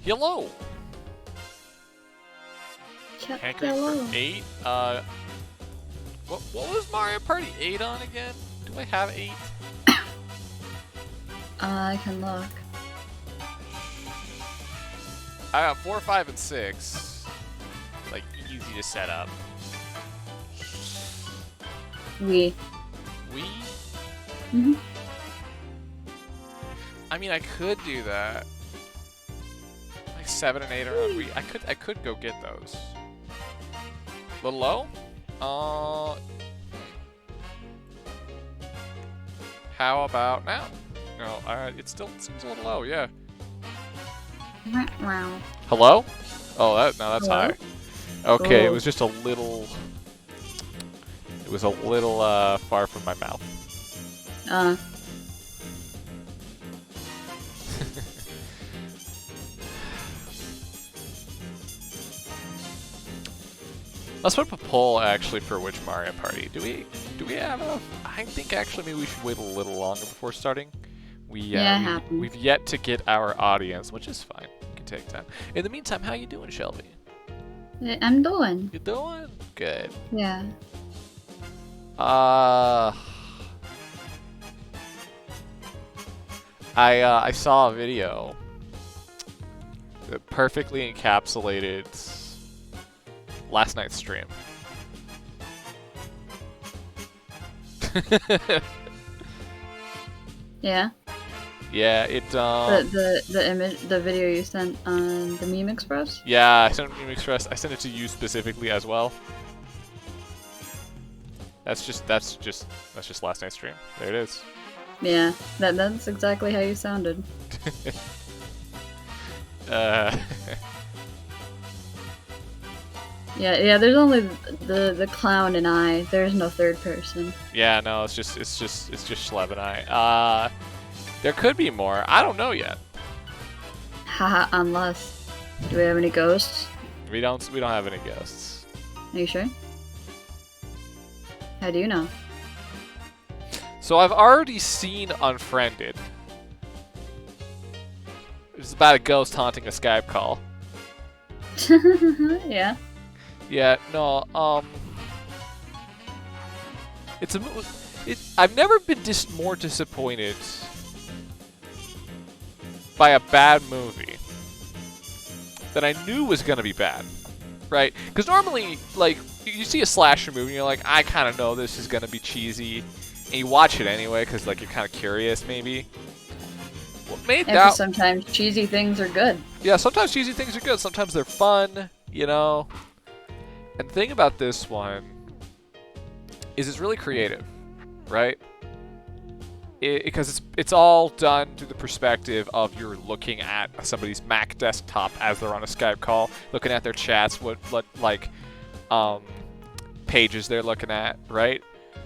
Hello. Hankering Hello. for 8. What was Mario Party 8 on again? Do I have 8? I can look. I got 4, 5, and 6. Like, easy to set up. Wii. Wii? Mm-hmm. I mean, I could do that. Like 7 and 8 are on Wii. I could go get those. A little low? How about now? No, it still seems a little low, yeah. Wow. Hello? Oh, no, that's Hello? high. Okay, it Oh. was just a little... It was a little, far from my mouth. Let's put up a poll, actually, for which Mario Party. Do we have a... I think, actually, maybe we should wait a little longer before starting. We've yet to get our audience, which is fine. We can take time. In the meantime, how you doing, Shelby? I'm doing. You doing? Good. Yeah. I saw a video that perfectly encapsulated last night's stream. Yeah. Yeah, it The image, the video you sent on the Meme Express. Yeah, I sent it to Meme Express. I sent it to you specifically as well. That's just last night's stream. There it is. Yeah, that's exactly how you sounded. Yeah. There's only the clown and I. There's no third person. Yeah, no, it's just Schleb and I. There could be more. I don't know yet. Haha. Unless, do we have any ghosts? We don't have any guests. Are you sure? How do you know? So I've already seen Unfriended. It's about a ghost haunting a Skype call. Yeah. Yeah, no, I've never been more disappointed by a bad movie that I knew was gonna be bad, right? Because normally, like, you see a slasher movie and you're like, I kind of know this is gonna be cheesy, and you watch it anyway because, like, you're kind of curious, maybe. What made that? Sometimes cheesy things are good. Yeah, sometimes cheesy things are good. Sometimes they're fun, you know. And the thing about this one is it's really creative, right? Because it's all done through the perspective of you're looking at somebody's Mac desktop as they're on a Skype call, looking at their chats, what pages they're looking at, right?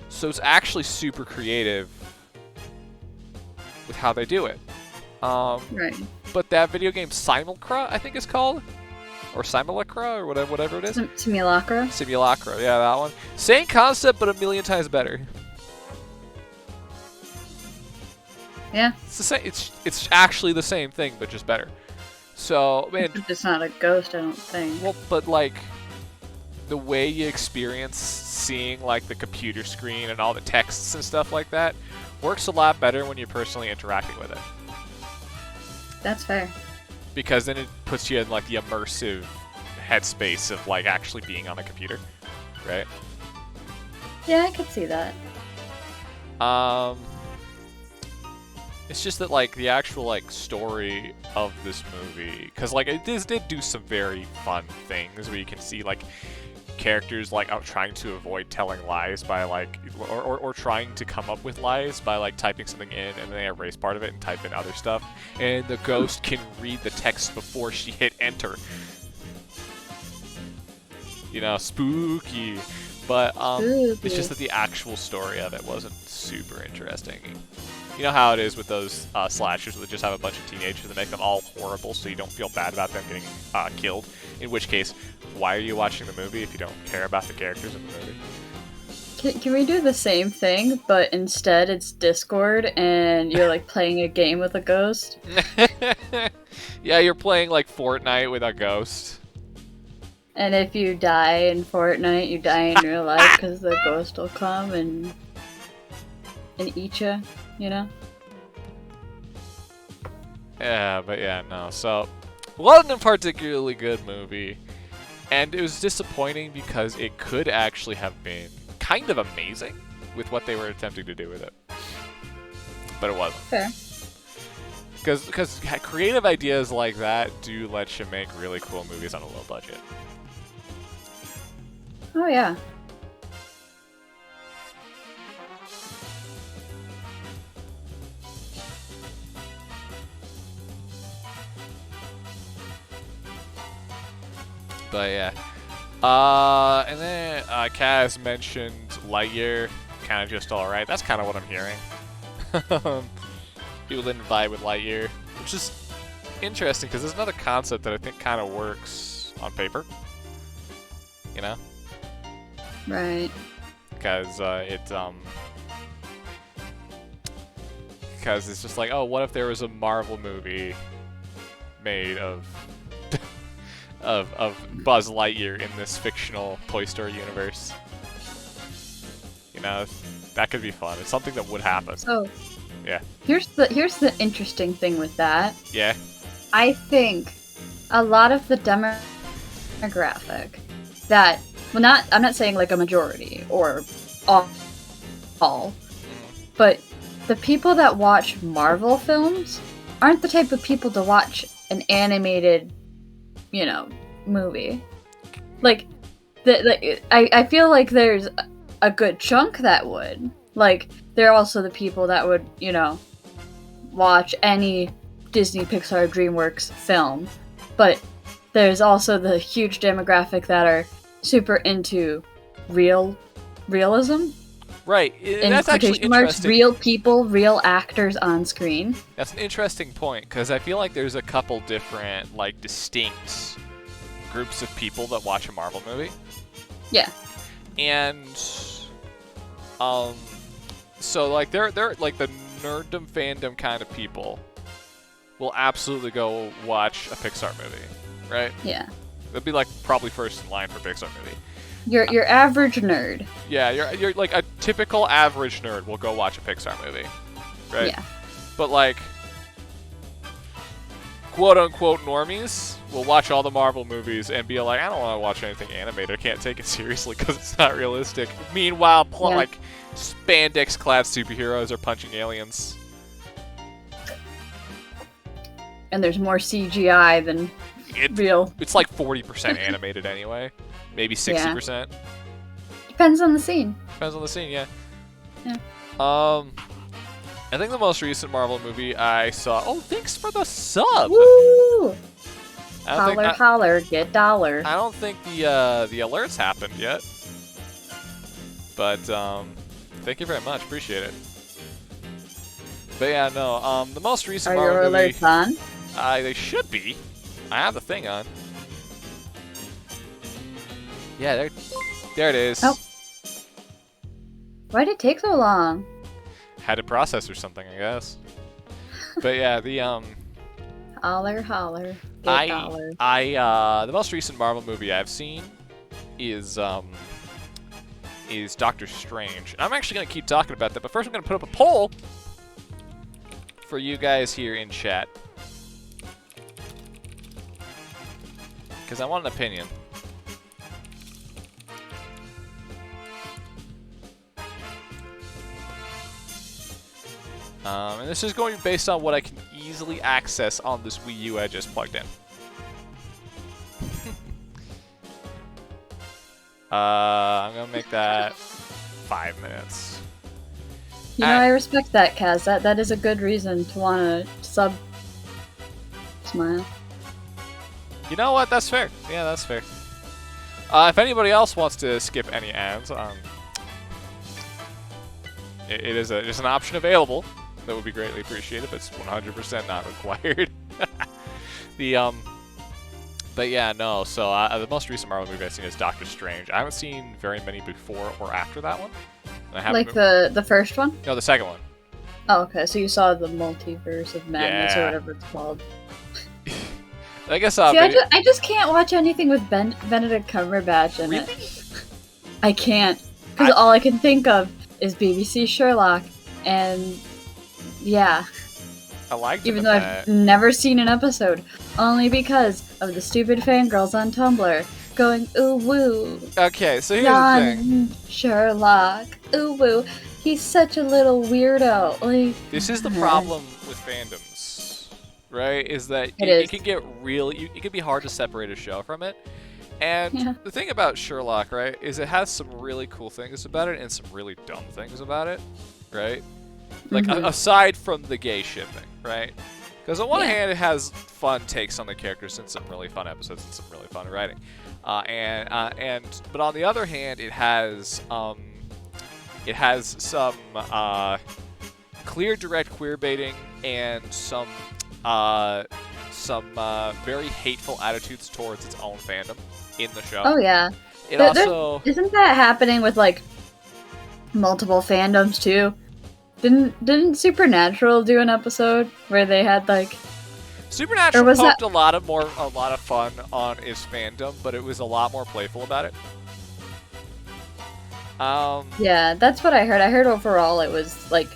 So it's actually super creative with how they do it. Right. But that video game Simulacra, I think it's called, or Simulacra, or whatever it is. Simulacra. Simulacra, yeah, that one. Same concept, but a million times better. Yeah. It's the same. It's actually the same thing, but just better. So, man. It's not a ghost, I don't think. Well, but like, the way you experience seeing like the computer screen and all the texts and stuff like that works a lot better when you're personally interacting with it. That's fair. Because then it puts you in like the immersive headspace of like actually being on a computer, right? Yeah, I could see that. It's just that like the actual like story of this movie, because like it did do some very fun things where you can see like characters like out trying to avoid telling lies by like or trying to come up with lies by like typing something in and then they erase part of it and type in other stuff, and the ghost can read the text before she hit enter. You know, spooky. But it's just that the actual story of it wasn't super interesting. You know how it is with those slashers that just have a bunch of teenagers that make them all horrible so you don't feel bad about them getting killed. In which case, why are you watching the movie if you don't care about the characters in the movie? Can we do the same thing, but instead it's Discord and you're like playing a game with a ghost? Yeah, you're playing like Fortnite with a ghost. And if you die in Fortnite, you die in real life because the ghost will come and eat you, you know? Yeah, but yeah, no. So, wasn't a particularly good movie. And it was disappointing because it could actually have been kind of amazing with what they were attempting to do with it. But it wasn't. Fair. Because creative ideas like that do let you make really cool movies on a low budget. Oh, yeah. But yeah. And then Kaz mentioned Lightyear, kind of just alright. That's kind of what I'm hearing. People didn't vibe with Lightyear, which is interesting because there's another concept that I think kind of works on paper. You know? Right. Because because it's just like, oh, what if there was a Marvel movie made of of Buzz Lightyear in this fictional Toy Story universe? You know, that could be fun. It's something that would happen. So, Yeah. here's the interesting thing with that. Yeah. I think a lot of the demographic that, well, I'm not saying like a majority or all, but the people that watch Marvel films aren't the type of people to watch an animated, you know, movie. Like, I feel like there's a good chunk that would. Like, they're also the people that would, you know, watch any Disney, Pixar, DreamWorks film. But there's also the huge demographic that are super into realism. Right. In That's actually quotation marks, interesting. real people, real actors on screen. That's an interesting point because I feel like there's a couple different, like, distinct groups of people that watch a Marvel movie. Yeah. And so like they're like the nerddom fandom kind of people will absolutely go watch a Pixar movie, right? Yeah. They'll be like probably first in line for a Pixar movie. Your average nerd. Yeah, you're like a typical average nerd will go watch a Pixar movie, right? Yeah. But like quote unquote normies will watch all the Marvel movies and be like, I don't want to watch anything animated. I can't take it seriously because it's not realistic. Meanwhile, Yeah. like spandex-clad superheroes are punching aliens. And there's more CGI than real. It's like 40% animated anyway, maybe 60%. Depends on the scene. Depends on the scene, yeah. Yeah. I think the most recent Marvel movie I saw. Oh, thanks for the sub. Woo! I don't think, Holler, get dollar. I don't think the alerts happened yet. But thank you very much, appreciate it. But yeah, no. The most recent Are your Marvel movie. alerts on? They should be. I have the thing on. Yeah, there it is. Oh. Why'd it take so long? Had to process or something, I guess. But yeah, the Holler, get dollar. the most recent Marvel movie I've seen is Doctor Strange. I'm actually gonna keep talking about that, but first I'm gonna put up a poll for you guys here in chat because I want an opinion. And this is going to be based on what I can easily access on this Wii U I just plugged in. I'm going to make that 5 minutes. You know, I respect that, Kaz. That is a good reason to want to smile. You know what? That's fair. Yeah, that's fair. If anybody else wants to skip any ads, there's an option available. That would be greatly appreciated, but it's 100% not required. But yeah, no. So the most recent Marvel movie I've seen is Doctor Strange. I haven't seen very many before or after that one. And I haven't Like the first one? No, the second one. Oh, okay. So you saw the Multiverse of Madness or Yeah. whatever it's called. I guess See, I just can't watch anything with Benedict Cumberbatch in Really? it. I can't. Because all I can think of is BBC Sherlock. And yeah. I liked Even him though in I've that. never seen an episode. Only because of the stupid fangirls on Tumblr going, ooh woo. Okay, so here's the thing. Young Sherlock. Ooh woo. He's such a little weirdo. Like, This is the problem with fandoms, right? Is that It it is. can get really, it can be hard to separate a show from it. And Yeah. the thing about Sherlock, right, is it has some really cool things about it and some really dumb things about it, right? Like, Mhm. aside from the gay shipping, right? Because on one Yeah. hand, it has fun takes on the characters and some really fun episodes and some really fun writing. But on the other hand, it has some clear, direct queer baiting and some very hateful attitudes towards its own fandom in the show. Oh yeah. It There- also Isn't that happening with like multiple fandoms too? Didn't Supernatural do an episode where they had like Supernatural Or was poked a lot of fun on its fandom, but it was a lot more playful about it. yeah, that's what I heard. I heard overall it was like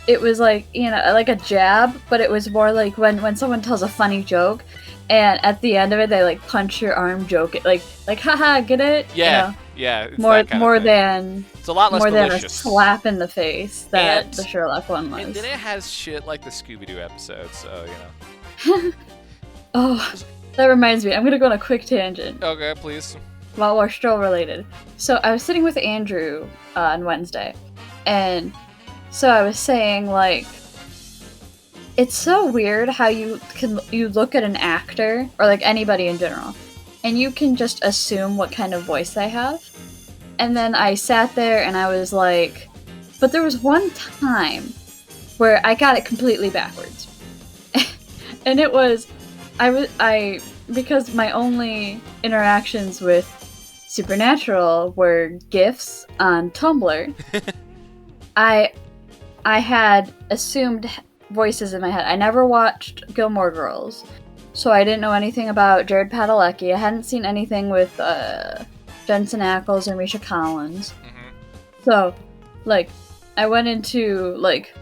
you know, like a jab, but it was more like when someone tells a funny joke and at the end of it they like punch your arm joke it like haha, get it? You Yeah, know? yeah. It's More that kind of thing. than It's a lot less more than a malicious. slap in the face that And- the Sherlock one was. And then it has shit like the Scooby-Doo episodes, so you know. Oh, that reminds me. I'm gonna go on a quick tangent Okay, please. while we're still related. So I was sitting with Andrew on Wednesday, and so I was saying like, it's so weird how you look at an actor or like anybody in general, and you can just assume what kind of voice they have. And then I sat there and I was like, but there was one time where I got it completely backwards. And it was, because my only interactions with Supernatural were GIFs on Tumblr, I had assumed voices in my head. I never watched Gilmore Girls, so I didn't know anything about Jared Padalecki. I hadn't seen anything with Jensen Ackles or Misha Collins. Mm-hmm. So, like, I went through life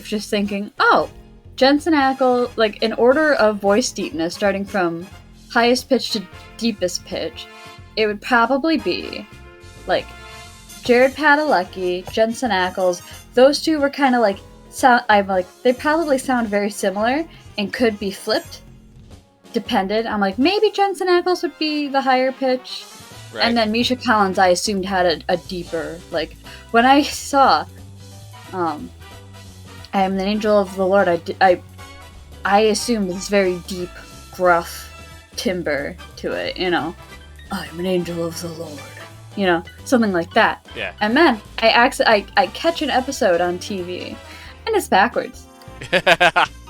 just thinking, oh, Jensen Ackles, like, in order of voice deepness, starting from highest pitch to deepest pitch, it would probably be, like, Jared Padalecki, Jensen Ackles. Those two were kind of like, they probably sound very similar and could be flipped, depended. I'm like, maybe Jensen Ackles would be the higher pitch. Right. And then Misha Collins, I assumed had a deeper, like, when I saw, I am the angel of the Lord, I assumed this very deep, gruff timbre to it, you know. I'm an angel of the Lord. You know, something like that. Yeah. And then, I catch an episode on TV, and it's backwards.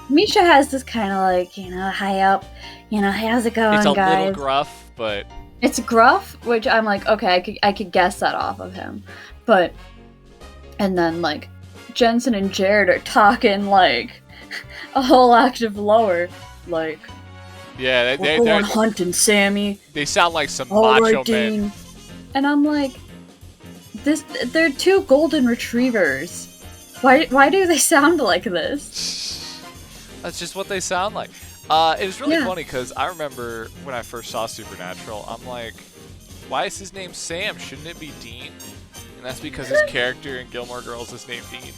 Misha has this kind of like, you know, hi up, you know, how's it going, It's a guys? little gruff, but It's gruff, which I'm like, okay, I could guess that off of him. But, and then, like, Jensen and Jared are talking, like, a whole octave lower. Like, yeah, we're going hunting, Sammy. they sound like some All macho right, men. Dean. And I'm like, they're two golden retrievers. Why do they sound like this? That's just what they sound like. It was really Yeah. funny because I remember when I first saw Supernatural, I'm like, why is his name Sam? Shouldn't it be Dean? And that's because his character in Gilmore Girls is named Dean.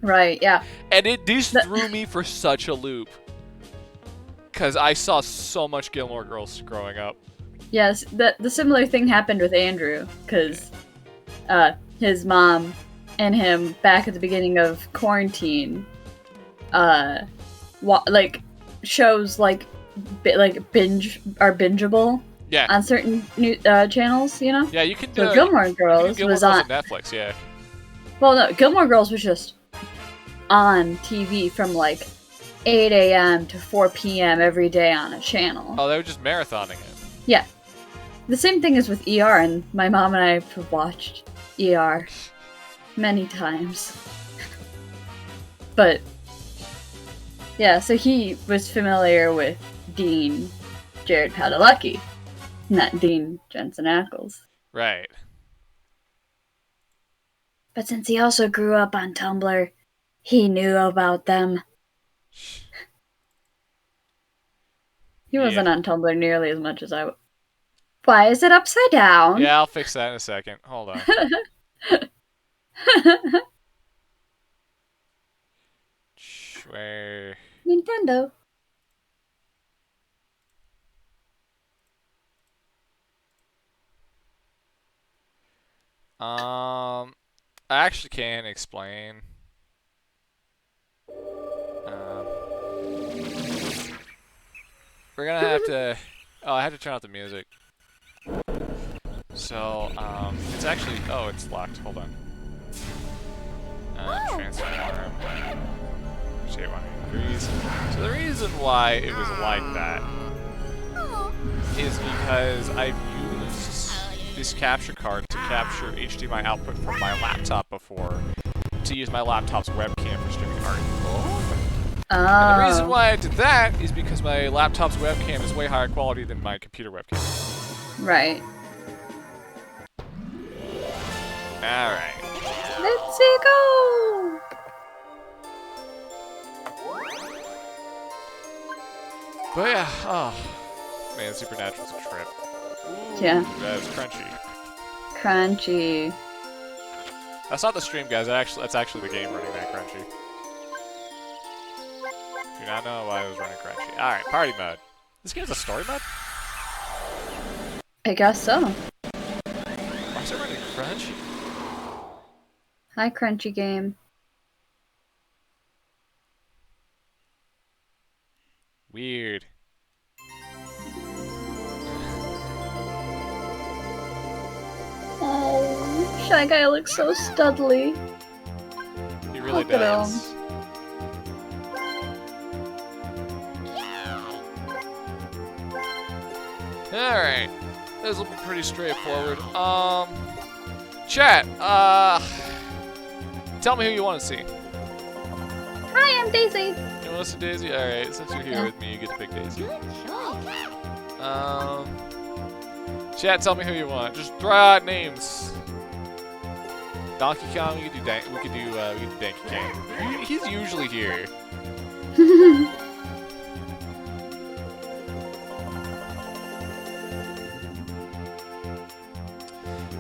Right, yeah. And this threw me for such a loop. Because I saw so much Gilmore Girls growing up. Yes, the similar thing happened with Andrew, because his mom and him back at the beginning of quarantine, like shows like bingeable Yeah. on certain new channels, you know. Yeah, you can do So Gilmore you can Girls Gilmore was Girls on. Netflix, yeah. Well, no, Gilmore Girls was just on TV from like 8 a.m. to 4 p.m. every day on a channel. Oh, they were just marathoning it. Yeah. The same thing is with ER, and my mom and I have watched ER many times. But yeah, so he was familiar with Dean Jared Padalecki, not Dean Jensen Ackles. Right. But since he also grew up on Tumblr, he knew about them. He wasn't on Tumblr nearly as much as I. Why is it upside down? Yeah, I'll fix that in a second. Hold on. Where? Nintendo. I actually can explain. We're gonna have to. Oh, I had to turn off the music. So, it's actually. Oh, it's locked. Hold on. Transform. Shade 180 degrees. So the reason why it was like that is because I've used this capture card to capture HDMI output from my laptop before to use my laptop's webcam for streaming art. And the reason why I did that is because my laptop's webcam is way higher quality than my computer webcam. Right. Alright. Let's go! But yeah, oh. Man, Supernatural's a trip. Ooh, yeah. That's crunchy. Crunchy. That's not the stream, guys. That's actually the game running that crunchy. Do not know why it was running crunchy. Alright, party mode. This game's a story mode? I guess so. Why is it running crunchy? Hi, crunchy game. Weird. Oh, Shy Guy looks so studly. He really Look at does. Alright. This will be pretty straightforward. Chat, tell me who you want to see. Hi, I'm Daisy. You want to see Daisy? Alright, since you're here with me, you get to pick Daisy. Chat, tell me who you want. Just throw out names. Donkey Kong, we could do Donkey Kong. He's usually here.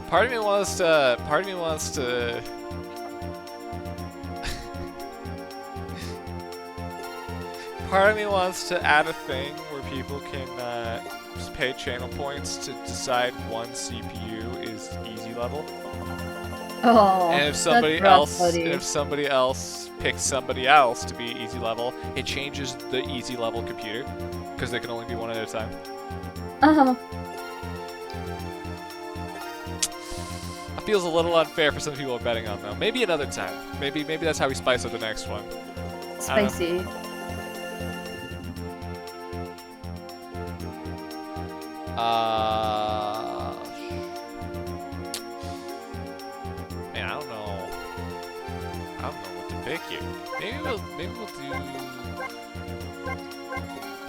Part of me wants to part of me wants to add a thing where people can just pay channel points to decide one CPU is easy level. Oh, and if somebody else picks somebody else to be easy level, it changes the easy level computer because there can only be one at a time. Feels a little unfair for some people betting on though. Maybe another time. Maybe that's how we spice up the next one. Spicy. Man, I don't know what to pick here. Maybe we'll do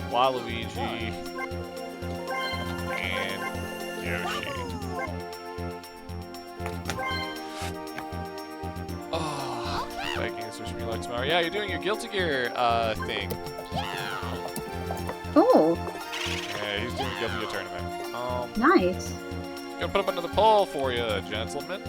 Waluigi and Yoshi. Oh, Vikings wish me luck tomorrow. Yeah, you're doing your Guilty Gear thing. Oh. Yeah, he's doing a Guilty Gear tournament. Nice. Gonna put up another poll for you, gentlemen.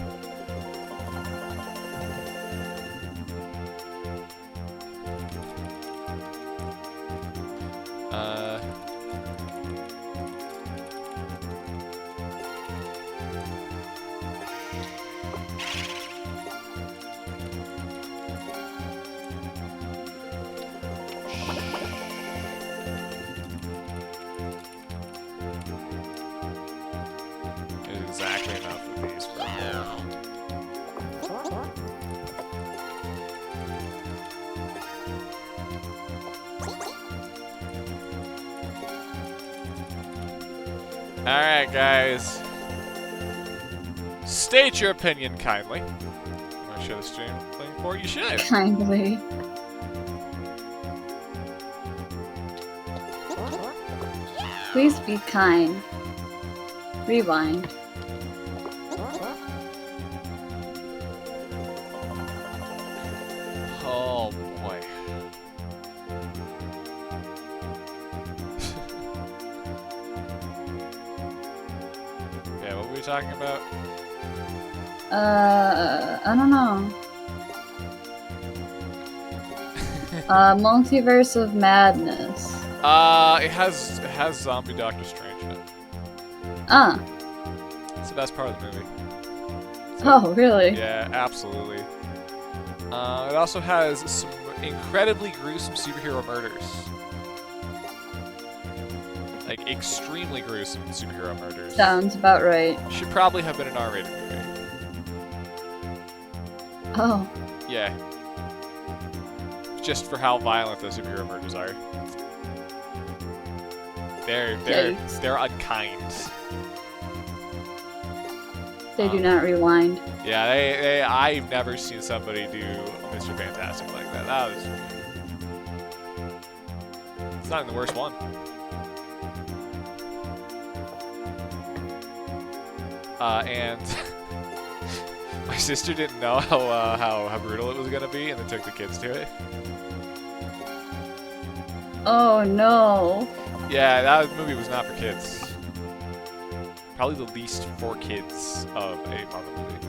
Exactly enough of these for now. Alright, guys. State your opinion kindly. Want to show the stream playing for? You should. Kindly. Please be kind. Rewind. Oh boy. Yeah, what were we talking about? I don't know. Multiverse of Madness. It has zombie Doctor Strange in it. It's the best part of the movie. Oh, really? Yeah, absolutely. It also has some incredibly gruesome superhero murders. Like, extremely gruesome superhero murders. Sounds about right. Should probably have been an R-rated movie. Oh. Yeah. Just for how violent the superhero murders are. Yikes. They're unkind. They do not rewind. Yeah, I've never seen somebody do Mr. Fantastic like that. That was... It's not even the worst one. And my sister didn't know how brutal it was gonna be, and they took the kids to it. Oh no. Yeah, that movie was not for kids. Probably the least for kids of a Marvel movie.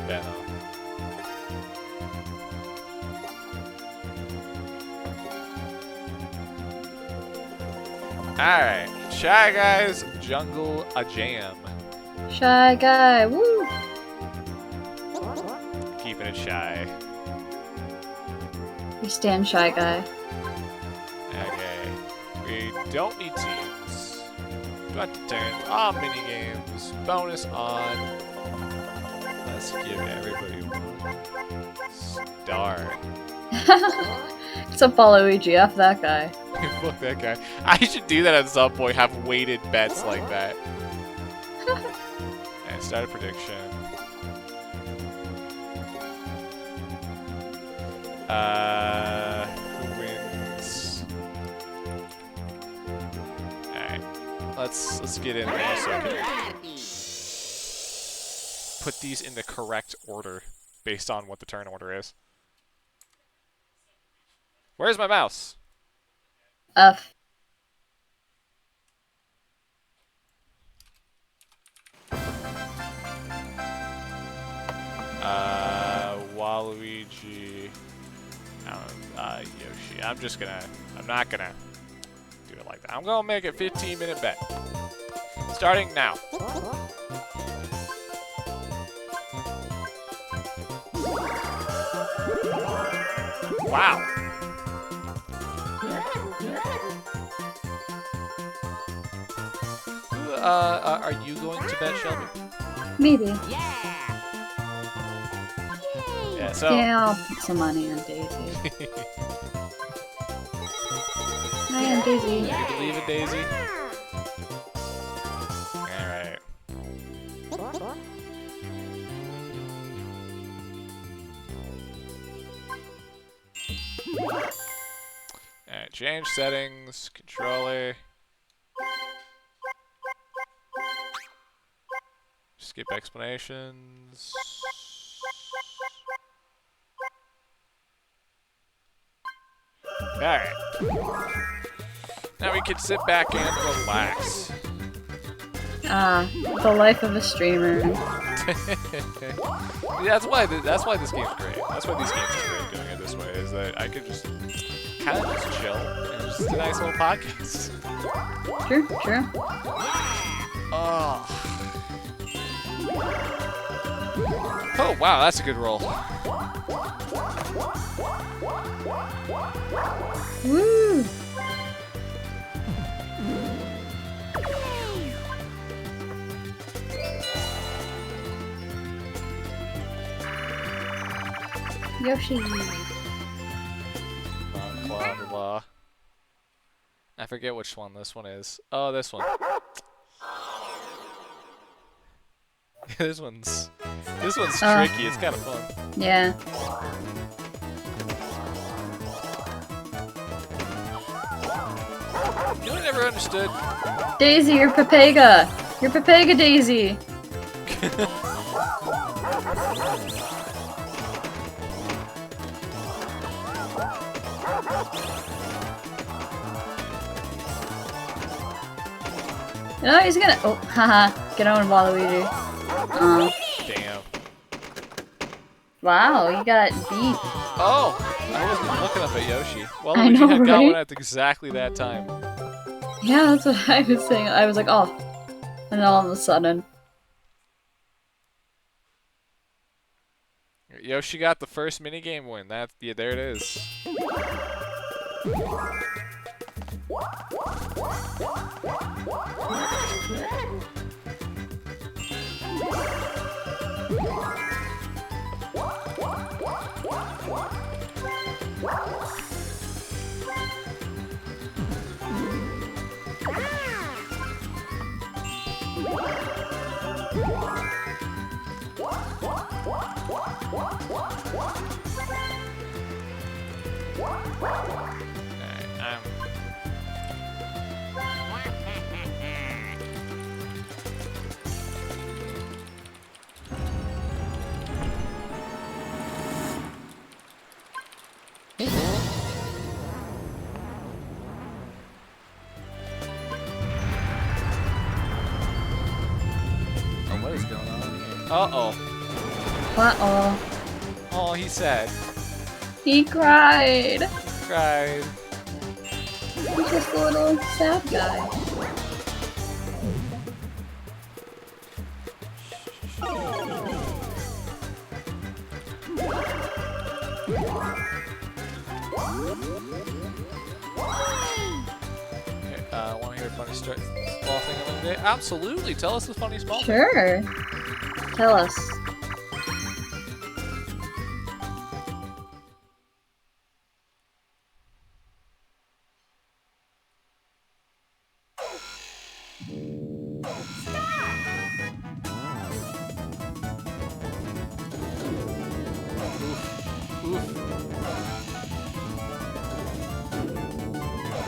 Yeah, no. Alright, Shy Guys Jungle a Jam. Shy Guy, woo! Keeping it shy. We stand Shy Guy. Okay. We don't need teams. 20 turns, all mini games, bonus on. Let's give everybody one star. Except follow EGF, that guy. Fuck that guy. I should do that at some point, have weighted bets like that. And start a prediction. Who wins? Alright. Let's get in there so I can put these in the correct order based on what the turn order is. Where's my mouse? F. Waluigi. Yoshi. I'm not gonna do it like that. I'm gonna make a 15-minute bet. Starting now. Wow. Are you going to bet, Shelby? Maybe. Yeah, so... Yeah, I'll put some money on Daisy. Hi, I'm Daisy. You believe in Daisy? Alright. Alright, change settings, controller. Skip explanations. Alright. Now we can sit back and relax. The life of a streamer. That's why this game's great. That's why these games are great doing it this way, is that I could just kind of just chill and just a nice little podcast. True, true. Oh. Oh, wow, that's a good roll. Woo! Yoshi. Blah, blah, blah. forget which one this one is. Oh, this one. this one's tricky. It's kind of fun. Yeah. You know what I never understood? Daisy, you're Pepega. You're Pepega, Daisy. No, he's gonna. Oh, haha. Get on Waluigi. Damn. Wow, you got beat. Oh, I wasn't looking up at Yoshi. Well, I Luigi know, had got right? one at exactly that time. Yeah, that's what I was saying. I was like, oh. And then all of a sudden. Yoshi got the first minigame win. Yeah, there it is. Alright, What is going on here? Uh-oh. Uh-oh. Oh, he's sad. He cried. Cried. He's just a little sad guy. Want to hear a funny small thing of the day? Absolutely. Tell us the funny small thing. Sure. Tell us.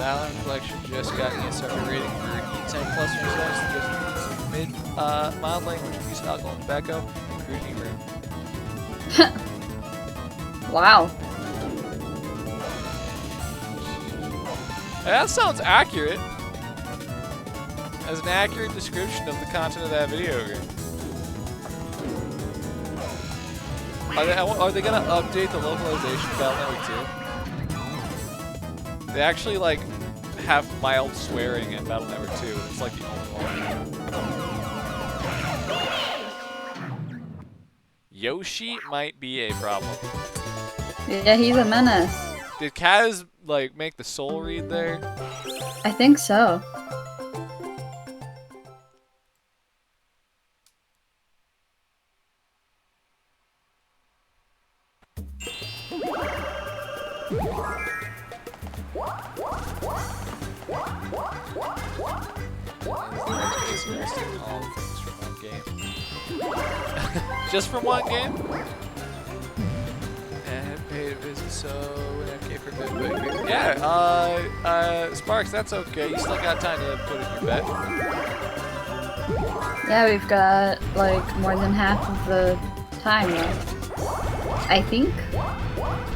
Valorant Collection just got ESR rating for E10 plus results that gives mid mild language abuse, alcohol, tobacco, and crude humor. Wow. That sounds accurate. As an accurate description of the content of that video game. Are they gonna update the localization of Battle Network 2? They actually like have mild swearing in Battle Network 2. It's like the only one. Yoshi might be a problem. Yeah, he's a menace. Did Kaz like make the soul read there? I think so. Just from one game? And paid a visit, so an FK for a bit. But yeah, Sparks, that's okay. You still got time to put in your bet. Yeah, we've got like more than half of the time left. I think.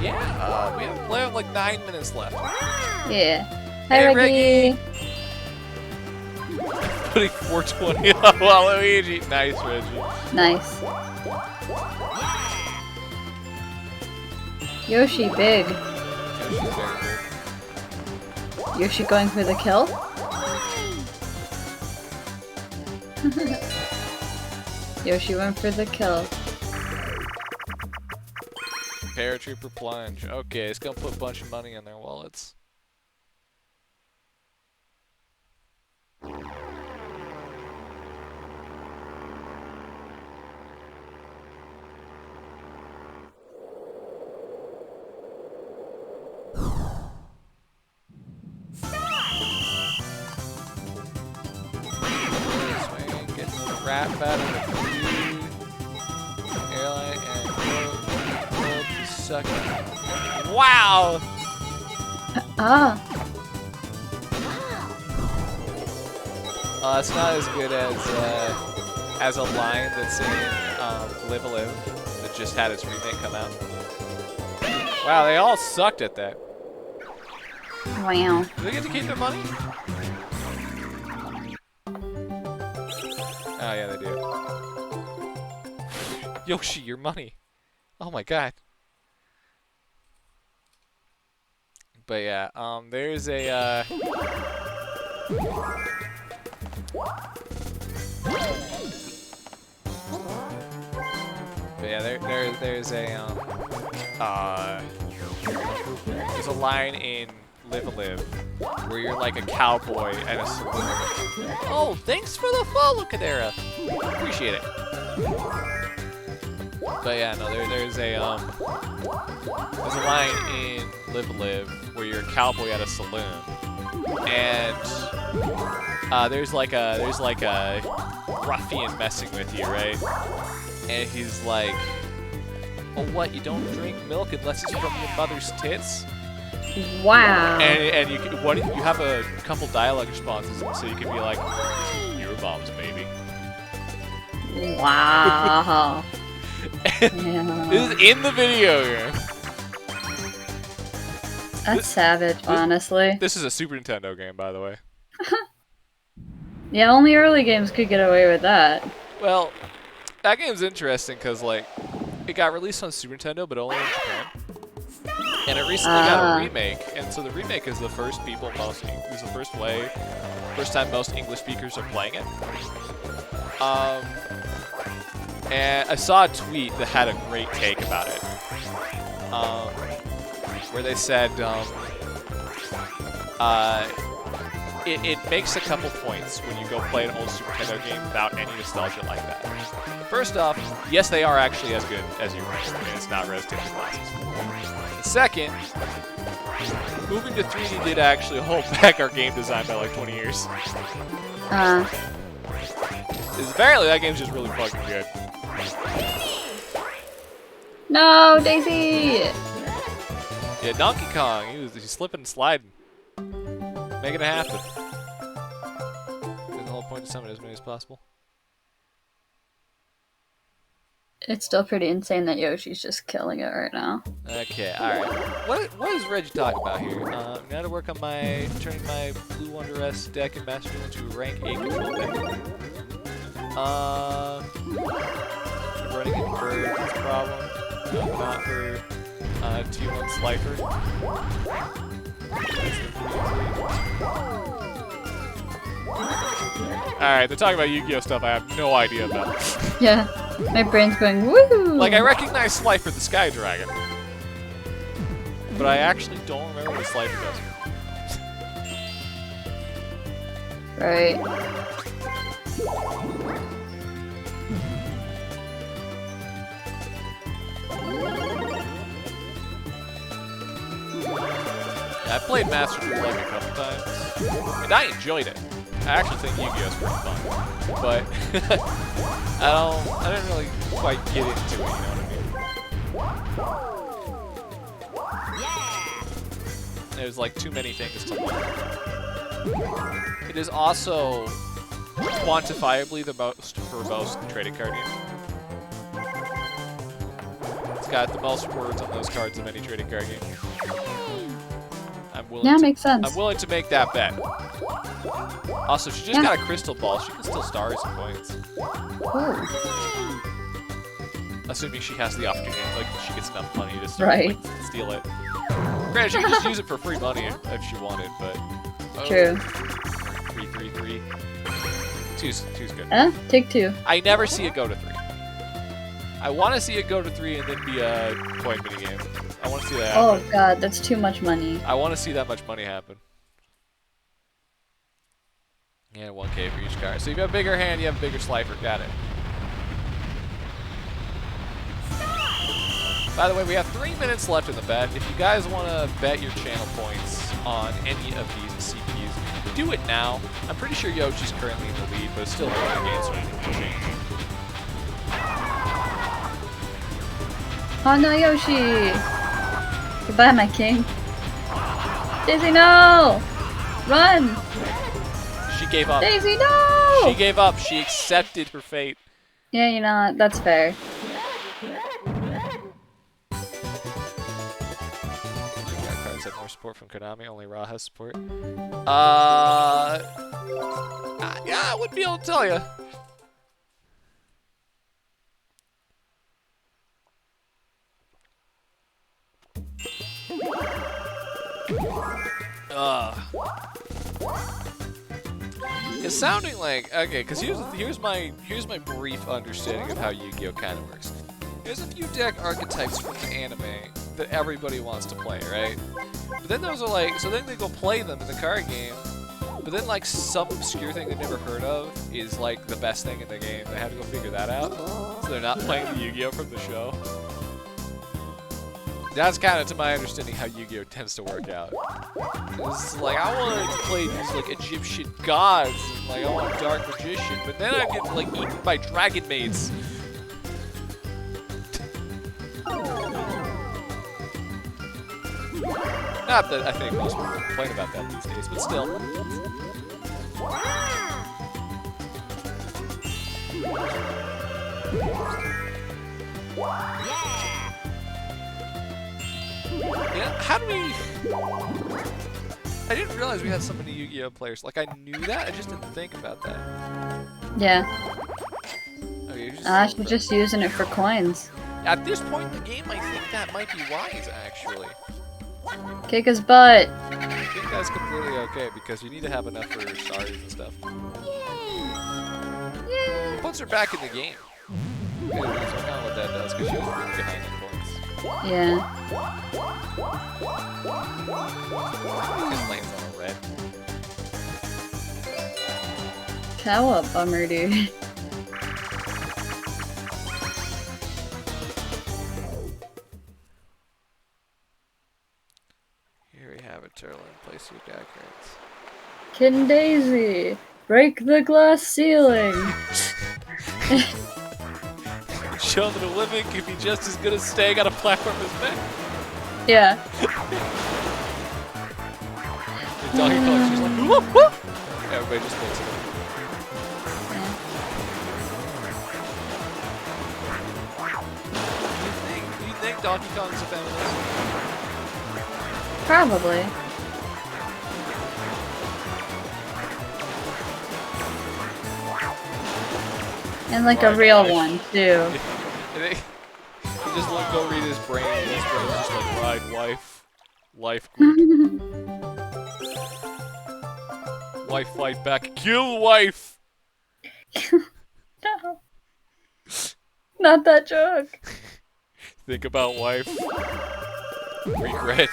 Yeah, we have like 9 minutes left. Yeah. Hi, Hey, Reggie. Putting 420 on Waluigi. Nice, Reggie. Nice. Yoshi, big. Yoshi's very good. Yoshi going for the kill? Yoshi went for the kill. Paratrooper plunge. Okay, it's gonna put a bunch of money in their wallets. rap battle with dude, airline, and gold suck. Wow! Ah. It's not as good as a line that's in Live a Live that just had its remake come out. Wow, they all sucked at that. Wow. Do they get to keep their money? Oh yeah, they do. Yoshi, your money. Oh my god. But yeah, there's a but yeah, there's a line in Live a Live where you're like a cowboy at a saloon. Oh, thanks for the follow, Kadera. Appreciate it. But yeah, no, there's a line in Live a Live where you're a cowboy at a saloon, and there's like a ruffian messing with you, right? And he's like, "Oh, what? You don't drink milk unless it's from your mother's tits?" Wow. And you have a couple dialogue responses, so you can be like, "Your mom's baby." Wow. Yeah. This is in the video here. That's savage, honestly. This is a Super Nintendo game, by the way. Yeah, only early games could get away with that. Well, that game's interesting because, like, it got released on Super Nintendo, but only in Japan. And it recently got a remake, and so the remake is the first time most English speakers are playing it. And I saw a tweet that had a great take about it, where they said it makes a couple points when you go play an old Super Nintendo game without any nostalgia like that. First off, yes, they are actually as good as you remember, and it's not rose-tinted glasses. And second, moving to 3D did actually hold back our game design by like 20 years. Apparently that game's just really fucking good. No, Daisy! Yeah, Donkey Kong, he's slipping and sliding. Making it happen. The whole point to summon as many as possible. It's still pretty insane that Yoshi's just killing it right now. Okay, alright. What is Reggie talking about here? Now to work on turning my Blue Wonder S deck and Master Duel into a rank 8 control deck. Running it for this problem. Not for T1 Slifer. Alright, they're talking about Yu-Gi-Oh! Stuff I have no idea about. Yeah, my brain's going woo! Like, I recognize Slifer the Sky Dragon. But I actually don't remember what Slifer does. Right. Yeah, I played Master Duel like a couple times, and I enjoyed it. I actually think Yu-Gi-Oh's pretty fun, but I didn't really quite get into it, you know what I mean? There's like too many things to learn. It is also quantifiably the most verbose trading card game. It's got the most words on those cards of any trading card game. Makes sense. I'm willing to make that bet. Also, she just got a crystal ball. She can steal stars and coins. Ooh. Assuming she has the opportunity, like she gets enough money to steal it. Granted, she can just use it for free money if she wanted, but... True. 3. Two's good. Take 2. I never see it go to 3. I want to see it go to 3 and then be a coin minigame. I want to see that happen. Oh god, that's too much money. I want to see that much money happen. Yeah, 1K for each card. So if you have a bigger hand, you have a bigger Slifer. Got it. By the way, we have 3 minutes left in the bet. If you guys want to bet your channel points on any of these CP he's do it now. I'm pretty sure Yoshi's currently in the lead, but it's still early game, so anything can change. Oh no, Yoshi! Goodbye, my king. Daisy, no! Run! She gave up. Daisy, no! She gave up. She accepted her fate. Yeah, you know what? That's fair. Cards have more support from Konami. Only Raw has support. Yeah, I wouldn't be able to tell you. It's sounding like okay, because here's my brief understanding of how Yu-Gi-Oh kind of works. There's a few deck archetypes from the anime that everybody wants to play, right? But then those are like, so then they go play them in the card game. But then like some obscure thing they never heard of is like the best thing in the game. They have to go figure that out. So they're not playing the Yu-Gi-Oh from the show. That's kind of, to my understanding, how Yu-Gi-Oh tends to work out. It's like, I wanted to play these, like, Egyptian gods, and, like, I want a Dark Magician, but then I get, like, eaten by dragon maids. Not that I think most people complain about that these days, but still. Yeah, how do we... I didn't realize we had so many Yu-Gi-Oh players. Like, I knew that, I just didn't think about that. Yeah. Okay, I should just using it for coins. At this point in the game, I think that might be wise, actually. Kick his butt. I think that's completely okay, because you need to have enough for stars and stuff. Yeah. Puts her back in the game. Okay, that's kind of what that does, because she was really behind on points. Yeah. His lane's on a red. Bummer, dude. Here we have it, Turlin. Place your guy cards. Kid Daisy, break the glass ceiling. Show that a living can be just as good as staying on a platform as men. Yeah. The Donkey Kong's just like, whoop, whoop. Everybody just makes it. Do you think Donkey Kong's a feminist? Probably. And like a real one, too. You just go read his brain, and his brain's just like, ride, wife, life good. Wife fight back, kill wife! No. Not that joke. Think about wife. Regret.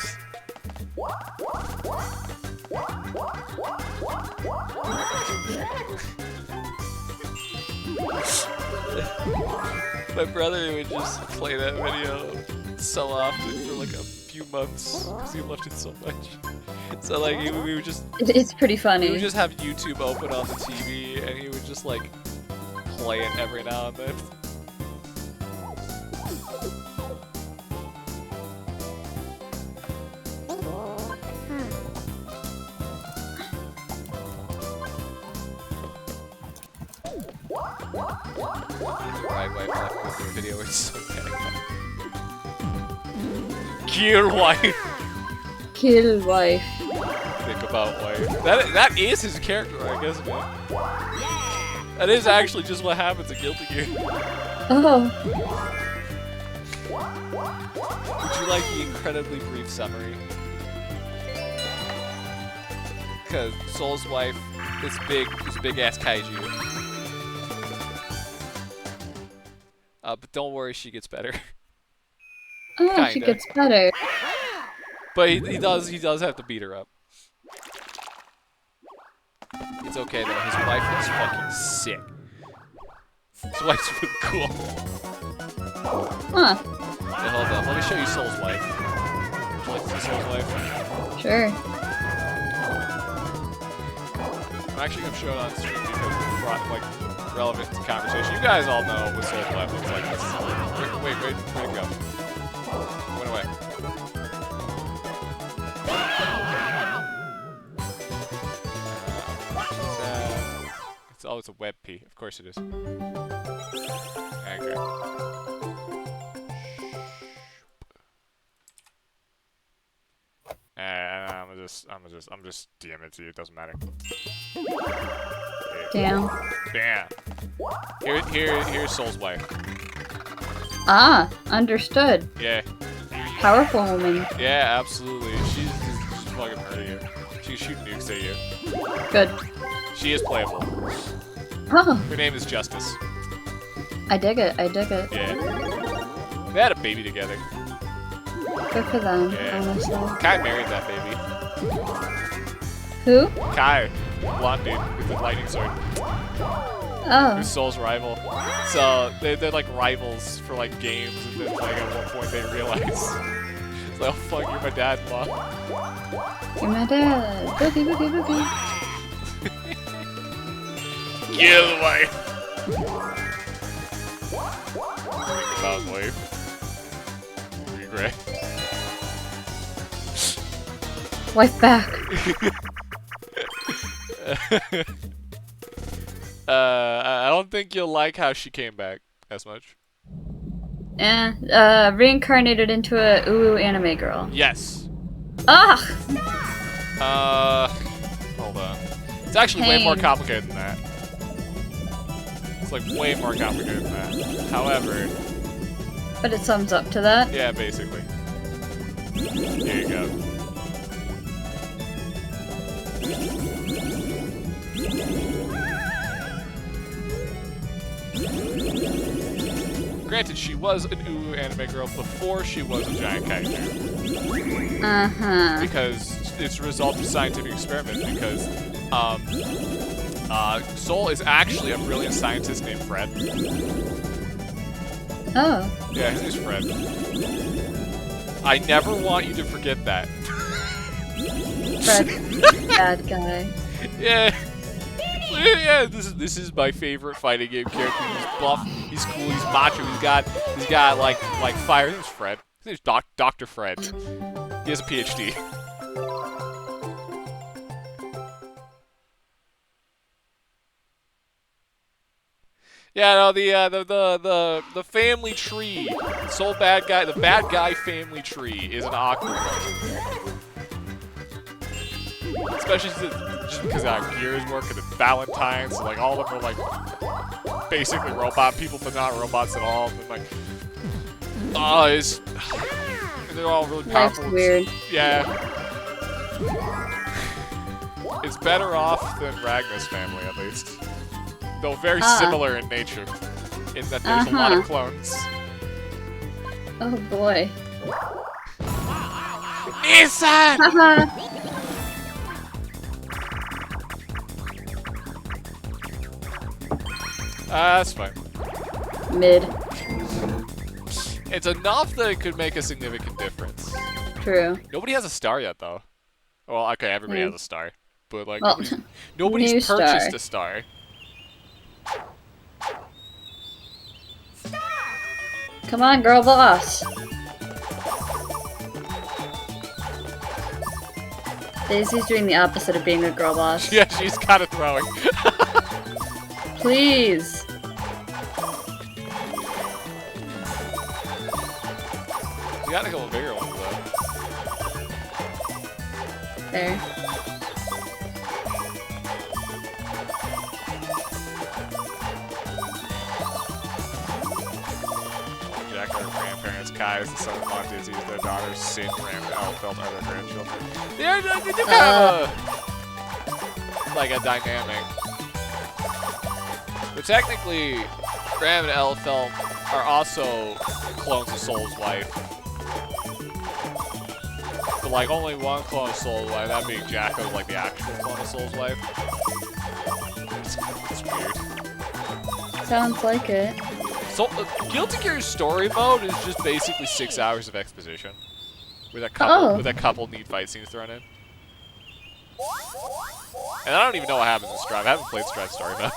My brother would just play that video so often for like a few months because he loved it so much. So like we would just It's pretty funny. we would just have YouTube open on the TV and he would just like play it every now and then. Right, wife left with the video, it's so bad. Kill wife! Kill wife. Think about wife. That is his character, I guess, man. That is actually just what happens in Guilty Gear. Oh. Would you like the incredibly brief summary? Because Soul's wife is big ass kaiju. But don't worry, she gets better. Oh, she Kinda. gets better. But he does have to beat her up. It's okay though, his wife is fucking sick. His wife's really cool. Huh. Hey, hold on, let me show you Soul's wife. Would you like to see Soul's wife? Sure. I'm actually gonna show it on stream because it's brought like relevant to conversation. You guys all know what Souls Life looks like. Wait, where'd it go? Went away. Oh, it's a web P. Of course it is. Okay. I'm just DMing it to you. It doesn't matter. Damn. Bam. Here's Soul's wife. Ah, understood. Yeah. Powerful woman. Yeah, absolutely. She's fucking hurting you. She's shooting nukes at you. Good. She is playable. Oh, Her name is Justice. I dig it. I dig it. Yeah. They had a baby together. Good for them, Yeah. honestly. Kai married that baby. Who? Kai, blonde dude with the lightning sword. Oh. Who's Soul's rival. So they're like rivals for like games, and then like at one point they realize, it's like, oh fuck, you're my dad-in-law. You're my dad. Boogie, boogie, boogie. Get out of the way. Think about life. Regret. Wife back. I don't think you'll like how she came back as much. Reincarnated into a uwu anime girl. Yes. Ah! Hold on. It's actually way more Pain. complicated than that. It's like way more complicated than that. However, But it sums up to that. yeah, basically. Here you go. Granted, she was an uwu anime girl before she was a giant kaiju. Uh-huh. Because it's a result of scientific experiment, because Soul is actually a brilliant scientist named Fred. Oh. Yeah, his name's Fred. I never want you to forget that. Fred. Bad guy. Yeah. Yeah, this is my favorite fighting game character. He's buff, he's cool, he's macho, he's got like fire. His name's Fred. His name's Dr. Fred. He has a PhD. Yeah, no, the family tree, Soul bad guy, the bad guy family tree is an awkward one. Especially just because Gears work and it's Valentine's, so like all of them are like basically robot people, but not robots at all. And like, and they're all really Life's powerful. weird. Yeah. It's better off than Ragnar's family, at least. Though very similar in nature, in that there's a lot of clones. Oh boy. Nissan! Haha. That's fine. Mid. It's enough that it could make a significant difference. True. Nobody has a star yet, though. Well, okay, everybody has a star. But, like, Well, nobody's new purchased star. a star. Come on, girl boss. Daisy's doing the opposite of being a girl boss. Yeah, she's kind of throwing. Please. We got a couple bigger ones, though. There. Jack are her grandparents. Kai is the son-in-law. Dizzy is their daughter. Sin, Ram, and Elfeld are their grandchildren. They're kind of like a dynamic. But technically, Ram and Elfeld are also clones of Soul's wife. But like only one clone of Soul's wife, that being Jacko, like the actual clone of Soul's wife. It's weird. Sounds like it. So, Guilty Gear's story mode is just basically 6 hours of exposition, with a couple neat fight scenes thrown in. And I don't even know what happens in Strive. I haven't played Strive Story mode.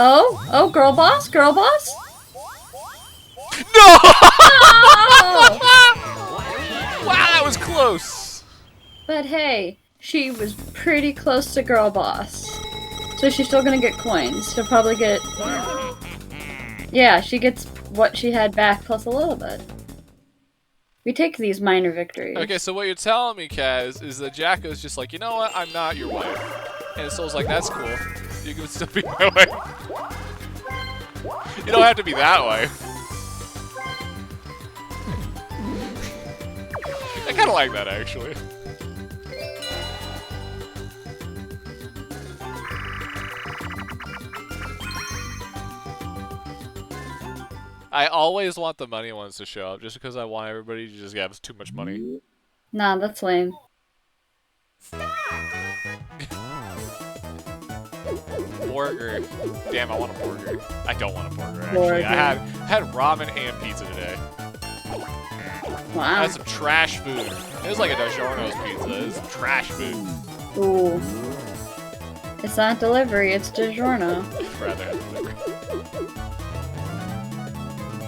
Oh, girl boss? Girl boss? No! Oh! Wow, that was close. But hey, she was pretty close to girl boss. So she's still gonna get coins. She'll probably get... Yeah, she gets what she had back plus a little bit. We take these minor victories. Okay, so what you're telling me, Kaz, is that Jacko's just like, you know what? I'm not your wife. And Soul's like, that's cool. You can still be my wife. You don't have to be that wife. I kind of like that, actually. I always want the money ones to show up, just because I want everybody to just have too much money. Nah, that's lame. Burger. Damn, I want a burger. I don't want a burger, actually. Burger. I had ramen and pizza today. I Wow. had some trash food. It was like a DiGiorno's pizza. It was trash food. Ooh. It's not delivery, it's DiGiorno. I'd rather have delivery.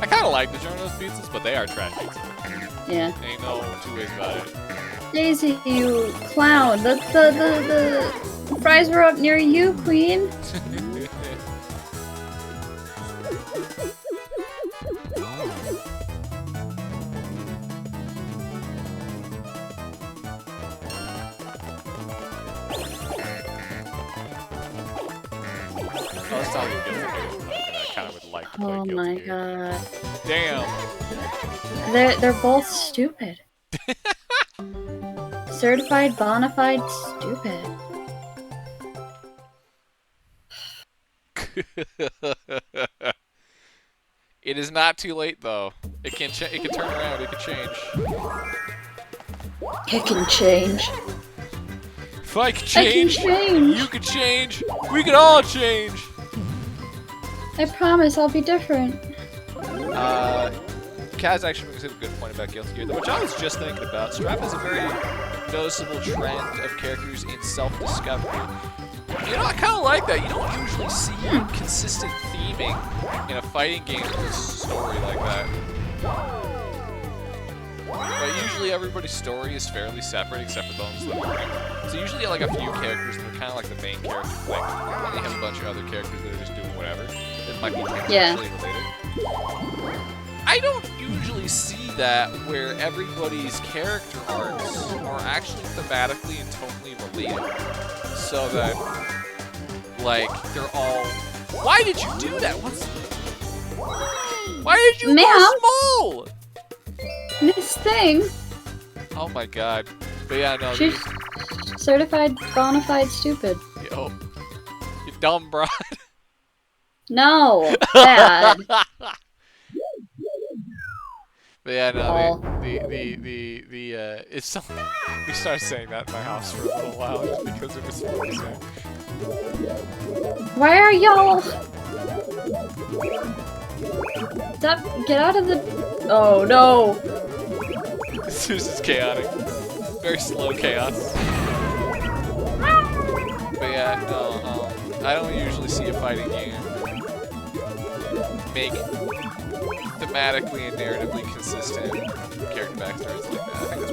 I kind of like DiGiorno's pizzas, but they are trash pizza. Yeah. Ain't no two ways about it. Daisy, you clown. The fries were up near you, queen. I was telling you Guilty Gear, but I kind of would like to play Oh Guilty my Gear. god. Damn. They're both stupid. Certified, bona fide, stupid. It is not too late though. It can it can turn around. It can change. It can change. If I can change, change. you can change. We can all change. I promise I'll be different. Kaz actually brings up a good point about Guilty Gear, which I was just thinking about. Stripe is a very noticeable trend of characters in self-discovery. You know, I kind of like that. You don't usually see consistent theming in a fighting game with a story like that. But usually everybody's story is fairly separate except for Bones the Morning. So usually like a few characters that are kind of like the main characters. Like, and they have a bunch of other characters that are just doing whatever. That might be tangentially related. I don't usually see that where everybody's character arcs are actually thematically and tonally related. So that, like, they're all... Why did you do that? Why did you go small? This thing. Oh my god. But yeah, no. She's certified, bona fide, stupid. Yo. You dumb broad. No, bad. But yeah, no, it's something, we started saying that in my house for a little while just because it was funny. Why are y'all... Stop, get out of the... Oh no. This is chaotic. Very slow chaos. But yeah, no, I don't usually see a fighting game make thematically and narratively consistent character backstories like that. I think that's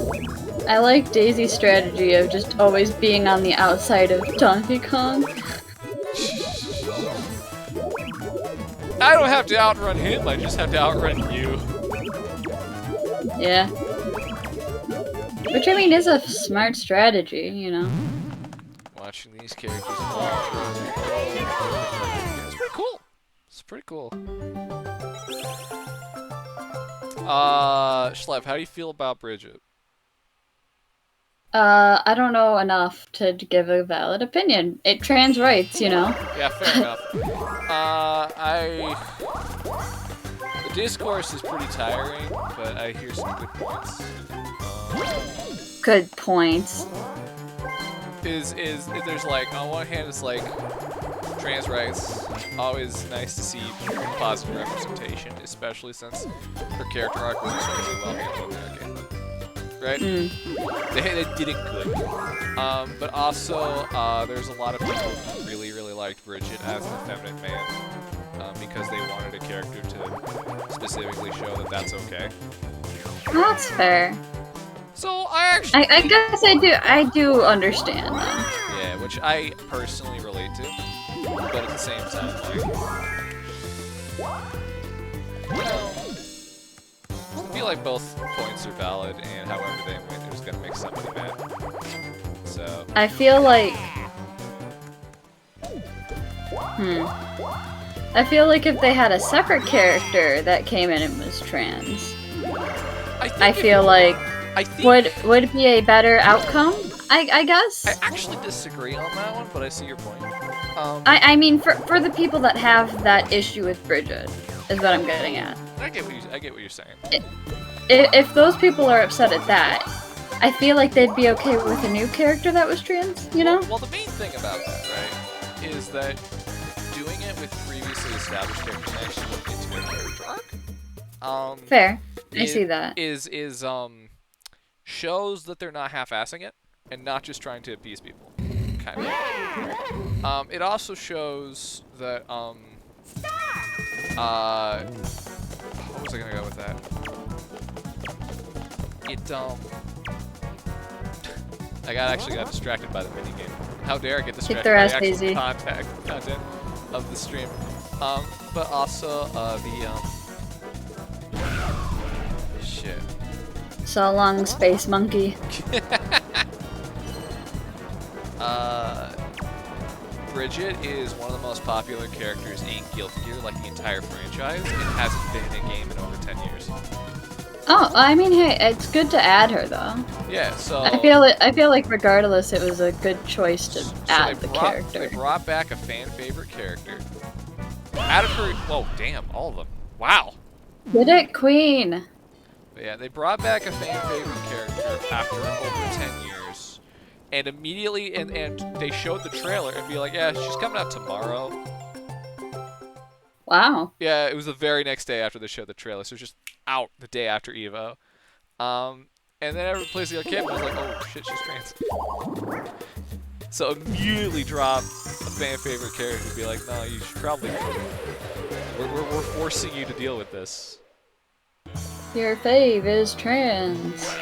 pretty cool. I like Daisy's strategy of just always being on the outside of Donkey Kong. I don't have to outrun him, I just have to outrun you. Yeah. Which, I mean, is a smart strategy, you know? Watching these characters evolve. It's pretty cool. It's pretty cool. Schlev, how do you feel about Bridget? I don't know enough to give a valid opinion. It trans rights, you know? Yeah, fair enough. The discourse is pretty tiring, but I hear some good points. Good points. Is there's like, on one hand, it's like trans rights. Always nice to see positive representation, especially since her character arc was extremely well handled in the game. Right? They did it good. But also, there's a lot of people who really, really liked Bridget as an effeminate man because they wanted a character to specifically show that that's okay. That's fair. So I actually, I guess I do understand that. yeah, which I personally relate to, but at the same time, like, you know, I feel like both points are valid, and however they win, it was gonna make somebody mad. So I feel like... I feel like if they had a separate character that came in and was trans, I feel like would be a better outcome, I guess? I actually disagree on that one, but I see your point. I mean, for the people that have that issue with Bridget, is what I'm getting at. I get what you're saying. If those people are upset at that, I feel like they'd be okay with a new character that was trans, you know? Well, the main thing about that, right, is that doing it with previously established characters actually went into a character arc. Fair. I see that. Shows that they're not half-assing it and not just trying to appease people, kind of. It also shows that what was I gonna go with that? I actually got distracted by the minigame. How dare I get distracted by the actual content of the stream. But also shit. So long, Space Monkey. Bridget is one of the most popular characters in Guilty Gear, like the entire franchise. It hasn't been in a game in over 10 years. Oh, I mean, hey, it's good to add her though. Yeah, so I feel like regardless, it was a good choice to add the character. They brought back a fan favorite character. Added her. Whoa, damn, all of them. Wow. Did it, Queen? But yeah, they brought back a fan favorite character after over 10 years, and immediately, and they showed the trailer and be like, yeah, she's coming out tomorrow. Wow. Yeah, it was the very next day after they showed the trailer, so it was just out the day after Evo. And then everyone plays the arcade and was like, oh shit, she's trans. So immediately drop a fan favorite character and be like, no, you should probably, we're forcing you to deal with this. Your fave is trans.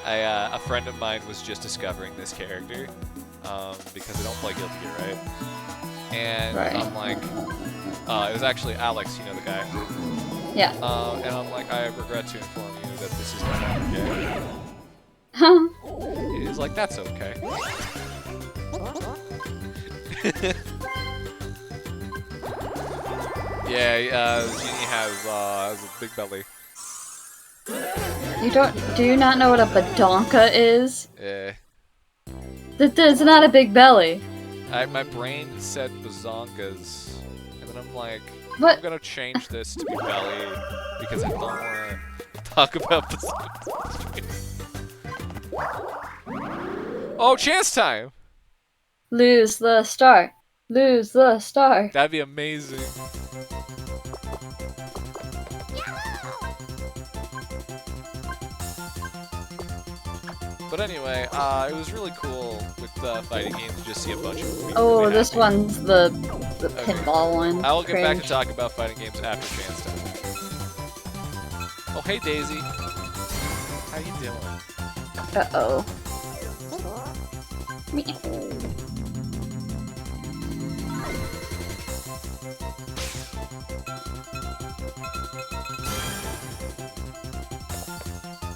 A friend of mine was just discovering this character, because I don't play Guilty Gear, right? And right. I'm like, it was actually Alex, you know the guy. Yeah. And I'm like, I regret to inform you that this is not okay. Huh? He's like, that's okay. Yeah, Genie has a big belly. Do you not know what a badonka is? Yeah. It's not a big belly. My brain said bazongas, and then I'm like, What? I'm gonna change this to be belly because I don't wanna talk about bazongas. Oh, chance time! Lose the star. Lose the star. That'd be amazing. But anyway, it was really cool with fighting games to just see a bunch of people. Oh, really this happy. one's the Okay. pinball one. I will get back to Cringe. talking about fighting games after chance time. Oh, hey Daisy. How you doing? Uh-oh.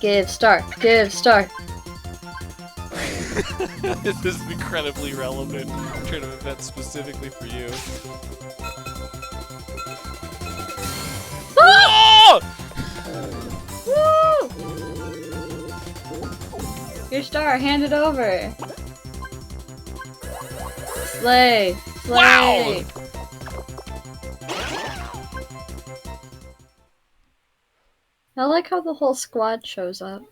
Give star. Give star. This is incredibly relevant tournament event specifically for you. Oh! Woo! Your star, hand it over. Slay. Slay. Wow! I like how the whole squad shows up.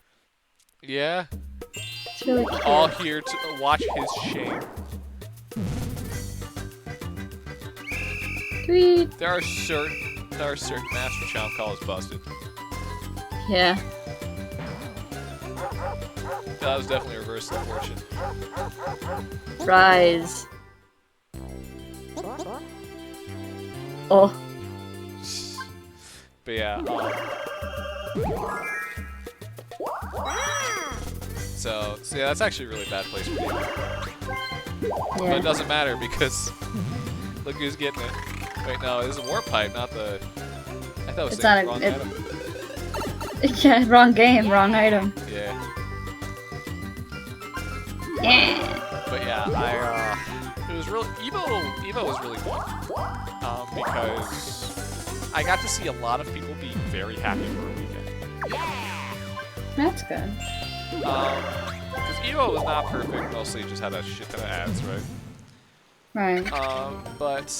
Yeah. It's It's really cute. All here to watch his shame. Sweet. There are certain Master Child calls busted. Yeah. That was definitely a reversal of fortune. Rise. Oh. But yeah, so yeah, that's actually a really bad place for you. But it Yeah. doesn't matter because look who's getting it. Wait, no, this is a warp pipe, not the. I thought it was It's saying not the a- wrong item. Yeah, wrong game, wrong item. Yeah, Yeah. but yeah, it was really Evo was really fun because I got to see a lot of people be very happy for a weekend. That's good. Because Evo was not perfect, mostly it just had a shit ton of ads, right? Right. But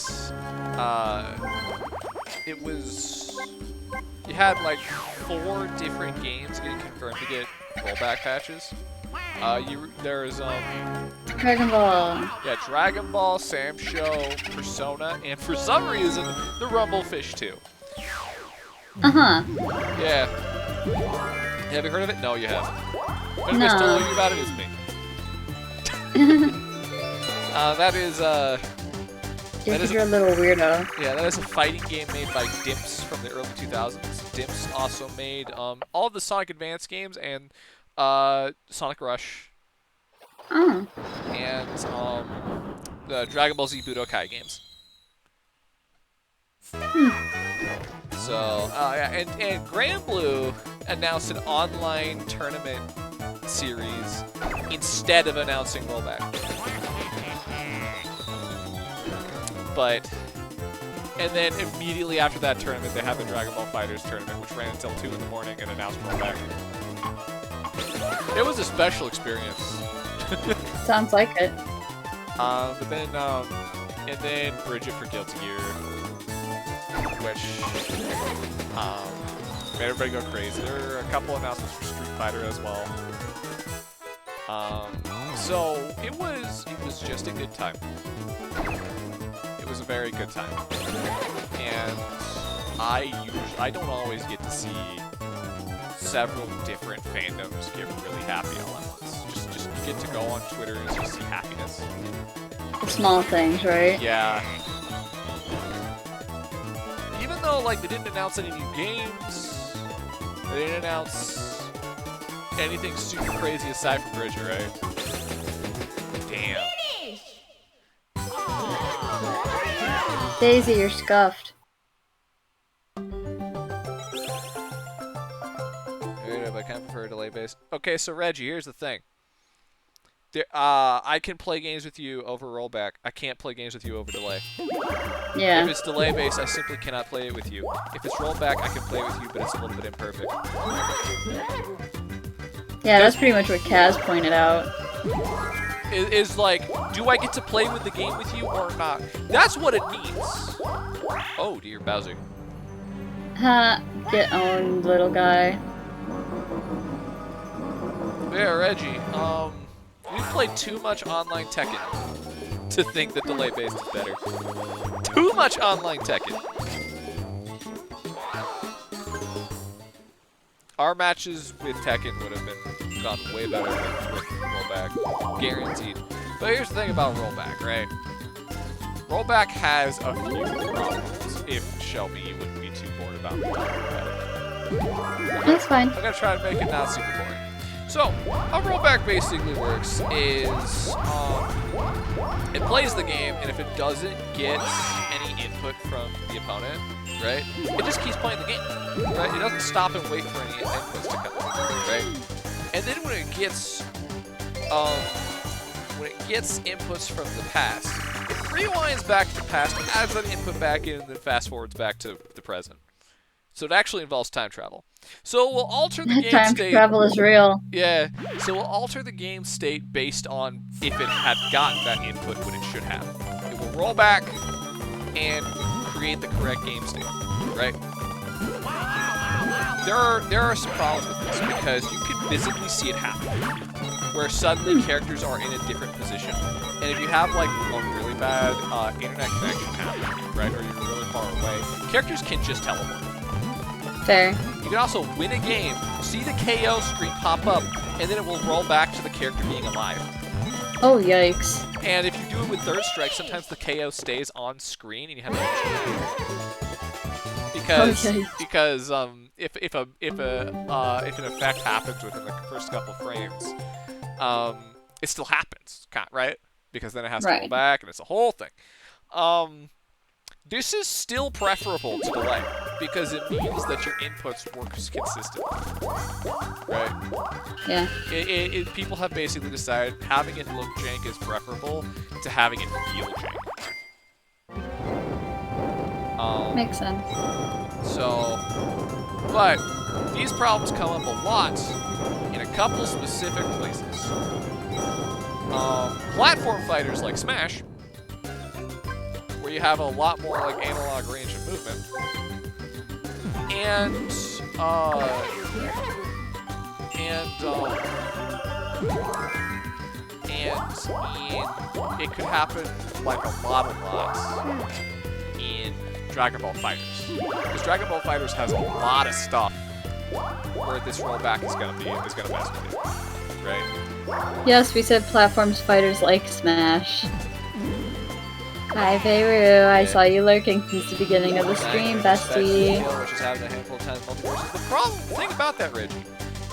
it was, you had like 4 different games getting confirmed to get rollback patches. There's Dragon Ball. yeah, Dragon Ball, Sam Show, Persona, and for some reason the Rumblefish 2. Uh-huh. Yeah. Have you heard of it? No, you haven't. Whoever No. told you about it is me. That is Just is 'cause you're a little weirdo. yeah, that is a fighting game made by Dimps from the early 2000s. Dimps also made all of the Sonic Advance games and Sonic Rush Oh. and the Dragon Ball Z Budokai games. So yeah, and Grand Blue announced an online tournament series instead of announcing rollback. But and then immediately after that tournament, they had the Dragon Ball Fighters tournament, which ran until 2 in the morning and announced rollback. It was a special experience. Sounds like it. But then and then Bridget for Guilty Gear, which made everybody go crazy. There were a couple announcements for Street Fighter as well. So it was just a good time. It was a very good time, and I don't always get to see several different fandoms get really happy all at once. Just get to go on Twitter and just see happiness. The small things, right? Yeah. Even though like they didn't announce any new games, they didn't announce anything super crazy aside from Bridget, right? Damn. Daisy, you're scuffed. I kind of prefer delay based. Okay, so Reggie, here's the thing. I can play games with you over rollback. I can't play games with you over delay. If Yeah. it's delay based, I simply cannot play it with you. If it's rollback, I can play it with you, but it's a little bit imperfect. Yeah, that's pretty much what Kaz pointed out. Is like, do I get to play with the game with you or not? That's what it means. Oh dear, Bowser. Ha, get owned, little guy. Yeah, Reggie. We've played too much online Tekken to think that delay based is better. Too much online Tekken. Our matches with Tekken would have been gone way better with rollback, guaranteed. But here's the thing about rollback, right? Rollback has a few problems. If Shelby, you wouldn't be too bored about it. That's fine. I'm gonna try to make it not super boring. So, how rollback basically works is, it plays the game, and if it doesn't get any input from the opponent, right, it just keeps playing the game, right? It doesn't stop and wait for any inputs to come in, right? And then when it gets inputs from the past, it rewinds back to the past, adds that input back in, and then fast forwards back to the present. So it actually involves time travel. So we'll alter the game Time state. travel is real. Yeah, so we'll alter the game state based on if it had gotten that input when it should have. It will roll back and create the correct game state, right? there are some problems with this because you can visibly see it happen, where suddenly characters are in a different position, and if you have like a really bad internet connection happen, right, or you're really far away, characters can just teleport. Fair. You can also win a game, see the KO screen pop up, and then it will roll back to the character being alive. Oh, yikes. And if you do it with Third Strike, sometimes the KO stays on screen and you have to because if an effect happens within the first couple frames, it still happens, right? Because then it has to roll back and it's a whole thing. This is still preferable to delay because it means that your inputs work consistently, right? Yeah. People have basically decided having it look jank is preferable to having it feel jank. Makes sense. So, but these problems come up a lot in a couple specific places. Platform fighters like Smash, where you have a lot more like analog range of movement, and it could happen like a lot in Dragon Ball FighterZ, because Dragon Ball FighterZ has a lot of stuff where this rollback is gonna mess with you, right? Yes, we said platforms fighters like Smash. Hi, Beirut. I saw you lurking since the beginning of the stream, bestie. Which is having a handful of times multiverses. The thing about that, Reggie,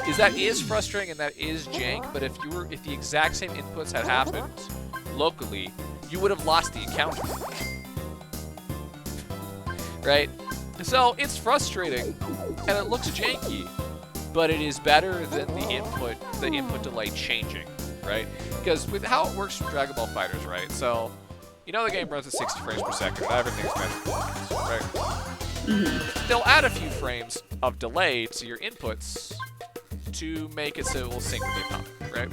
is that is frustrating and that is jank. But if the exact same inputs had happened locally, you would have lost the encounter, right? So it's frustrating and it looks janky, but it is better than the input delay changing, right? Because with how it works from Dragon Ball FighterZ, right? So you know the game runs at 60 frames per second, and everything's meant for frames, right? Mm-hmm. They'll add a few frames of delay to your inputs to make it so it will sync with the opponent, right?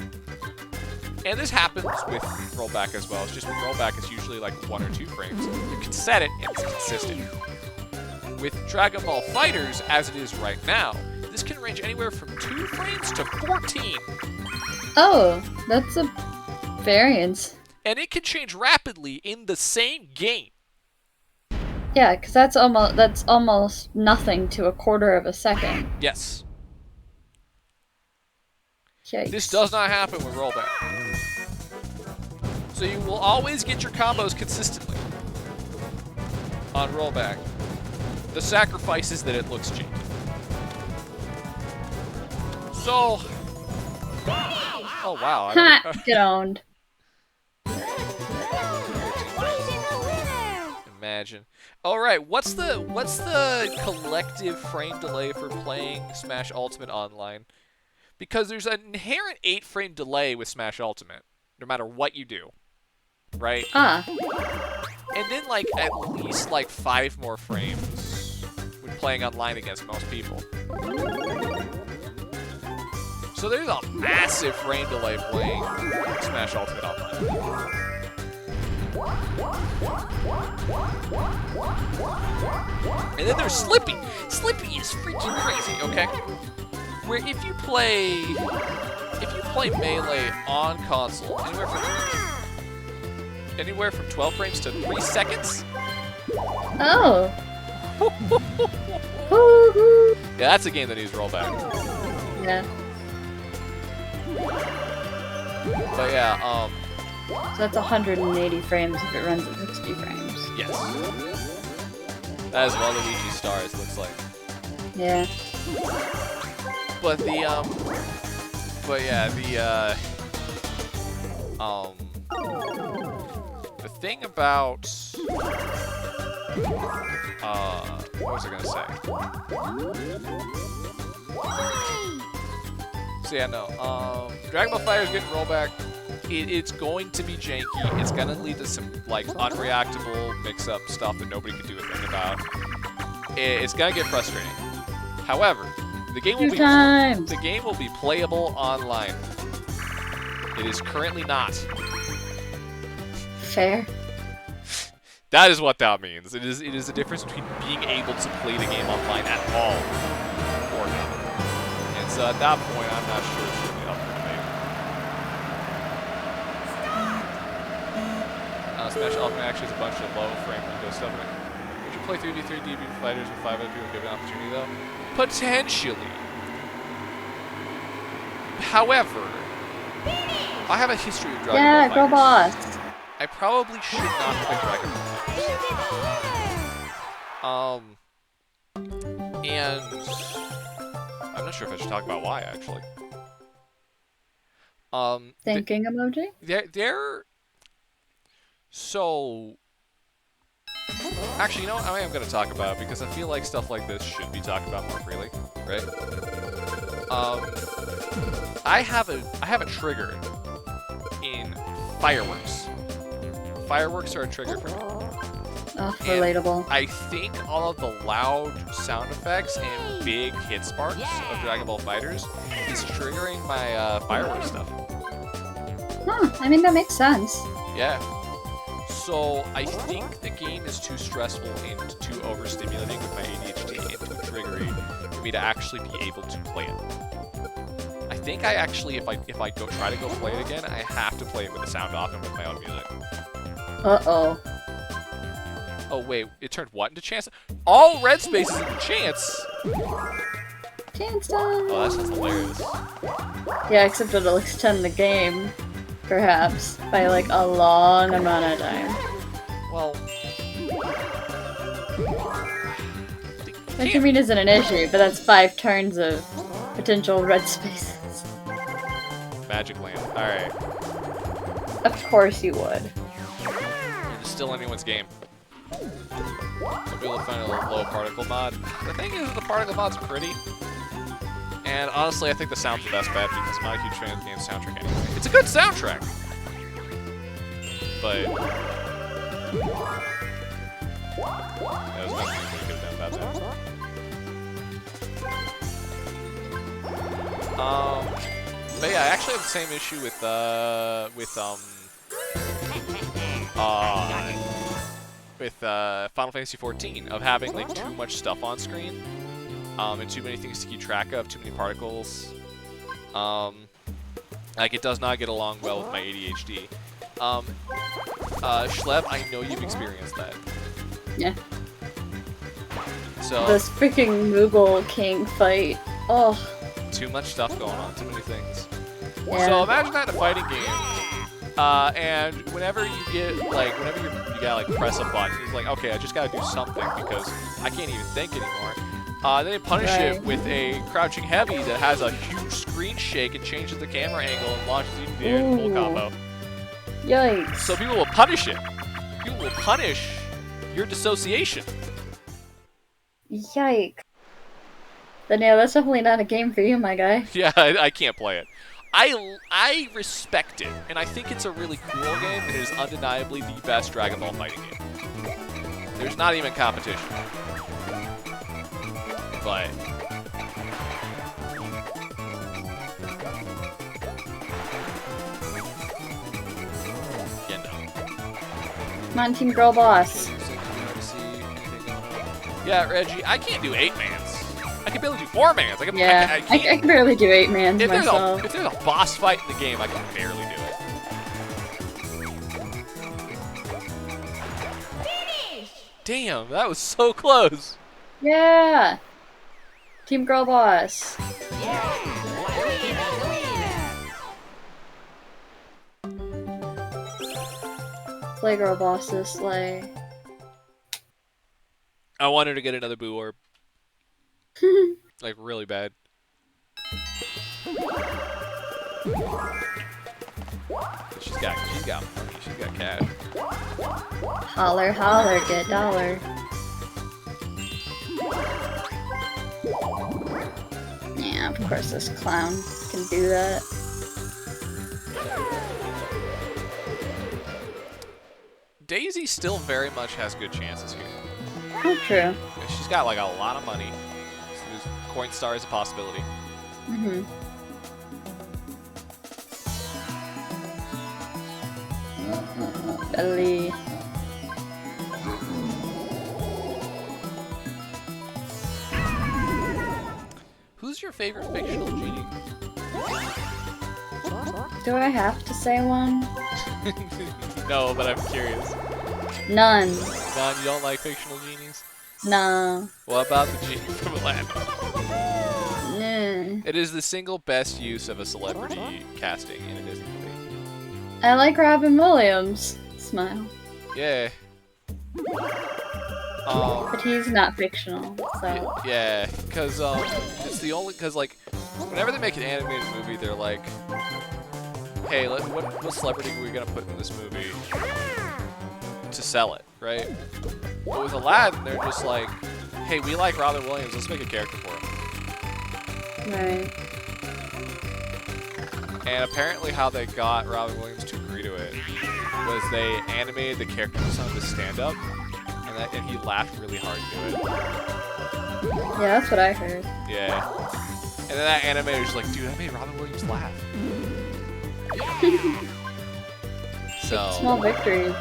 And this happens with rollback as well. It's just with rollback, it's usually like 1 or 2 frames. You can set it, and it's consistent. With Dragon Ball FighterZ, as it is right now, this can range anywhere from 2 frames to 14. Oh, that's a variance. And it can change rapidly in the same game. Yeah, because that's almost nothing to a quarter of a second. Yes. Yikes. This does not happen with rollback. So you will always get your combos consistently on rollback. The sacrifice is that it looks cheap. So... Oh wow. Ha! Get owned. Imagine. All right, what's the collective frame delay for playing Smash Ultimate Online? Because there's an inherent 8-frame delay with Smash Ultimate, no matter what you do, right? Ah. And then like at least like 5 more frames when playing online against most people. So there's a massive frame delay playing Smash Ultimate Online. And then there's Slippy. Slippy is freaking crazy, okay? Where if you play Melee on console, anywhere from 12 frames to 3 seconds. Oh. Yeah, that's a game that needs rollback. Yeah. But yeah, So that's 180 frames if it runs at 60 frames. yes. That is what Luigi Stars looks like. Yeah. But the thing about what was I gonna say? So yeah, no. Dragon Ball FighterZ getting rollback. It's going to be janky. It's gonna lead to some like unreactable mix-up stuff that nobody can do a thing about. It's gonna get frustrating. However, the game will be playable online. It is currently not. Fair. That is what that means. It is the difference between being able to play the game online at all or So at that point, I'm not sure it's really up for debate. Smash Ultimate actually has a bunch of low frame window stuff in it. Would you play 3D fighters with 5 other people given an opportunity though? Potentially. However, I have a history of Dragon Ball Yeah, go Fighters. boss. I probably should not play Dragon Ball Fighters. And I'm not sure if I should talk about why actually. Thinking emoji? They're so. Actually, you know what? I am going to talk about it because I feel like stuff like this should be talked about more freely, right? I have a trigger in fireworks. Fireworks are a trigger for me. Oh, relatable. I think all of the loud sound effects and big hit sparks of Dragon Ball Fighters is triggering my fireworks stuff. Huh, I mean, that makes sense. Yeah. So I think the game is too stressful and too overstimulating with my ADHD and too triggery for me to actually be able to play it. I think I actually, if I go try to go play it again, I have to play it with the sound off and with my own music. Uh-oh. Oh wait, it turned what into chance? All red spaces into chance. Chance Oh, time. that's just hilarious. Yeah, except it'll extend the game, perhaps, by like a long amount of time. Well, Which I mean isn't an issue, but that's 5 turns of potential red spaces. Magic Land. All right, Of course you would. it's still anyone's game. Maybe we'll find a low particle mod. The thing is, the particle mod's pretty. And honestly, I think the sound's the best bet because I'm not a huge fan of the game's soundtrack anyway. It's a good soundtrack! But... there's nothing we could have done about that. But yeah, I actually have the same issue with Final Fantasy XIV of having like too much stuff on screen. And too many things to keep track of, too many particles. Like, it does not get along well with my ADHD. Schleb, I know you've experienced that. Yeah. So, This freaking Moogle King fight. Oh, too much stuff going on, too many things. yeah. So, imagine that in a fighting game. And whenever you get, like, whenever you gotta, like, press a button, it's like, okay, I just gotta do something because I can't even think anymore. Then they punish it with a crouching heavy that has a huge screen shake and changes the camera angle and launches you into the air in full Ooh. combo. Yikes. So people will punish it. People will punish your dissociation. Yikes. Then yeah, that's definitely not a game for you, my guy. Yeah, I can't play it. I respect it, and I think it's a really cool game. It is undeniably the best Dragon Ball fighting game. There's not even competition. But yeah, no. Come on, Team Girl Boss. Yeah, Reggie, I can't do 8-mans. I can barely do 4-mans. Yeah, I I can't. can barely do 8-mans If myself. there's a boss fight in the game, I can barely do it. Damn, that was so close. Yeah! Team Girl Boss. Slay Girl Bosses, slay. I wanted to get another Boo Orb. Like, really bad. She's got money. She's got cash. Holler, holler, get dollar. Yeah, of course this clown can do that. Daisy still very much has good chances here. Oh, true. She's got like a lot of money. So Coin Star is a possibility. Mm-hmm. Belly. Who's your favorite fictional genie? Do I have to say one? No, but I'm curious. None. None? You don't like fictional genies? No. What about the genie from Aladdin? Nah. It is the single best use of a celebrity casting in a Disney movie. I like Robin Williams. Smile. Yeah. But he's not fictional, so. Yeah, because it's the only, because like, whenever they make an animated movie, they're like, hey, what celebrity are we gonna put in this movie to sell it, right? But with Aladdin, they're just like, hey, we like Robin Williams, let's make a character for him. Right. And apparently how they got Robin Williams to agree to it was they animated the character to some of his stand-up, and he laughed really hard to it. Yeah, that's what I heard. Yeah. And then that animator was like, dude, that made Robin Williams laugh. So, Small victories.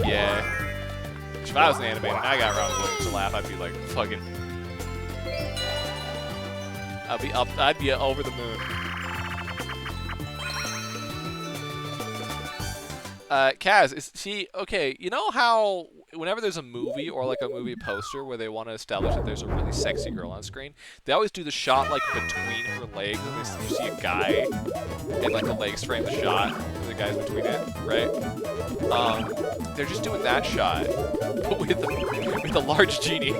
yeah. If I was an animator and I got Robin Williams to laugh, I'd be like, fucking... I'd be over the moon. Kaz, okay, you know how whenever there's a movie or like a movie poster where they want to establish that there's a really sexy girl on screen, they always do the shot like between her legs, and you see a guy, and like the legs frame the shot, and the guy's between it, right? They're just doing that shot, but with a large genie.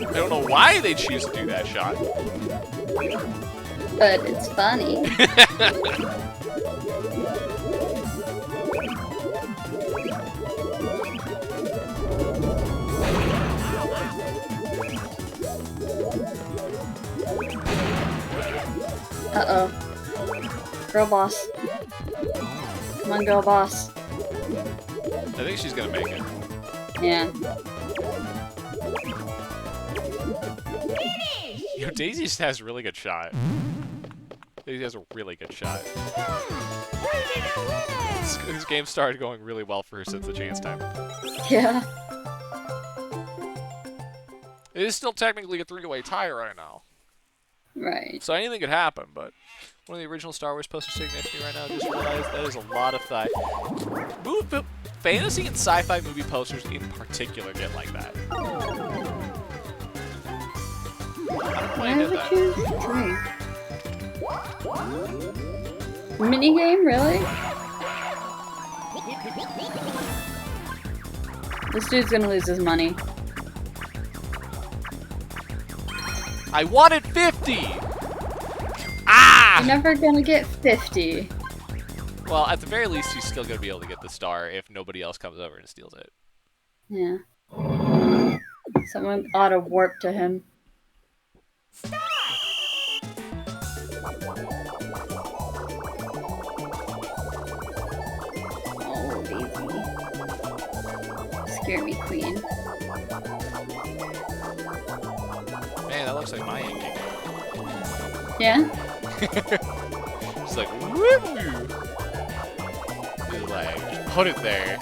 I don't know why they choose to do that shot. But it's funny. Uh-oh. Girl boss. Come on, girl boss. I think she's gonna make it. Yeah. You know, Daisy just has a really good shot. Daisy has a really good shot. This game started going really well for her since the chance time. Yeah. It is still technically a 3-way tie right now. Right. So anything could happen, but one of the original Star Wars posters sitting next to me right now, just realized that is a lot of thigh. Fantasy and sci-fi movie posters in particular get like that. I don't know why I did that. Minigame, really? This dude's gonna lose his money. I wanted 50! Ah! You're never gonna get 50. Well, at the very least, he's still gonna be able to get the star if nobody else comes over and steals it. Yeah. Someone ought to warp to him. Oh, Daisy. Scare me, queen. Man, that looks like my inking. Yeah? She's like, woo! She's like, just put it there.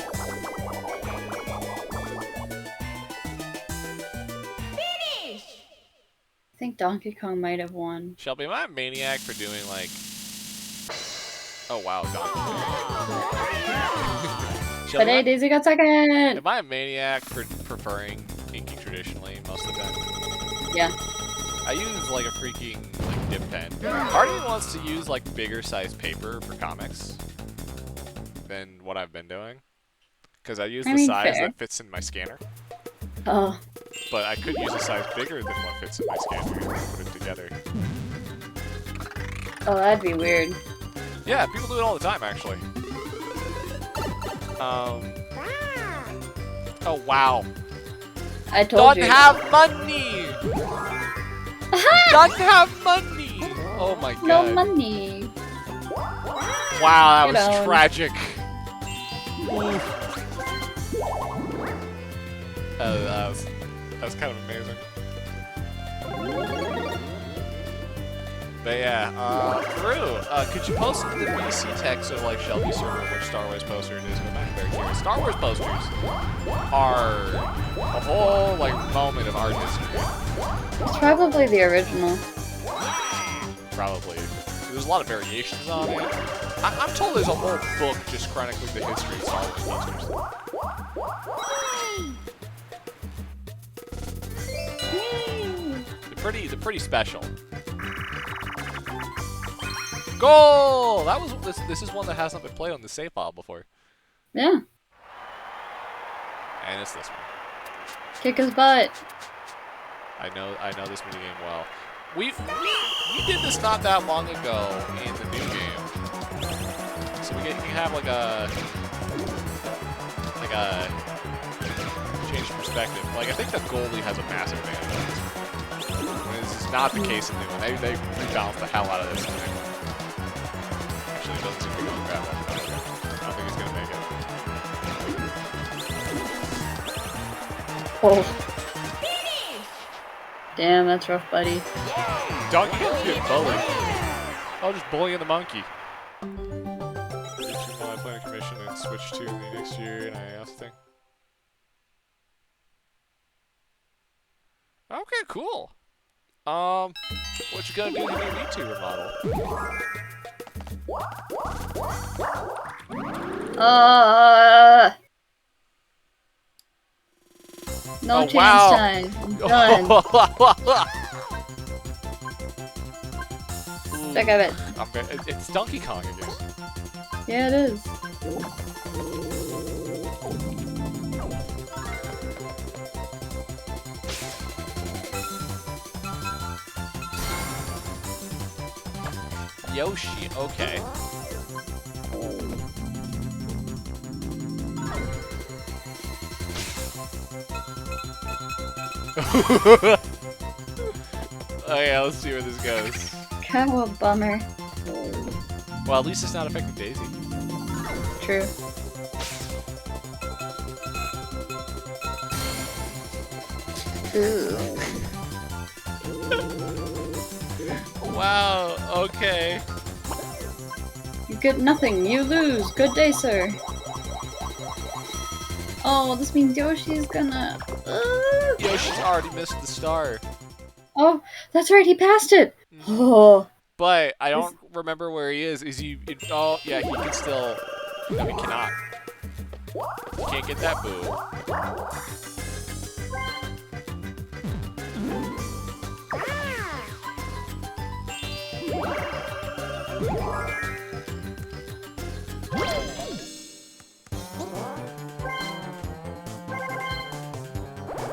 I think Donkey Kong might have won. Shelby, am I a maniac for doing like... Oh wow, Donkey Kong. But hey, Daisy got second! Am I a maniac for preferring inking traditionally most of the time? Yeah. I use like a freaking like dip pen. Part of me wants to use like bigger size paper for comics than what I've been doing. Because I use the size fair. that fits in my scanner. Oh. But I could use a size bigger than what fits in my scanner and put it together. Oh, that'd be weird. Yeah, people do it all the time actually. Oh wow. I told Don't you. have money! Don't have money! Oh my god. No money. Wow, that Get was on. tragic. That was kind of amazing. But yeah, Drew, could you post the VC text of like Shelby server which Star Wars poster it is? I'm very curious. Star Wars posters are a whole like moment of art history. It's probably the original. Probably. There's a lot of variations on it. I'm told there's a whole book just chronicling the history of Star Wars posters. They're pretty special. Goal! That was this is one that hasn't been played on the save file before. Yeah. And it's this one. Kick his butt. I know this mini game well. We did this not that long ago in the new game. So you can have like a change of perspective. Like I think the goalie has a massive advantage on this one. This is not the case in the new one. They rebalanced the hell out of this thing. Actually, it doesn't seem to be going bad. I don't think he's gonna make it. Oh. Damn, that's rough, buddy. Donkey Kong's getting bullied. Oh, just bullying the monkey. I play a commission and switch to the next year, and I asked thing. Okay, cool. What you gonna do with your VTuber model? No Oh, chance wow. time. I'm done. Check out it. It's Donkey Kong again. Yeah, it is. Yoshi, okay. Oh yeah, let's see where this goes. Kind of a bummer. Well, at least it's not affecting Daisy. True. Ooh. Wow, okay. You get nothing. You lose. Good day, sir. Oh, this means Yoshi's gonna... Yoshi's already missed the star. Oh, that's right. He passed it. Oh. But I don't remember where he is. Is he... Oh, yeah, he can still... No, he cannot. He can't get that boo.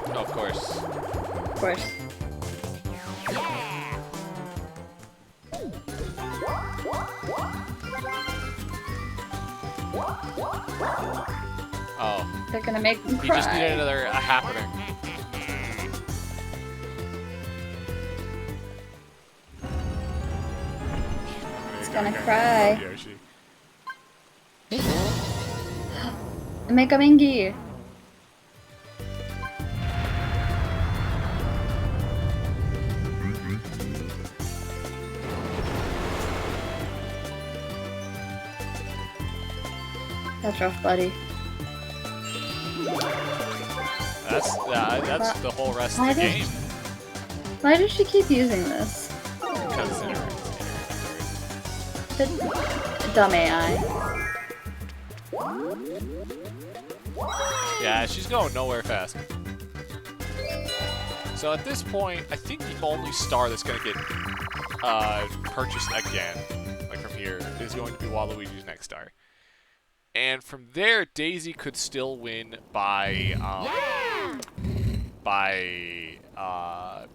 Oh, of course. Of course. Oh. They're gonna make him He cry. just needed another happening. He's gonna cry. Yoshi. Make him Ingy. That's rough, buddy. That's the whole rest of the game. Why does she keep using this? Because it's Dumb AI. yeah, she's going nowhere fast. So at this point, I think the only star that's going to get purchased again, like from here, is going to be Waluigi's next star. And from there, Daisy could still win by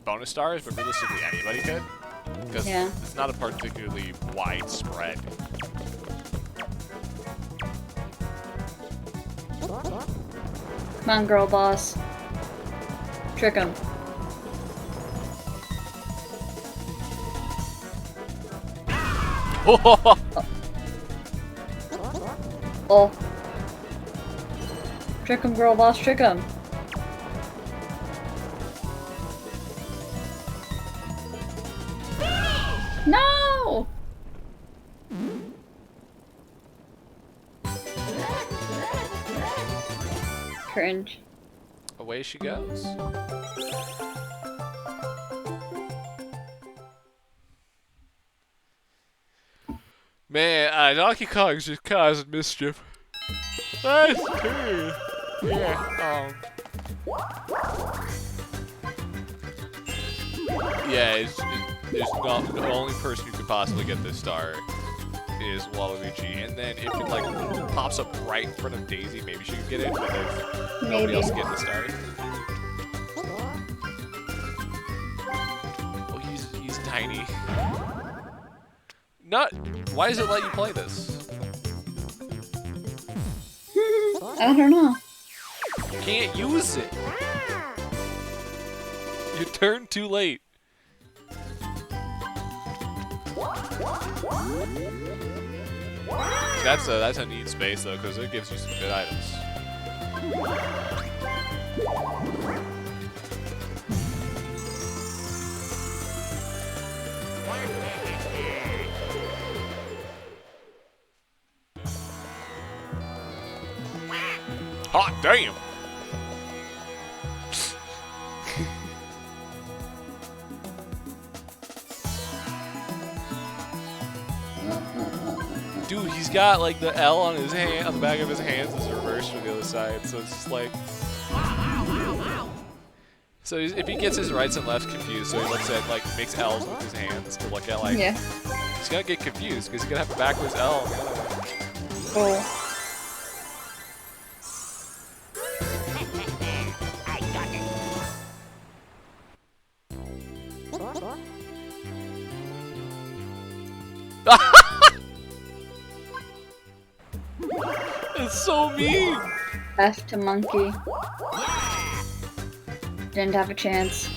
bonus stars, but realistically anybody could, because it's not a particularly wide spread. Come on, girl boss. Trick him. Oh. Trick him, girl boss, trick him. No! Cringe. Away she goes. Man, Donkey Kong's just causing mischief. That's true. Yeah, yeah, there's not the only person who could possibly get this star is Waluigi, and then if it like pops up right in front of Daisy, maybe she could get it, but there's nobody else getting the star. Oh, he's tiny. Not. Why does it let you play this? I don't know. You can't use it. You turned too late. That's a neat space though, because it gives you some good items. Hot damn! Dude, he's got like the L on his hand, on the back of his hands is reversed from the other side, so it's just like. So if he gets his rights and lefts confused, so he looks at like makes L's with his hands to look at like. Yeah. He's gonna get confused because he's gonna have a backwards L on the other one. Oh. It's so mean! F to monkey. Didn't have a chance.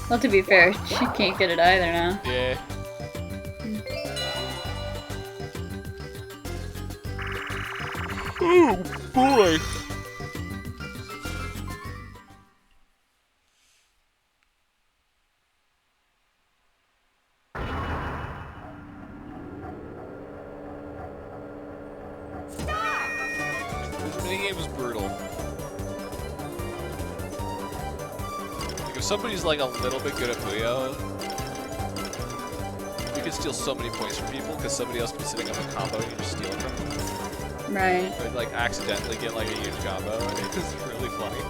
Well, to be fair, she can't get it either now. Yeah. Oh boy! This minigame is brutal. Like, if somebody's like a little bit good at Puyo, you can steal so many points from people because somebody else can be sitting on the combo and you just steal it from them. Right. Or like accidentally get like a huge combo, and it's really funny.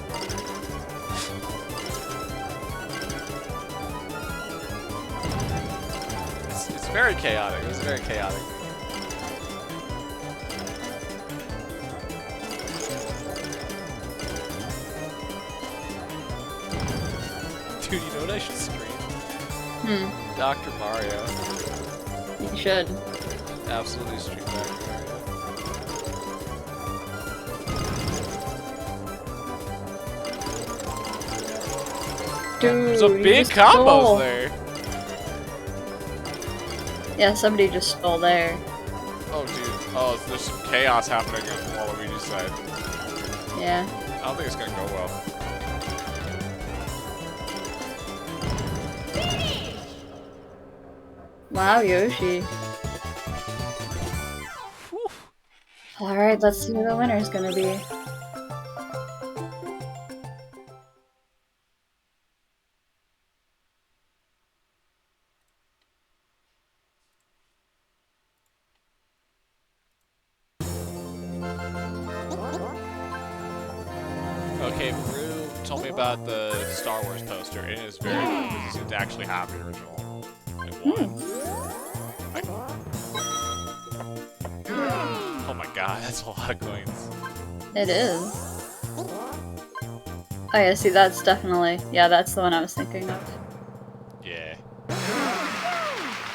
It's very chaotic. It was very chaotic. Dude, you know what I should stream? Dr. Mario. You should. Absolutely stream Dr. Mario. Dude, There's a you big just combos stole. there. Yeah, somebody just stole there. Oh, dude. Oh, there's some chaos happening on Waluigi's side. Yeah. I don't think it's gonna go well. Wow, Yoshi. Alright, let's see who the winner's gonna be. Okay, Brew told me about the Star Wars poster, and it is very cool because you seem to actually have the original. Like, one. Oh my god, that's a lot of coins. It is. Oh yeah, see that's definitely, yeah, that's the one I was thinking of. Yeah.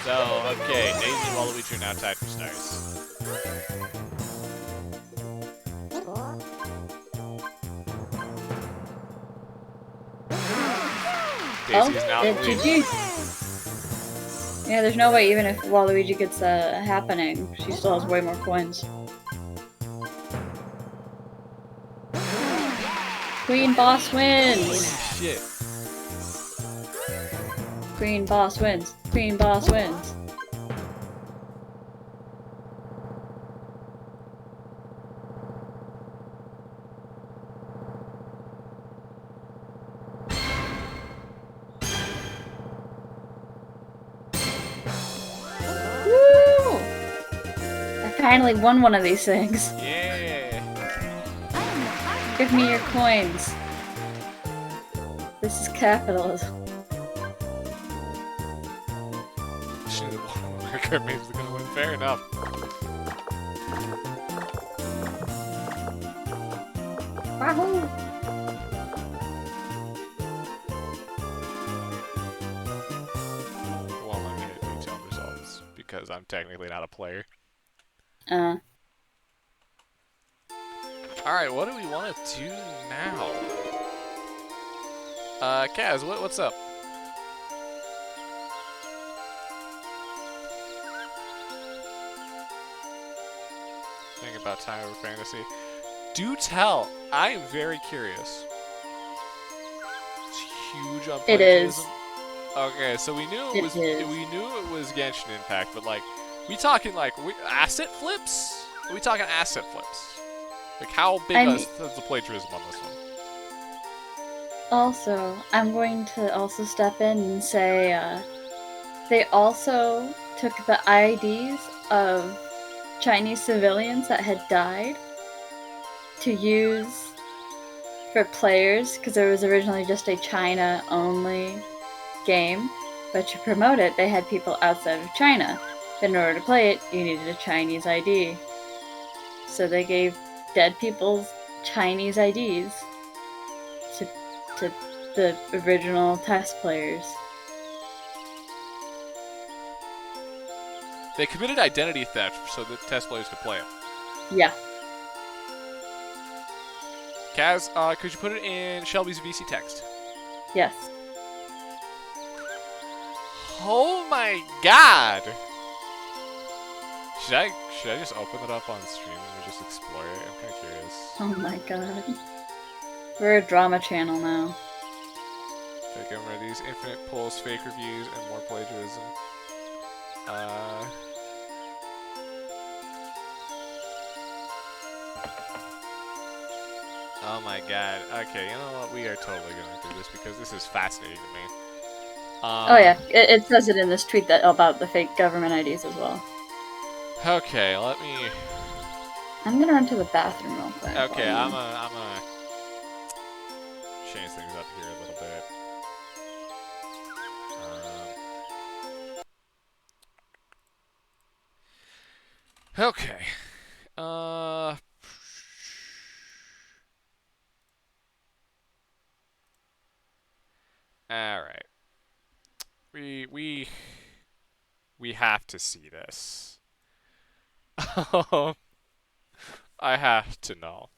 So, okay, Daisy and Waluigi are now tied for stars. Daisy is now in the lead. GG. Yeah, there's no way even if Waluigi gets a happening, she still has way more coins. Queen Boss wins! Holy shit. Green boss wins. Green boss wins. Woo! I finally won one of these things. Yeah. Give me your coins. This is capitalism. She knew that one of America maybe was gonna win. Fair enough. Wahoo! Well, let me hit detailed results because I'm technically not a player. Alright, what do we want to do now? Kaz, what's up? Think about Time Over Fantasy. Do tell. I am very curious. It's huge on It is. plagiarism. Okay, so we knew It was is. we knew it was Genshin Impact, but like, we talking like asset flips? Are we talking asset flips? Like, how big is the plagiarism on this one? Also, I'm going to also step in and say they also took the IDs of Chinese civilians that had died to use for players because there was originally just a China-only game, but to promote it, they had people outside of China. But in order to play it, you needed a Chinese ID. So they gave dead people's Chinese IDs to the original test players. They committed identity theft so that test players could play it. Yeah. Kaz, could you put it in Shelby's VC text? Yes. Oh my god! Should I just open it up on stream and just explore it? I'm kind of curious. Oh my god. We're a drama channel now. Take over these infinite polls, fake reviews, and more plagiarism. Oh my god. Okay, you know what? We are totally going to do this because this is fascinating to me. Oh yeah, it says it in this tweet that about the fake government IDs as well. Okay, let me. I'm gonna run to the bathroom real quick. Okay, I'm a change things up here a little bit. Okay. All right. We have to see this. I have to know.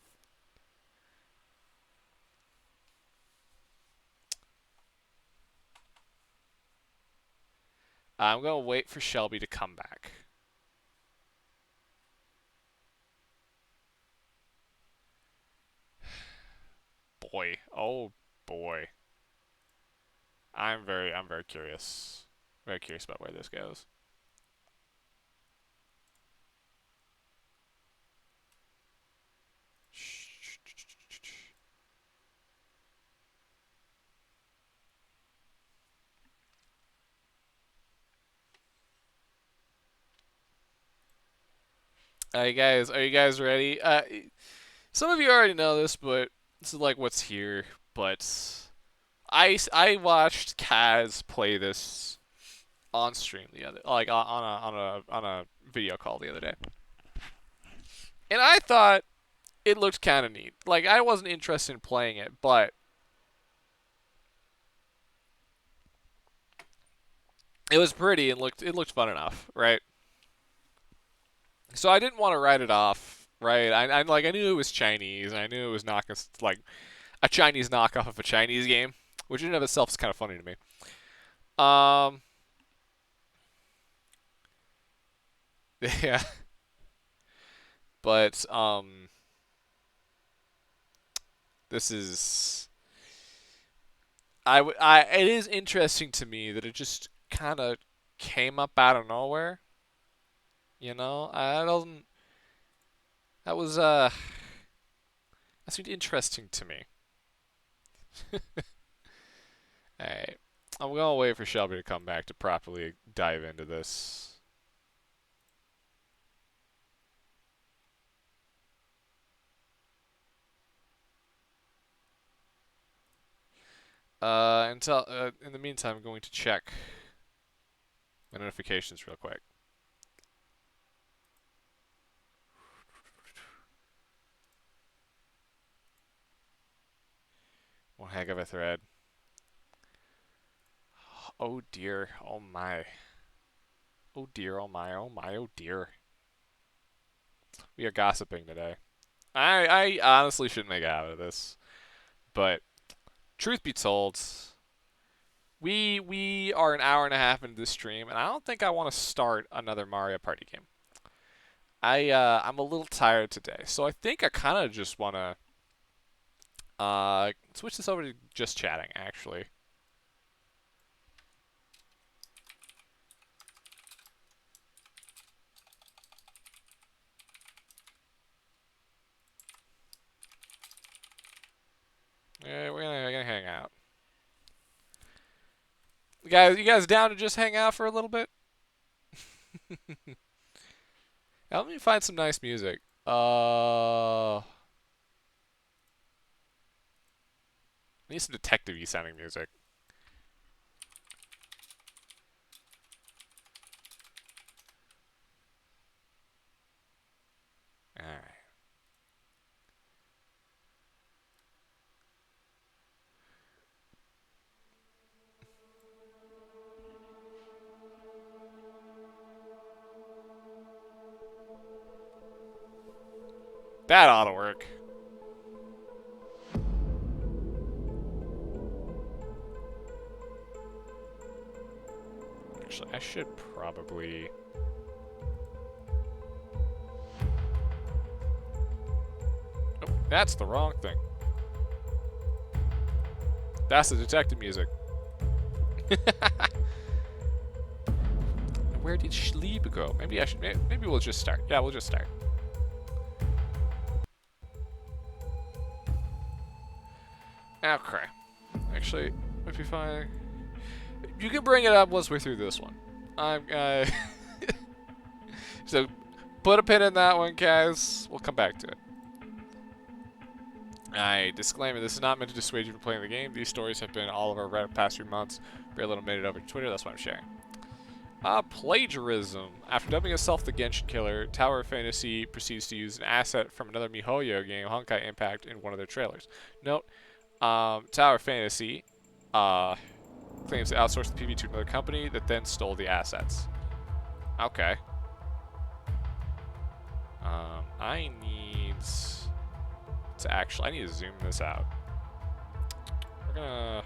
I'm gonna wait for Shelby to come back. Boy, oh boy. I'm very curious. Very curious about where this goes. Are you guys ready? Some of you already know this, but this is like what's here. But I watched Kaz play this on stream the other, like on a video call the other day, and I thought it looked kind of neat. Like, I wasn't interested in playing it, but it was pretty and it looked fun enough, right? So I didn't want to write it off, right? I like, I knew it was Chinese, and I knew it was not like a Chinese knockoff of a Chinese game, which in and of itself is kind of funny to me. Yeah. But this is, it is interesting to me that it just kind of came up out of nowhere. You know, I don't. That was that seemed interesting to me. Alright. I'm gonna wait for Shelby to come back to properly dive into this. In the meantime, I'm going to check my notifications real quick. One heck of a thread. Oh dear, oh my. Oh dear, oh my, oh my, oh dear. We are gossiping today. I honestly shouldn't make a habit of this. But truth be told, we are an hour and a half into this stream, and I don't think I want to start another Mario Party game. I'm a little tired today, so I think I kind of just want to switch this over to just chatting, actually. Yeah, we're gonna hang out. You guys down to just hang out for a little bit? Now, let me find some nice music. I need some detective-y sounding music. Alright. That ought to work. Actually, I should probably... Oh, that's the wrong thing. That's the detective music. Where did Schlieb go? Maybe we'll just start. Yeah, we'll just start. Okay. Actually, if you find... You can bring it up once we're through this one. So, put a pin in that one, guys. We'll come back to it. Disclaimer, this is not meant to dissuade you from playing the game. These stories have been all over Reddit past few months. Very little made it over to Twitter, that's why I'm sharing. Plagiarism. After dubbing himself the Genshin Killer, Tower of Fantasy proceeds to use an asset from another MiHoYo game, Honkai Impact, in one of their trailers. Note, Tower of Fantasy claims to outsource the PV to another company that then stole the assets. Okay. I need to zoom this out. We're gonna...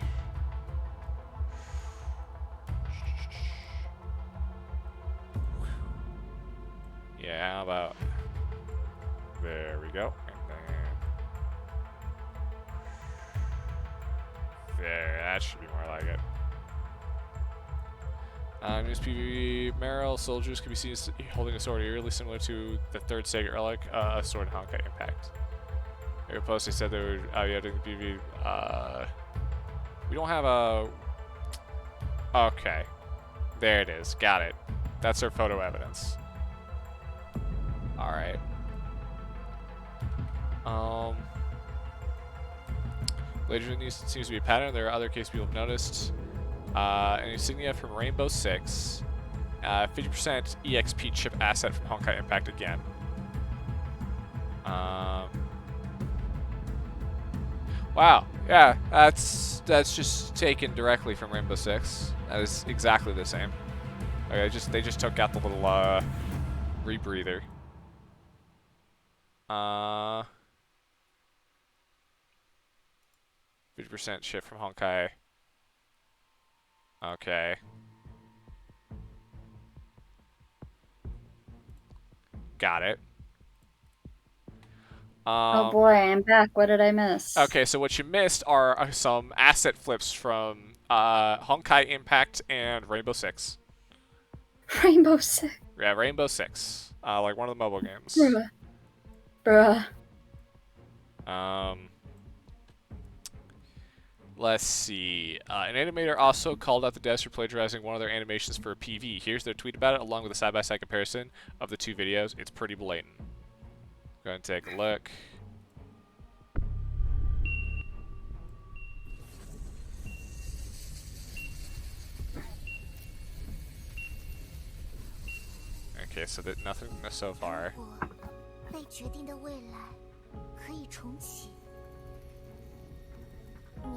Yeah, how about... There we go. And then... There, that should be more like it. News PvP, Meryl, soldiers can be seen holding a sword eerily similar to the third Sega relic, a sword in Honkai Impact. They post, they said they were doing the PvP. We don't have a... Okay. There it is. Got it. That's our photo evidence. Alright. Later in these seems to be a pattern. There are other cases people have noticed. An insignia from Rainbow Six. 50% EXP chip asset from Honkai Impact again. Wow. Yeah, that's just taken directly from Rainbow Six. That is exactly the same. Okay, they just took out the little rebreather. 50% ship from Honkai. Okay. Got it. Oh boy, I'm back. What did I miss? Okay, so what you missed are some asset flips from Honkai Impact and Rainbow Six. Rainbow Six. Yeah, Rainbow Six, like one of the mobile games. Bruh. Bruh. Let's see. An animator also called out the devs for plagiarizing one of their animations for a PV. Here's their tweet about it, along with a side-by-side comparison of the two videos. It's pretty blatant. Go ahead and take a look. Okay, so that nothing so far. 被决定的未来可以重启，你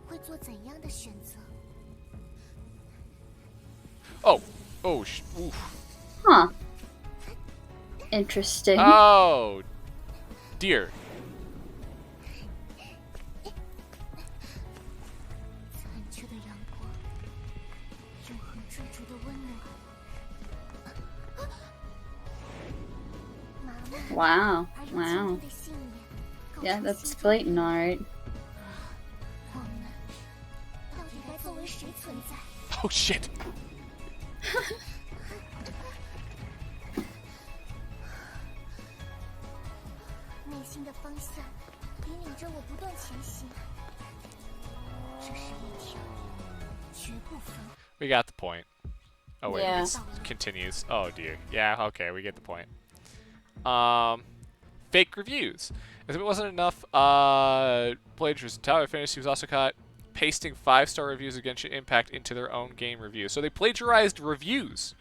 会做怎样的选择？ Oh, oof. Huh. Interesting. Oh, dear. 残缺的阳光，永恒追逐的温暖。Wow. Wow. Yeah, that's blatant, alright. 我们到底该作为谁存在？ Oh shit. 内心的方向引领着我不断前行。这是一条绝不分。 We got the point. Oh wait, Yeah. it continues. Oh dear. Yeah, okay, we get the point. Fake reviews. As if it wasn't enough, plagiarism. Tower of Fantasy was also caught pasting 5-star reviews of Genshin Impact into their own game reviews. So they plagiarized reviews.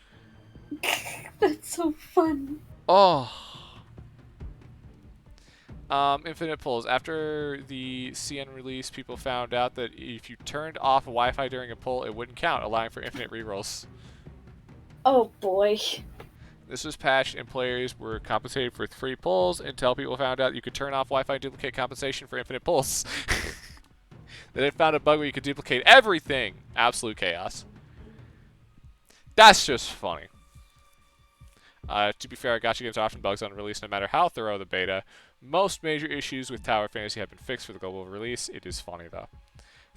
That's so fun. Oh. Infinite pulls. After the CN release, people found out that if you turned off Wi-Fi during a pull, it wouldn't count, allowing for infinite rerolls. Oh boy. This was patched and players were compensated for 3 pulls until people found out you could turn off Wi-Fi and duplicate compensation for infinite pulls. Then it found a bug where you could duplicate everything. Absolute chaos. That's just funny. To be fair, gacha games often bugs on release no matter how thorough the beta. Most major issues with Tower Fantasy have been fixed for the global release. It is funny though.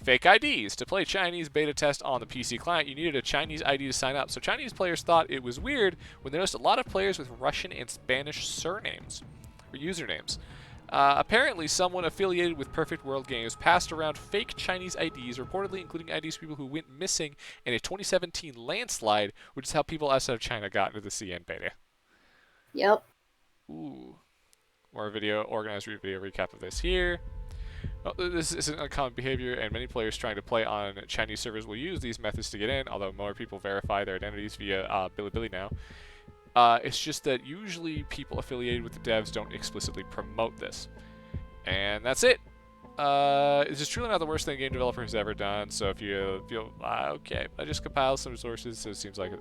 Fake IDs. To play Chinese beta test on the PC client, you needed a Chinese ID to sign up. So Chinese players thought it was weird when they noticed a lot of players with Russian and Spanish surnames or usernames. Apparently, someone affiliated with Perfect World Games passed around fake Chinese IDs, reportedly including IDs for people who went missing in a 2017 landslide, which is how people outside of China got into the CN beta. Yep. Ooh. More video, organized video recap of this here. Well, this isn't uncommon behavior, and many players trying to play on Chinese servers will use these methods to get in, although more people verify their identities via Bilibili now. It's just that usually people affiliated with the devs don't explicitly promote this. And that's it. This is truly not the worst thing a game developer has ever done, so if you feel, okay, I just compiled some resources, so it seems like,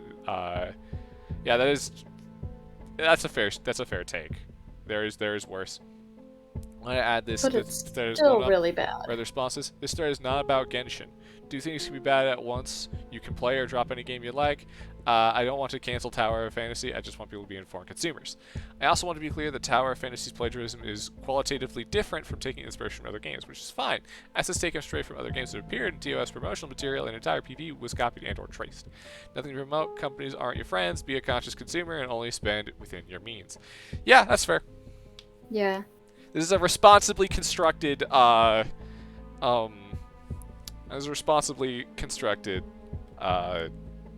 yeah, that's a fair take. There is worse. I add this. But it's still really bad. Read the responses. This story is not about Genshin. Do things can be bad at once. You can play or drop any game you like. I don't want to cancel Tower of Fantasy. I just want people to be informed consumers. I also want to be clear that Tower of Fantasy's plagiarism is qualitatively different from taking inspiration from other games, which is fine, as it's taken straight from other games that appeared in TOS promotional material, and entire PV was copied and or traced. Nothing to promote. Companies aren't your friends. Be a conscious consumer and only spend within your means. Yeah, that's fair. Yeah. This is a responsibly constructed,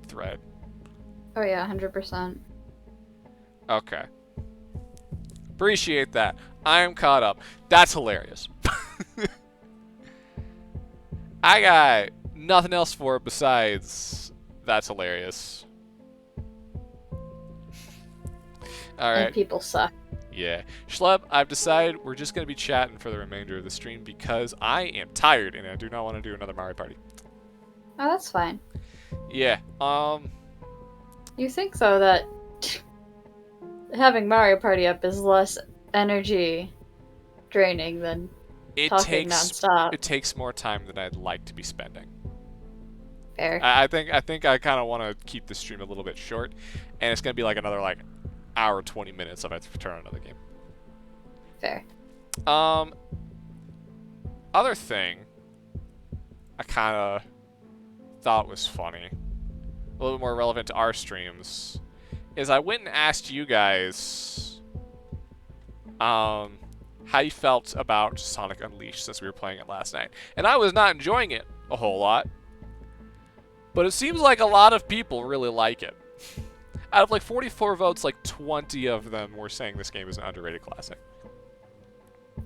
thread. Oh yeah, 100%. Okay. Appreciate that. I am caught up. That's hilarious. I got nothing else for it besides that's hilarious. Alright. And people suck. Yeah. Schleb, I've decided we're just going to be chatting for the remainder of the stream because I am tired and I do not want to do another Mario Party. Oh, that's fine. Yeah. You think, though, that having Mario Party up is less energy draining than talking nonstop. It takes more time than I'd like to be spending. Fair. I think I kind of want to keep the stream a little bit short, and it's going to be like another hour 20 minutes if I have to turn on another game. Fair. Other thing I kind of thought was funny, a little bit more relevant to our streams, is I went and asked you guys how you felt about Sonic Unleashed since we were playing it last night. And I was not enjoying it a whole lot, but it seems like a lot of people really like it. Out of like 44 votes, like 20 of them were saying this game is an underrated classic.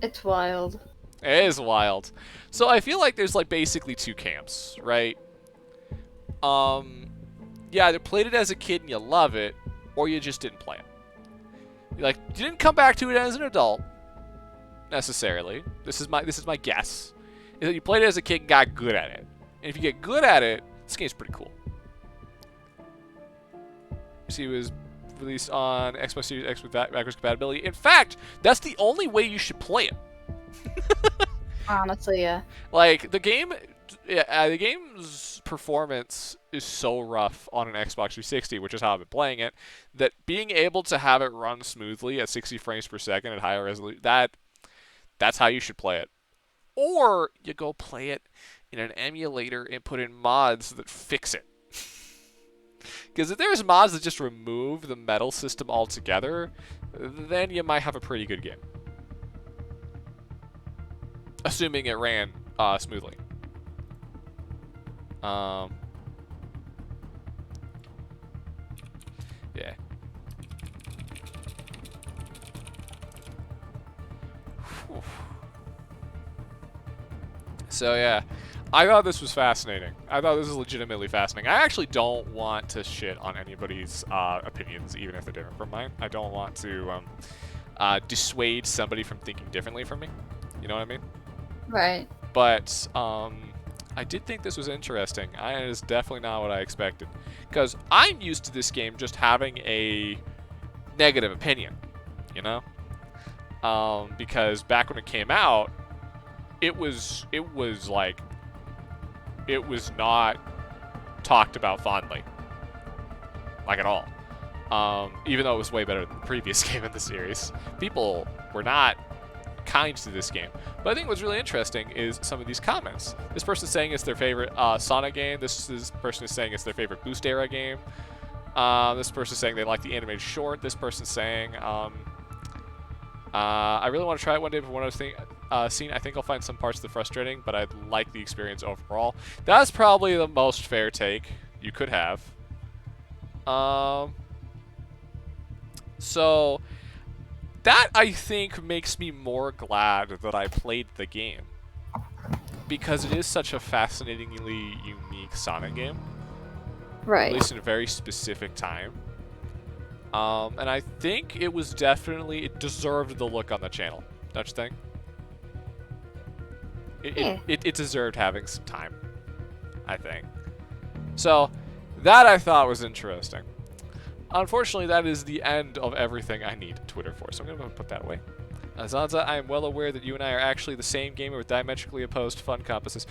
It's wild. It is wild. So I feel like there's like basically two camps, right? You either played it as a kid and you love it, or you just didn't play it. Like, you didn't come back to it as an adult, necessarily. This is my guess. Is that you played it as a kid and got good at it. And if you get good at it, this game's pretty cool. See, it was released on Xbox Series X with backwards compatibility. In fact, that's the only way you should play it. Honestly, yeah. Like, the game's performance is so rough on an Xbox 360, which is how I've been playing it, that being able to have it run smoothly at 60 frames per second at higher resolution, that's how you should play it. Or you go play it in an emulator and put in mods that fix it. Because if there's mods that just remove the metal system altogether, then you might have a pretty good game. Assuming it ran smoothly. Yeah. Whew. So yeah, I thought this was fascinating. I thought this was legitimately fascinating. I actually don't want to shit on anybody's opinions, even if they're different from mine. I don't want to dissuade somebody from thinking differently from me. You know what I mean? Right. But I did think this was interesting. It is definitely not what I expected. Because I'm used to this game just having a negative opinion, you know? Because back when it came out, it was not talked about fondly. Like at all. Even though it was way better than the previous game in the series. People were not kind to this game. But I think what's really interesting is some of these comments. This person's saying it's their favorite Sonic game. This person is saying it's their favorite Boost era game. This person's saying they like the animated short. This person's saying, I really want to try it one day, but one other thing, scene, I think I'll find some parts of the frustrating, but I like the experience overall. That's probably the most fair take you could have. So that, I think, makes me more glad that I played the game. Because it is such a fascinatingly unique Sonic game. Right. At least in a very specific time. And I think it was definitely, it deserved the look on the channel. Don't you think? It deserved having some time, I think. So, that I thought was interesting. Unfortunately, that is the end of everything I need Twitter for, so I'm going to put that away. Zanza, I am well aware that you and I are actually the same gamer with diametrically opposed fun compasses.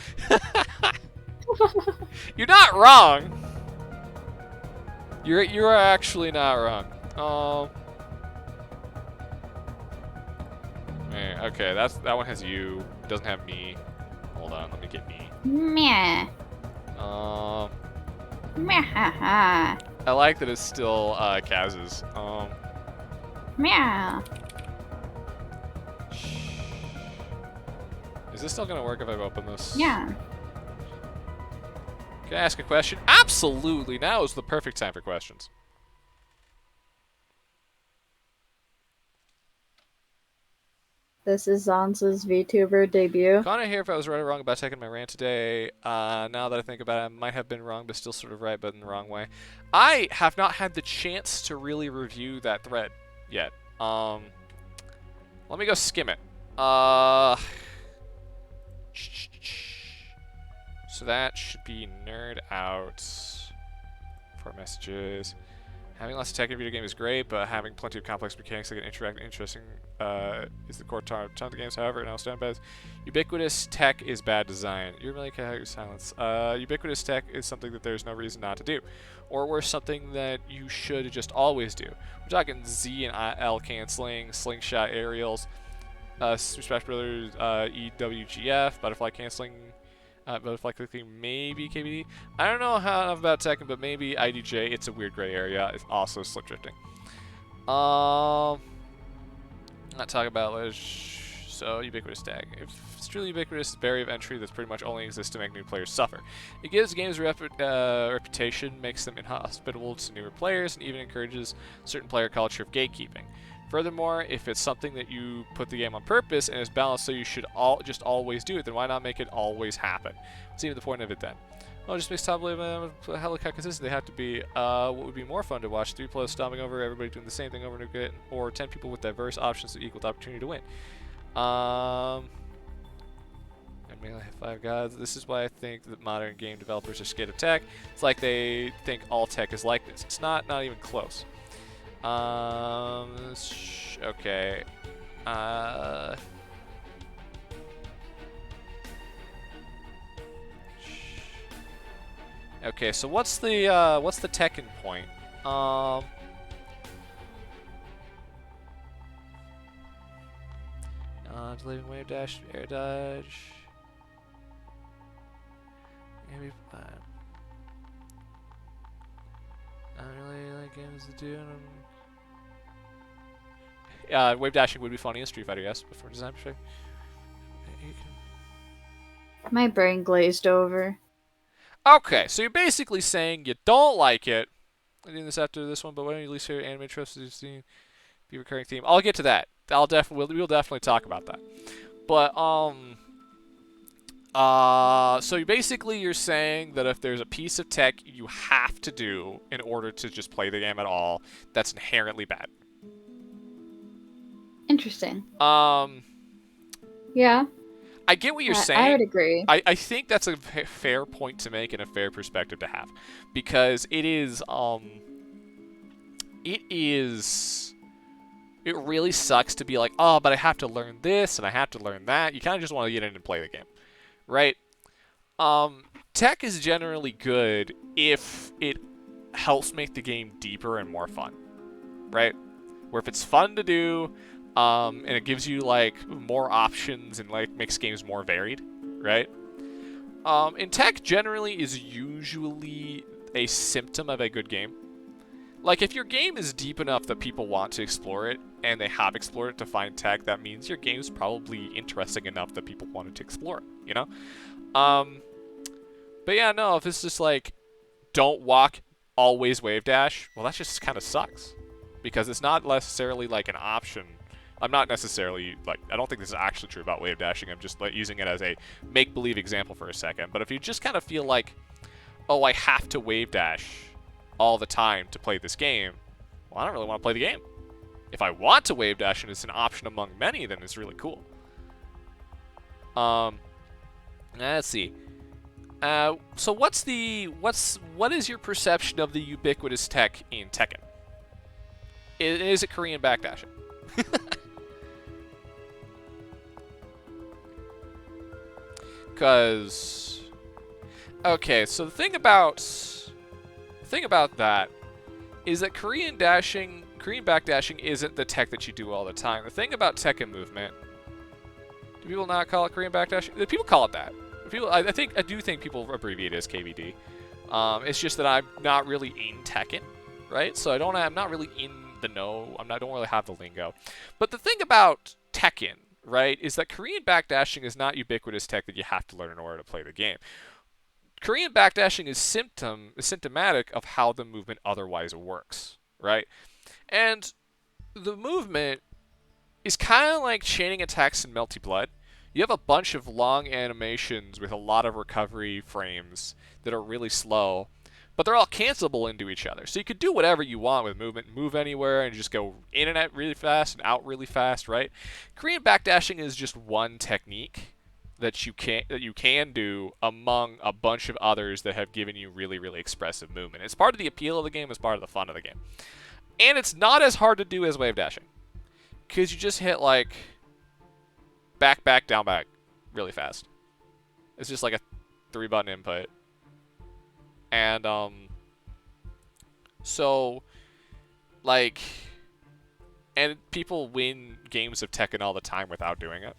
You're not wrong! You are actually not wrong. Oh. Man, okay, that one has you. It doesn't have me. Hold on, let me get me. Meh. Meh. I like that it's still Kaz's. Meow. Is this still gonna work if I open this? Yeah. Can I ask a question? Absolutely! Now is the perfect time for questions. This is Zanza's VTuber debut. Can't hear if I was right or wrong about taking my rant today. Now that I think about it, I might have been wrong, but still sort of right, but in the wrong way. I have not had the chance to really review that thread yet. Let me go skim it. So that should be Nerd Out for messages. Having lots of tech in a video game is great, but having plenty of complex mechanics that can interact and interesting is the core charm of the games. However, it now stand by ubiquitous tech is bad design. You really can't have your silence. Ubiquitous tech is something that there's no reason not to do. Or worse, something that you should just always do. We're talking Z and L canceling, slingshot aerials. Super Smash Brothers EWGF, butterfly canceling, butterfly clicking, maybe KBD. I don't know how enough about Tekken, but maybe IDJ. It's a weird gray area. It's also slip drifting. Not talking about so ubiquitous tag. If it's truly ubiquitous, it's a barrier of entry that's pretty much only exists to make new players suffer. It gives games reputation, makes them inhospitable to newer players, and even encourages certain player culture of gatekeeping. Furthermore, if it's something that you put the game on purpose and is balanced so you should just always do it, then why not make it always happen? What's even the point of it then? Well, it just makes top lane hella consistent they have to be. What would be more fun to watch? 3 players stomping over everybody doing the same thing over and again, or 10 people with diverse options to equal the opportunity to win. I mean, I have 5 gods. This is why I think that modern game developers are scared of tech. It's like they think all tech is like this. It's not even close. Okay. Okay, so what's the Tekken point? Deleting wave dash, air dodge. Maybe I don't really like games to do. Wave dashing would be funny in Street Fighter, yes, before design perspective. My brain glazed over. Okay, so you're basically saying you don't like it. I'm doing this after this one, but why don't you at least hear anime tropes be a recurring theme? I'll get to that. We'll definitely talk about that. But so you're saying that if there's a piece of tech you have to do in order to just play the game at all, that's inherently bad. Interesting. Yeah. I get what you're saying. I would agree. I think that's a fair point to make and a fair perspective to have, because it really sucks to be like, oh, but I have to learn this and I have to learn that. You kind of just want to get in and play the game, right? Tech is generally good if it helps make the game deeper and more fun, right? Where if it's fun to do, and it gives you like more options and like makes games more varied, right? And tech generally is usually a symptom of a good game. Like if your game is deep enough that people want to explore it and they have explored it to find tech, that means your game's probably interesting enough that people wanted to explore it, you know? But yeah, no, if it's just like don't walk, always wave dash, well that just kind of sucks because it's not necessarily like an option. I'm not necessarily, like, I don't think this is actually true about wave dashing. I'm just like, using it as a make-believe example for a second. But if you just kind of feel like, oh, I have to wave dash all the time to play this game, well, I don't really want to play the game. If I want to wave dash and it's an option among many, then it's really cool. Let's see. So what is your perception of the ubiquitous tech in Tekken? Is it Korean backdashing? Because, okay, so the thing about that is that Korean backdashing isn't the tech that you do all the time. The thing about Tekken movement, do people not call it Korean backdashing? People call it that. I do think people abbreviate it as KVD. It's just that I'm not really in Tekken, right? So I'm not really in the know. I don't really have the lingo. But the thing about Tekken, right, is that Korean backdashing is not ubiquitous tech that you have to learn in order to play the game. Korean backdashing is symptomatic of how the movement otherwise works, right? And the movement is kind of like chaining attacks in Melty Blood. You have a bunch of long animations with a lot of recovery frames that are really slow, but they're all cancelable into each other. So you could do whatever you want with movement, move anywhere, and just go in and out really fast and out really fast, right? Korean backdashing is just one technique that you can do among a bunch of others that have given you really, really expressive movement. It's part of the appeal of the game, it's part of the fun of the game. And it's not as hard to do as wave dashing, because you just hit like back, back, down, back really fast. It's just like a 3-button input. And so like And people win games of Tekken all the time without doing it.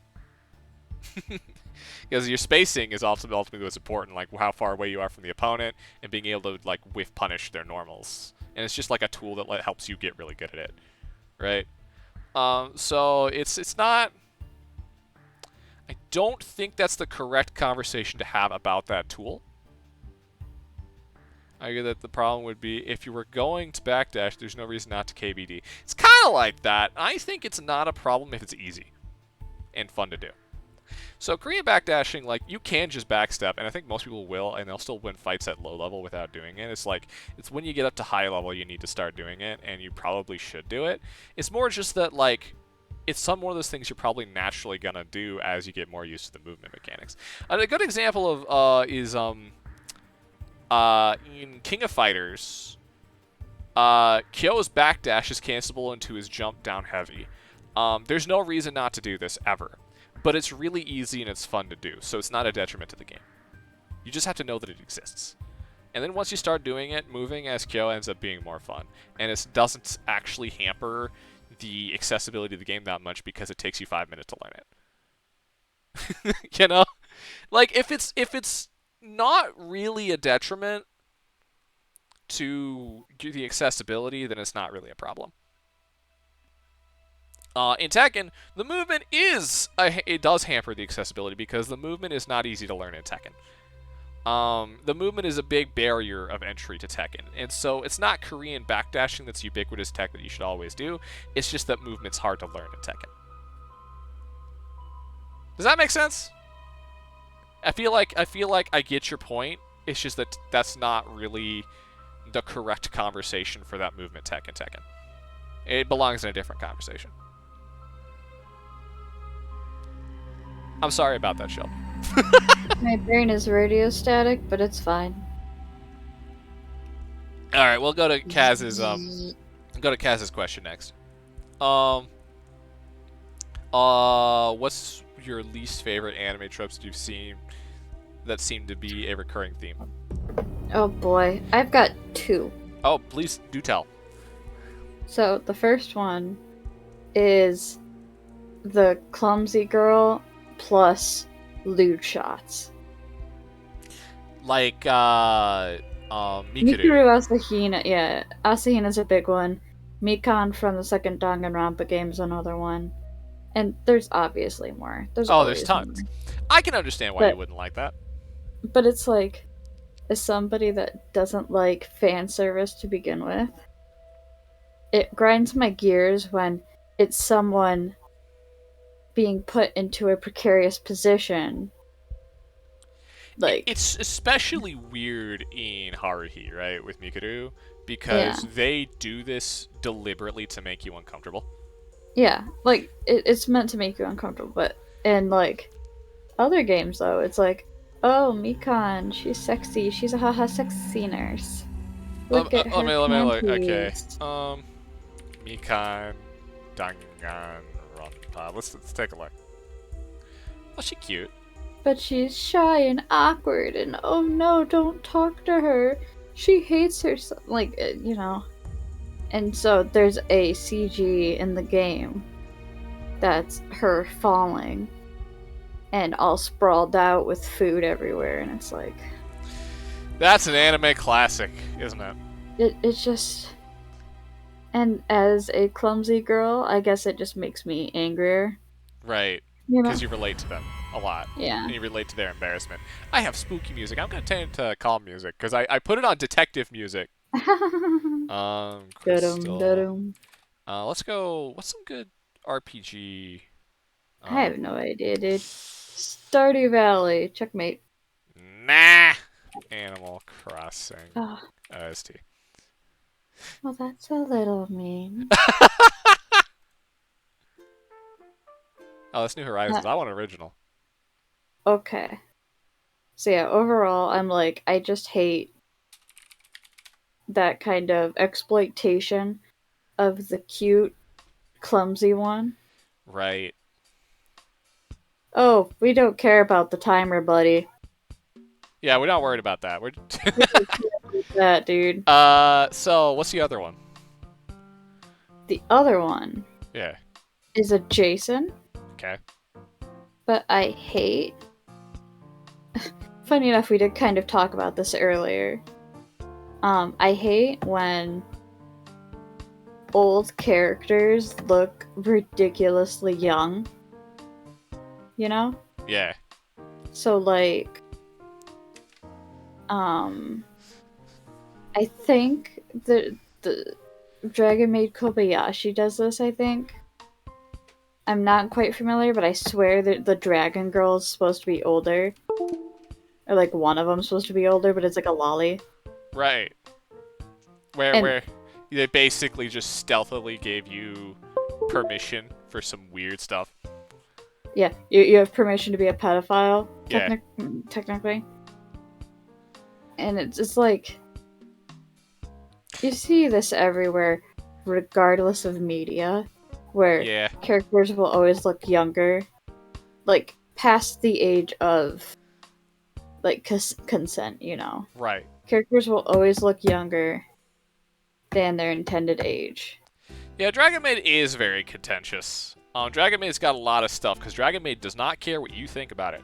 Because your spacing is ultimately what's important, like how far away you are from the opponent and being able to like whiff punish their normals. And it's just like a tool that helps you get really good at it, right? So it's not. I don't think that's the correct conversation to have about that tool. I get that the problem would be if you were going to backdash, there's no reason not to KBD. It's kind of like that. I think it's not a problem if it's easy and fun to do. So Korean backdashing, like, you can just backstep, and I think most people will, and they'll still win fights at low level without doing it. It's like, it's when you get up to high level you need to start doing it, and you probably should do it. It's more just that, like, it's one of those things you're probably naturally gonna do as you get more used to the movement mechanics. A good example of is in King of Fighters, Kyo's backdash is cancelable into his jump down heavy. There's no reason not to do this ever. But it's really easy and it's fun to do, so it's not a detriment to the game. You just have to know that it exists. And then once you start doing it, moving as Kyo ends up being more fun. And it doesn't actually hamper the accessibility of the game that much because it takes you 5 minutes to learn it. You know? Like, if it's not really a detriment to the accessibility, then it's not really a problem. In Tekken, the movement it does hamper the accessibility because the movement is not easy to learn in Tekken. The movement is a big barrier of entry to Tekken, and so it's not Korean backdashing that's ubiquitous tech that you should always do. It's just that movement's hard to learn in Tekken. Does that make sense? I feel like I get your point. It's just that that's not really the correct conversation for that movement tech in Tekken. It belongs in a different conversation. I'm sorry about that, Shelby. My brain is radio static, but it's fine. All right, we'll go to Kaz's question next. What's your least favorite anime tropes you've seen that seem to be a recurring theme? Oh boy, I've got two. Oh, please do tell. So the first one is the clumsy girl plus lewd shots. Like Mikuru. Asahina, yeah. Asahina's a big one. Mikan from the second Danganronpa game is another one. And there's obviously more. There's tons. More. I can understand why you wouldn't like that. But it's like, as somebody that doesn't like fan service to begin with, it grinds my gears when it's someone being put into a precarious position. Like, it's especially weird in Haruhi, right, with Mikuru, because they do this deliberately to make you uncomfortable. Yeah, like, it's meant to make you uncomfortable, but in, like, other games, though, it's like, oh, Mikan, she's sexy, she's a haha sexy nurse. Look at her okay. panties. Mikan, Danganronpa. Let's take a look. Oh, she's cute. But she's shy and awkward, and oh no, don't talk to her. She hates herself, like, you know. And so there's a CG in the game that's her falling and all sprawled out with food everywhere, and it's like... That's an anime classic, isn't it? It's just... And as a clumsy girl, I guess it just makes me angrier. Right. You know? Because you relate to them a lot. Yeah. And you relate to their embarrassment. I have spooky music. I'm going to turn to calm music, because I put it on detective music. Crystal. Let's go... What's some good RPG? I have no idea, dude. Stardew Valley. Checkmate. Nah! Animal Crossing. Oh. OST. Well, that's a little mean. Oh, that's New Horizons. I want original. Okay. So yeah, overall, I'm like, I just hate that kind of exploitation of the cute, clumsy one. Right. Oh, we don't care about the timer, buddy. Yeah, we're not worried about that. We're That, dude. So what's the other one? The other one Yeah. is a Jason, Okay. but I hate. Funny enough, we did kind of talk about this earlier. I hate when old characters look ridiculously young. You know? Yeah. So like I think the Dragon Maid Kobayashi does this, I think. I'm not quite familiar, but I swear that the Dragon Girl is supposed to be older. Or like one of them's supposed to be older, but it's like a lolly. Right. And- Where they basically just stealthily gave you permission for some weird stuff. Yeah, you have permission to be a pedophile, Yeah. technically. And it's just like, you see this everywhere, regardless of media, where Yeah. characters will always look younger, like past the age of like consent, you know. Right. Characters will always look younger than their intended age. Yeah, Dragon Maid is very contentious. Dragon Maid's got a lot of stuff because Dragon Maid does not care what you think about it.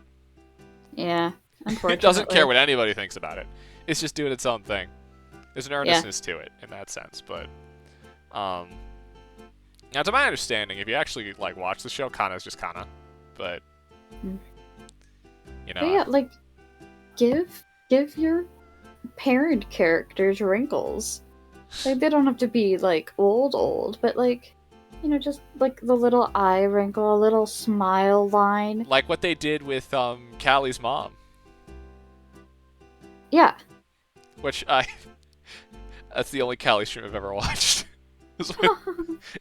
Yeah, unfortunately. It doesn't care what anybody thinks about it. It's just doing its own thing. There's an earnestness to it in that sense, but now to my understanding, if you actually like watch the show, Kana's just Kana, but Mm. you know, But yeah, like give your parent characters wrinkles. Like they don't have to be like old, but like, you know, just like the little eye wrinkle, a little smile line. like what they did with Callie's mom, Yeah. which that's the only Callie stream I've ever watched. It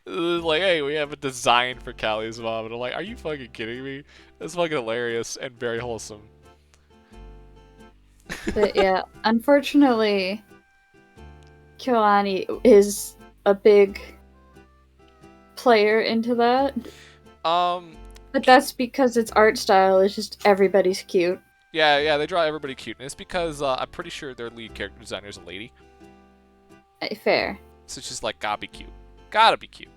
was like, hey, we have a design for Callie's mom, and I'm like, are you fucking kidding me? That's fucking hilarious and very wholesome. But yeah, unfortunately, KyoAni is a big player into that. But that's because its art style is just everybody's cute. Yeah, they draw everybody cute, and it's because I'm pretty sure their lead character designer is a lady. Fair. So it's just like gotta be cute. Gotta be cute.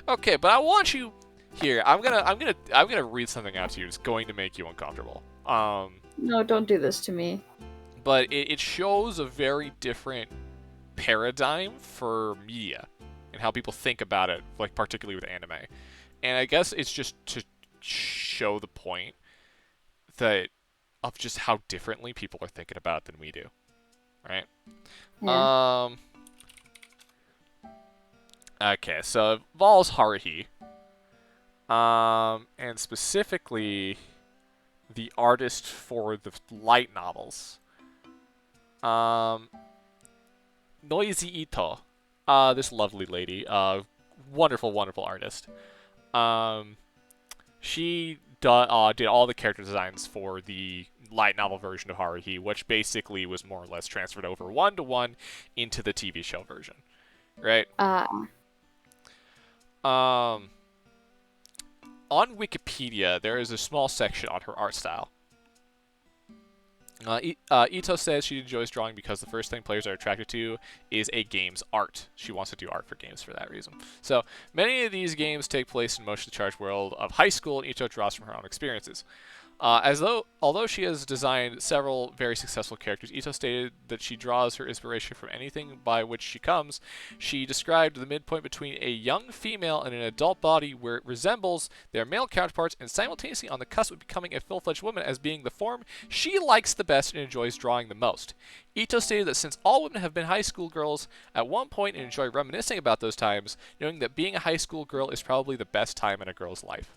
Okay, but I want you here. I'm gonna read something out to you. It's going to make you uncomfortable. No, don't do this to me. But it shows a very different paradigm for media and how people think about it, like particularly with anime. And I guess it's just to show the point that of just how differently people are thinking about it than we do, right? Yeah. Okay, so it involves Haruhi. And specifically the artist for the light novels. Noisy Ito. This lovely lady. Wonderful, wonderful artist. She did all the character designs for the light novel version of Haruhi, which basically was more or less transferred over 1-to-1 into the TV show version. Right? On Wikipedia, there is a small section on her art style. Ito says she enjoys drawing because the first thing players are attracted to is a game's art. She wants to do art for games for that reason. So, many of these games take place in motion charged world of high school, and Ito draws from her own experiences. Although she has designed several very successful characters, Ito stated that she draws her inspiration from anything by which she comes. She described the midpoint between a young female and an adult body where it resembles their male counterparts and simultaneously on the cusp of becoming a full-fledged woman as being the form she likes the best and enjoys drawing the most. Ito stated that since all women have been high school girls at one point and enjoy reminiscing about those times, knowing that being a high school girl is probably the best time in a girl's life.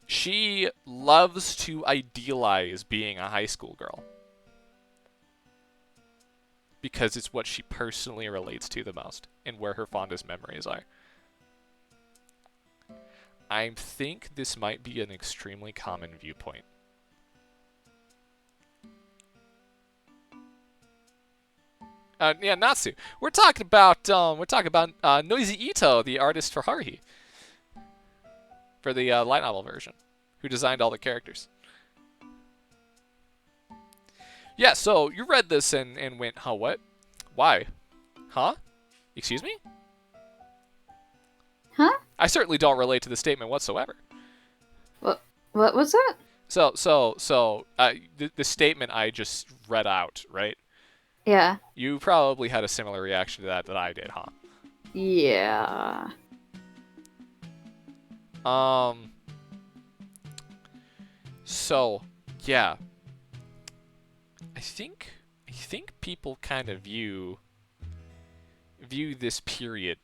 She loves to idealize being a high school girl because it's what she personally relates to the most and where her fondest memories are. I think this might be an extremely common viewpoint. Yeah, Natsu. We're talking about Noisy Ito, the artist for Haruhi. For the light novel version, who designed all the characters. Yeah, so you read this and went, huh, what? Why? Huh? Excuse me? Huh? I certainly don't relate to the statement whatsoever. What was that? The statement I just read out, right? Yeah. You probably had a similar reaction to that I did, huh? Yeah. So, yeah. I think people kind of view this period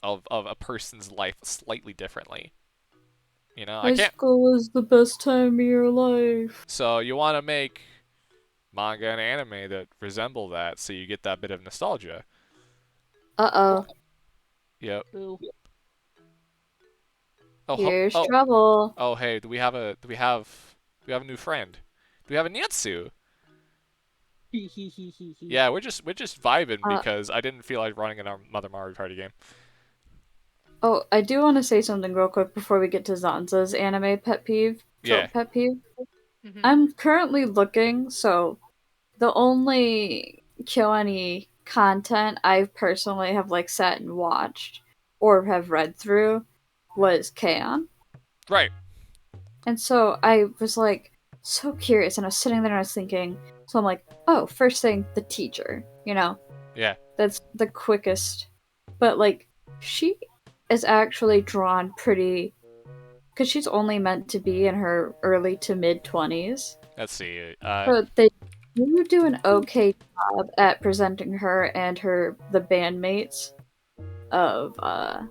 of a person's life slightly differently. You know, I High can't. school was the best time of your life. So you want to make manga and anime that resemble that, so you get that bit of nostalgia. Uh-oh. Yep. Ooh. Oh, Here's trouble. oh, hey, do we have a new friend? Do we have a Niatsu? Yeah, we're just vibing because I didn't feel like running a Mother Mario Party game. Oh, I do want to say something real quick before we get to Zanza's anime pet peeve. Yeah. Pet peeve. Mhm. I'm currently looking, so the only KyoAni content I personally have like sat and watched or have read through was K-On! Right. And so I was like so curious, and I was sitting there and I was thinking, so I'm like, oh, first thing, the teacher, you know? Yeah. That's the quickest. But like, she is actually drawn pretty. Because she's only meant to be in her early to mid 20s. Let's see. So they do an okay job at presenting her and the bandmates of, I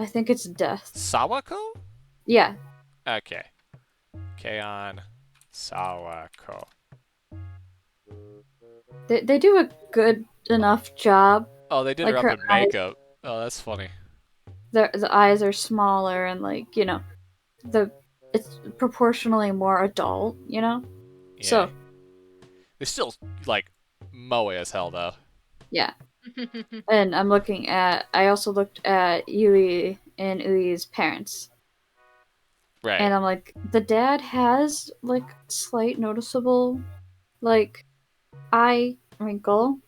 think it's Death. Sawako? Yeah, Okay. Keion Sawako. they do a good enough job. Oh, they did Like her her up in makeup. Oh, that's funny. The eyes are smaller and like, you know, it's proportionally more adult, you know? Yeah. So, They're still like moe as hell though. yeah. And I also looked at Yui and Ui's parents. Right. And I'm like, the dad has like slight noticeable like eye wrinkle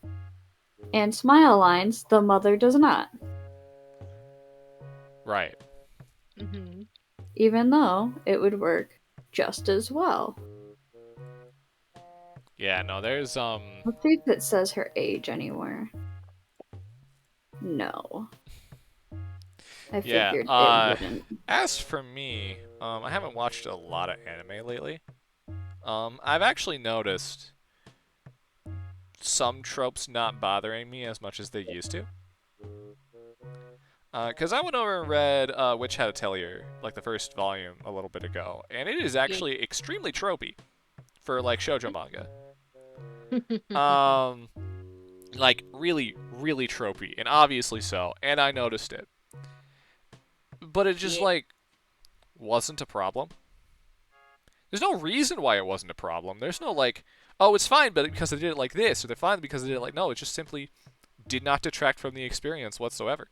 and smile lines. The mother does not. Right. Mhm. Even though it would work just as well. Yeah, no, there's Let's see if it says her age anywhere. No. I Yeah, figured it wouldn't. as for me, I haven't watched a lot of anime lately. I've actually noticed some tropes not bothering me as much as they used to. Because I went over and read Witch Hat Atelier, like the first volume, a little bit ago, and it is actually extremely tropey for like shoujo manga. Like really, really tropey, and obviously so, and I noticed it. But it just like wasn't a problem. There's no reason why it wasn't a problem. There's no like, oh, it's fine, but because they did it like this, or they're fine because they did it like no. It just simply did not detract from the experience whatsoever.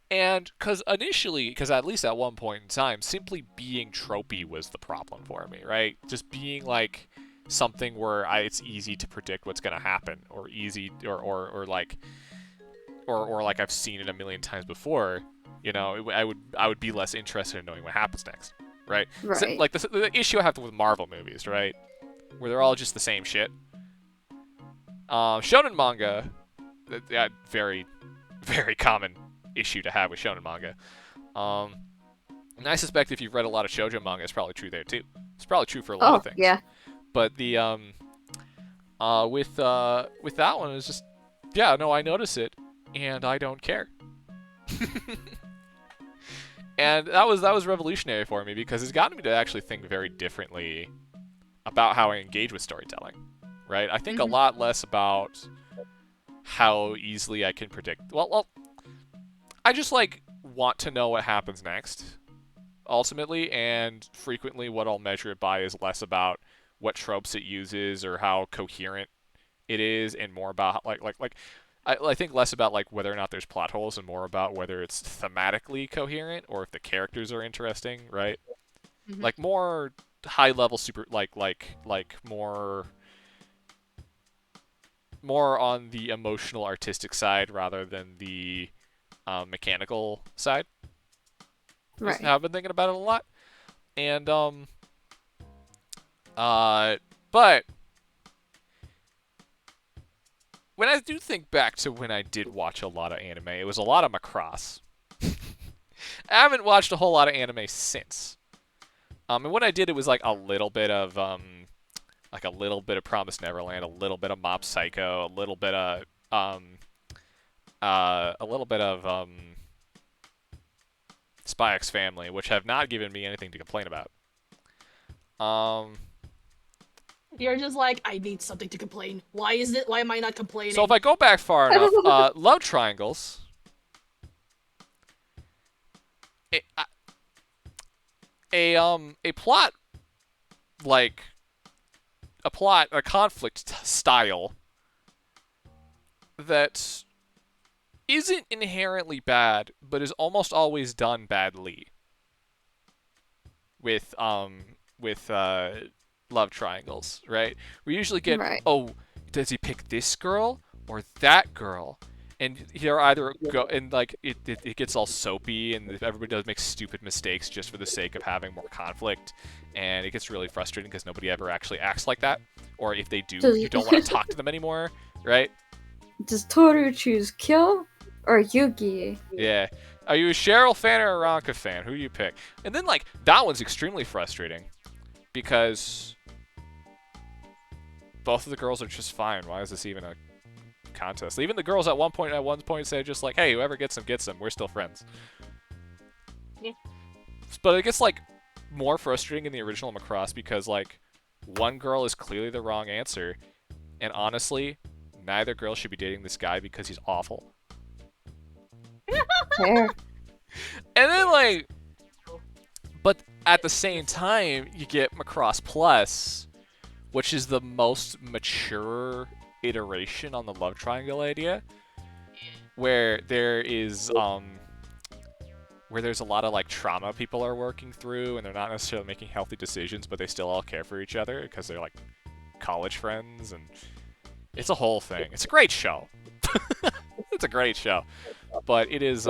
And because at least at one point in time, simply being tropey was the problem for me, right? Just being like something where it's easy to predict what's gonna happen, or easy, or like I've seen it a million times before. You know, I would be less interested in knowing what happens next, right? Right. So, like the issue I have with Marvel movies, right, where they're all just the same shit. Shonen manga, very, very common issue to have with shonen manga. And I suspect if you've read a lot of shoujo manga, it's probably true there too. It's probably true for a lot of things. Yeah. But the with that one, it's just, yeah, no, I notice it, and I don't care. And that was revolutionary for me because it's gotten me to actually think very differently about how I engage with storytelling. Right? I think a lot less about how easily I can predict. Well, I just like want to know what happens next, ultimately, and frequently what I'll measure it by is less about what tropes it uses or how coherent it is, and more about I think less about like whether or not there's plot holes and more about whether it's thematically coherent or if the characters are interesting, right? Mhm. Like more high level super like more more on the emotional, artistic side rather than the mechanical side. Right. I've been thinking about it a lot, and but when I do think back to when I did watch a lot of anime, it was a lot of Macross. I haven't watched a whole lot of anime since. And when I did, it was like a little bit of Promised Neverland, a little bit of Mob Psycho, a little bit of Spy X Family, which have not given me anything to complain about. You're just like, I need something to complain. Why am I not complaining? So if I go back far enough, love triangles. A plot, like a conflict style that isn't inherently bad, but is almost always done badly with love triangles, right? We usually get, Right. oh, does he pick this girl or that girl? And here either go and like it gets all soapy, and everybody does make stupid mistakes just for the sake of having more conflict, and it gets really frustrating because nobody ever actually acts like that, or if they do, you don't want to talk to them anymore, right? Does Toru choose Kyo or Yugi? Yeah. Are you a Cheryl fan or a Ranka fan? Who do you pick? And then like that one's extremely frustrating because both of the girls are just fine. Why is this even a contest? Even the girls at one point say just like, hey, whoever gets them, we're still friends. Yeah. But it gets like more frustrating in the original Macross because like one girl is clearly the wrong answer, and honestly, neither girl should be dating this guy because he's awful. Fair. And then like, but at the same time, you get Macross Plus, which is the most mature iteration on the love triangle idea, where there's a lot of like trauma people are working through, and they're not necessarily making healthy decisions, but they still all care for each other because they're like college friends, and it's a whole thing. It's a great show. It's a great show, but it is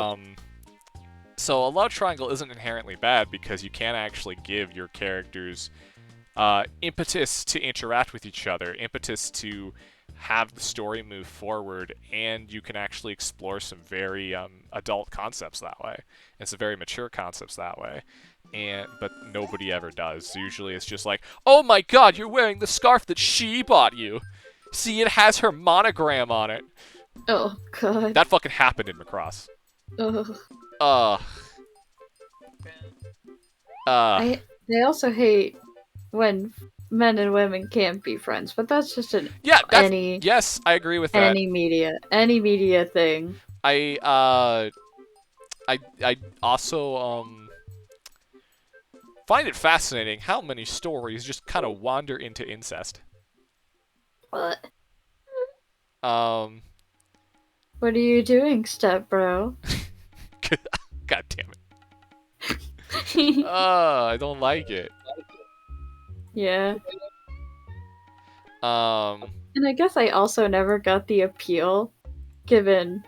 so a love triangle isn't inherently bad because you can actually give your characters impetus to interact with each other, impetus to have the story move forward, and you can actually explore some very adult concepts that way, and some very mature concepts that way. But nobody ever does. Usually it's just like, oh my god, you're wearing the scarf that she bought you. See, it has her monogram on it. Oh god. That fucking happened in Macross. Ugh. I They also hate when men and women can't be friends, but that's just an yes, I agree with that. any media thing. I also find it fascinating how many stories just kind of wander into incest. What? Um, What are you doing, step bro? God damn it. I don't like it. Yeah. Um, And I guess I also never got the appeal, given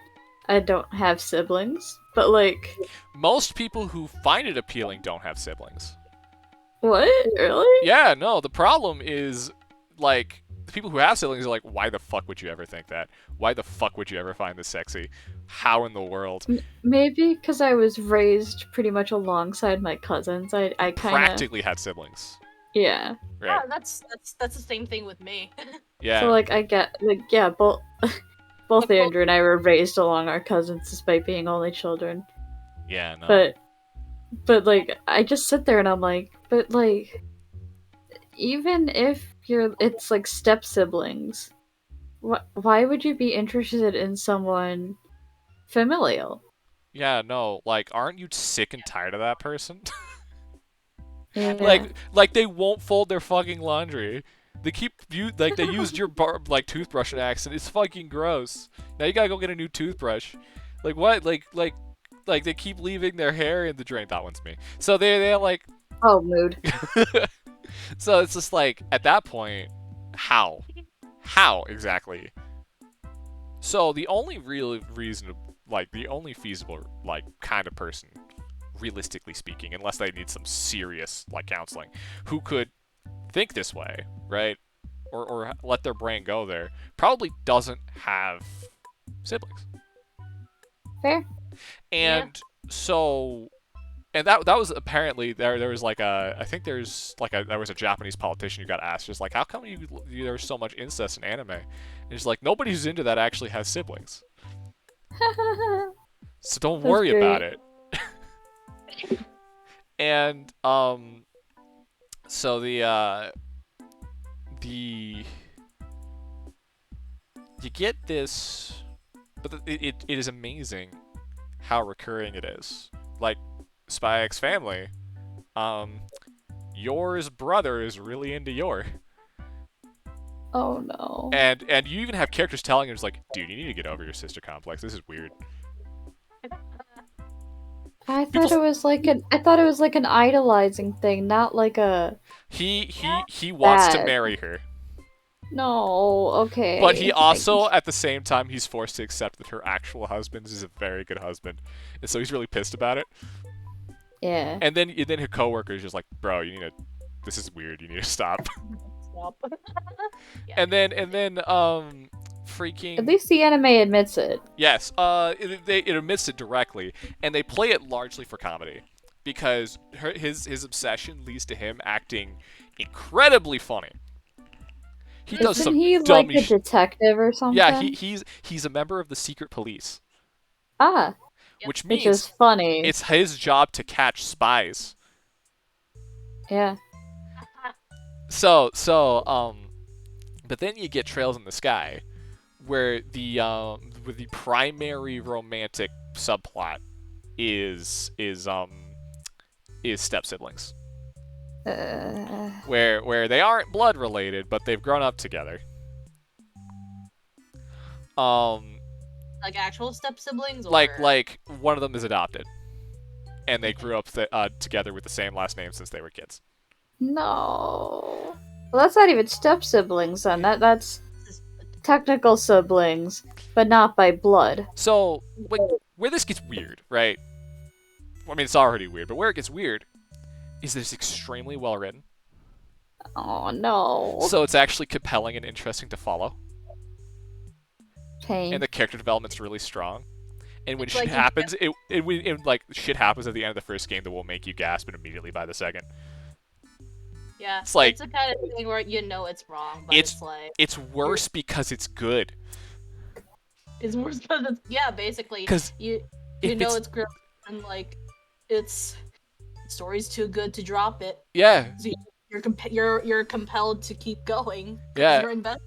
I don't have siblings. But like, most people who find it appealing don't have siblings. what? Really? Yeah, no, the problem is, like, the people who have siblings are like, why the fuck would you ever think that? Why the fuck would you ever find this sexy? How in the world? Maybe because I was raised pretty much alongside my cousins. I kind of Practically had siblings. yeah. Right. Yeah, that's the same thing with me. Yeah. So like I get like yeah, both Andrew and I were raised along our cousins despite being only children. Yeah, no. But like I just sit there and I'm like, but like even if it's like step siblings, why would you be interested in someone familial? Yeah, no, like, aren't you sick and tired of that person? Yeah. Like they won't fold their fucking laundry. They they used your toothbrush and accent. It's fucking gross. Now you gotta go get a new toothbrush. Like what? Like they keep leaving their hair in the drain. That one's me. So they're like, Oh, mood. so it's just like at that point, how exactly So the only real reason, like the only feasible, like kind of person, realistically speaking, unless they need some serious like counseling, who could think this way, right? Or let their brain go there, probably doesn't have siblings. Fair. And so, and that was apparently there was like a, I think there's like there was a Japanese politician who got asked just like, how come there's so much incest in anime? And he's like, nobody who's into that actually has siblings, so don't That's worry about great. it. And so the you get this, but it is amazing how recurring it is. Like Spy X Family, Yor's brother is really into Yor, Oh no. and you even have characters telling him, like, dude, you need to get over your sister complex. This is weird. I People- thought it was like an idolizing thing, not like a He wants to Bad. marry her, no. Okay. but he also at the same time he's forced to accept that her actual husband is a very good husband, and so he's really pissed about it. Yeah. And then her coworker is just like, bro, you need to. This is weird. You need to stop. Stop. And then freaking. At least the anime admits it. Yes. It admits it directly, and they play it largely for comedy, because his obsession leads to him acting incredibly funny. He does Isn't some he dumb like a detective or something? Yeah, he's a member of the secret police, Ah, which which means is funny. it's his job to catch spies. Yeah. So, but then you get Trails in the Sky, where the primary romantic subplot is step siblings, where they aren't blood related, but they've grown up together. Like actual step siblings? Or... Like one of them is adopted, and they grew up together with the same last name since they were kids. No. Well, that's not even step siblings then. That's technical siblings, but not by blood. So, like, where this gets weird, right? I mean, it's already weird, but where it gets weird is that it's extremely well written. Oh no. So it's actually compelling and interesting to follow, Pain. and the character development's really strong. And when It's shit like you happens, it like shit happens at the end of the first game that will make you gasp and immediately by the second. Yeah, It's like- it's the kind of thing where you know it's wrong, but It's- it's like It's worse because it's good. it's worse because it's basically Because you if know it's- it's great and like it's story's too good to drop it. yeah, So you're compelled to keep going. 'cause Yeah. You're invested.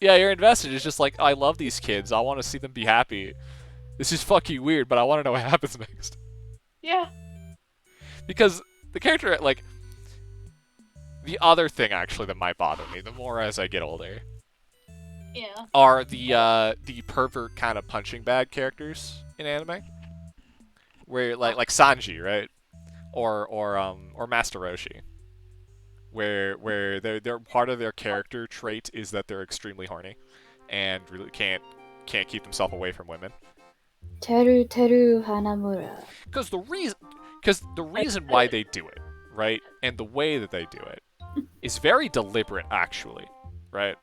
you're invested. It's just like, I love these kids. I want to see them be happy. This is fucking weird, but I want to know what happens next. Yeah. Because the character, like, the other thing actually that might bother me the more as I get older Yeah. are the pervert kind of punching bag characters in anime, where like Sanji, right, or Master Roshi, where they're part of their character trait is that they're extremely horny, and really can't keep themselves away from women. Teru Hanamura. Because the reason why they do it, right, and the way that they do it, is very deliberate, actually, right?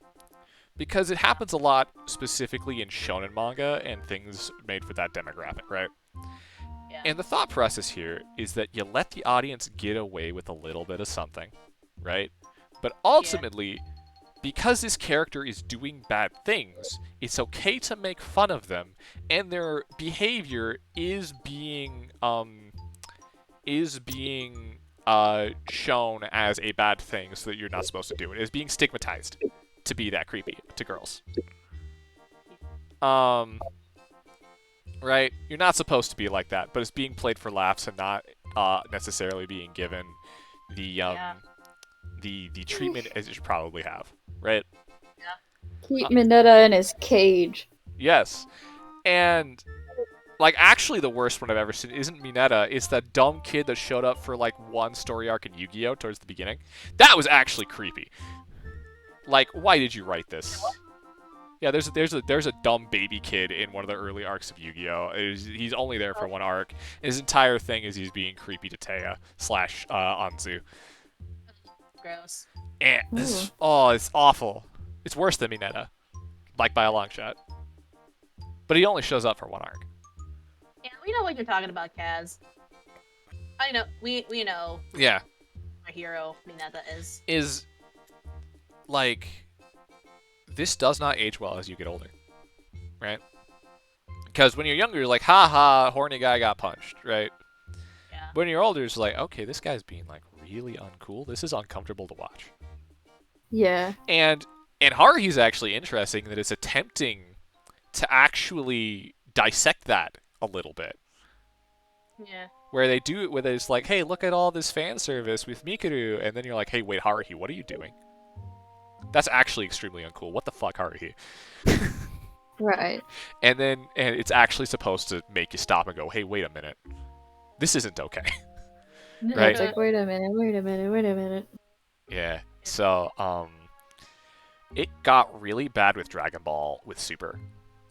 Because it happens a lot, specifically in shonen manga and things made for that demographic, right? Yeah. And the thought process here is that you let the audience get away with a little bit of something, right? But ultimately, because this character is doing bad things, it's okay to make fun of them, and their behavior is being shown as a bad thing, so that you're not supposed to do it. It's being stigmatized to be that creepy to girls. Right? You're not supposed to be like that, but it's being played for laughs and not necessarily being given the treatment as it should probably have, right? Keep Mineta in his cage. Yes. And like, actually the worst one I've ever seen isn't Mineta, it's that dumb kid that showed up for like one story arc in Yu-Gi-Oh! Towards the beginning. That was actually creepy. Like, why did you write this? Yeah, there's a dumb baby kid in one of the early arcs of Yu-Gi-Oh. He's only there for one arc. His entire thing is he's being creepy to Taya / Anzu. Gross. And it's awful. It's worse than Mineta, like by a long shot. But he only shows up for one arc. Yeah, we know what you're talking about, Kaz. I know. We know Yeah, my hero Mineta is. is like this does not age well as you get older, right? Because when you're younger, you're like, ha ha, horny guy got punched, right? Yeah. When you're older, it's like, okay, this guy's being like really uncool. This is uncomfortable to watch. Yeah. And Haruhi's actually interesting that it's attempting to actually dissect that a little bit. Yeah. Where they do it, where it's like, hey, look at all this fan service with Mikuru, and then you're like, hey, wait, Haruhi, what are you doing? That's actually extremely uncool. What the fuck, Haruhi? Right. And it's actually supposed to make you stop and go, hey, wait a minute. This isn't okay. Right. It's like, wait a minute. Yeah. So, it got really bad with Dragon Ball with Super,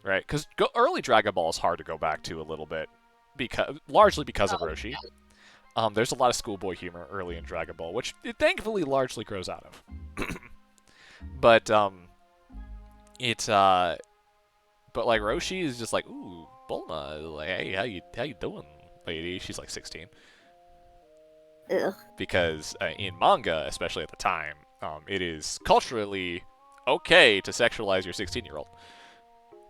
right? Because early Dragon Ball is hard to go back to a little bit, largely because of Roshi. There's a lot of schoolboy humor early in Dragon Ball, which it thankfully largely grows out of. But but like Roshi is just like, ooh, Bulma, like, hey, how you doing, lady? She's like 16. Ugh. Because in manga, especially at the time, it is culturally okay to sexualize your 16-year-old.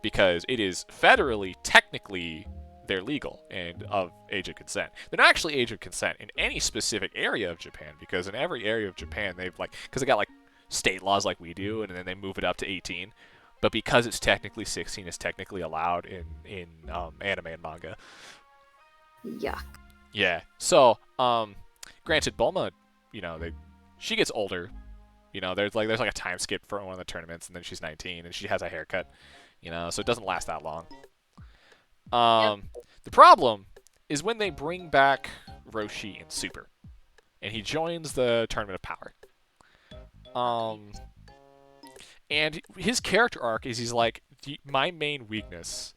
Because it is federally, technically, they're legal and of age of consent. They're not actually age of consent in any specific area of Japan, because in every area of Japan, because they got like state laws like we do, and then they move it up to 18. But because it's technically 16, it's technically allowed in anime and manga. Yuck. Yeah. So, granted, Bulma, she gets older. There's like a time skip for one of the tournaments, and then she's 19, and she has a haircut. So it doesn't last that long. The problem is when they bring back Roshi in Super, and he joins the Tournament of Power. And his character arc is he's like, my main weakness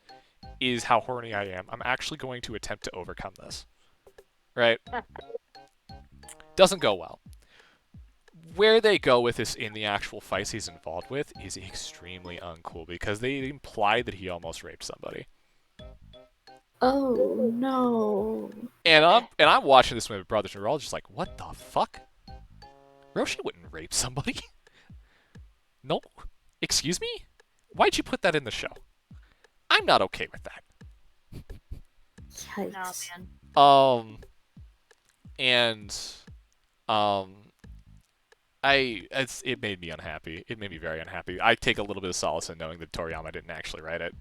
is how horny I am. I'm actually going to attempt to overcome this. Right? Doesn't go well. Where they go with this in the actual fights he's involved with is extremely uncool, because they imply that he almost raped somebody. Oh no. And I'm watching this with my brothers, and we're all just like, what the fuck? Roshi wouldn't rape somebody. No. Excuse me? Why'd you put that in the show? I'm not okay with that. Yikes. No, man. It made me unhappy. It made me very unhappy. I take a little bit of solace in knowing that Toriyama didn't actually write it.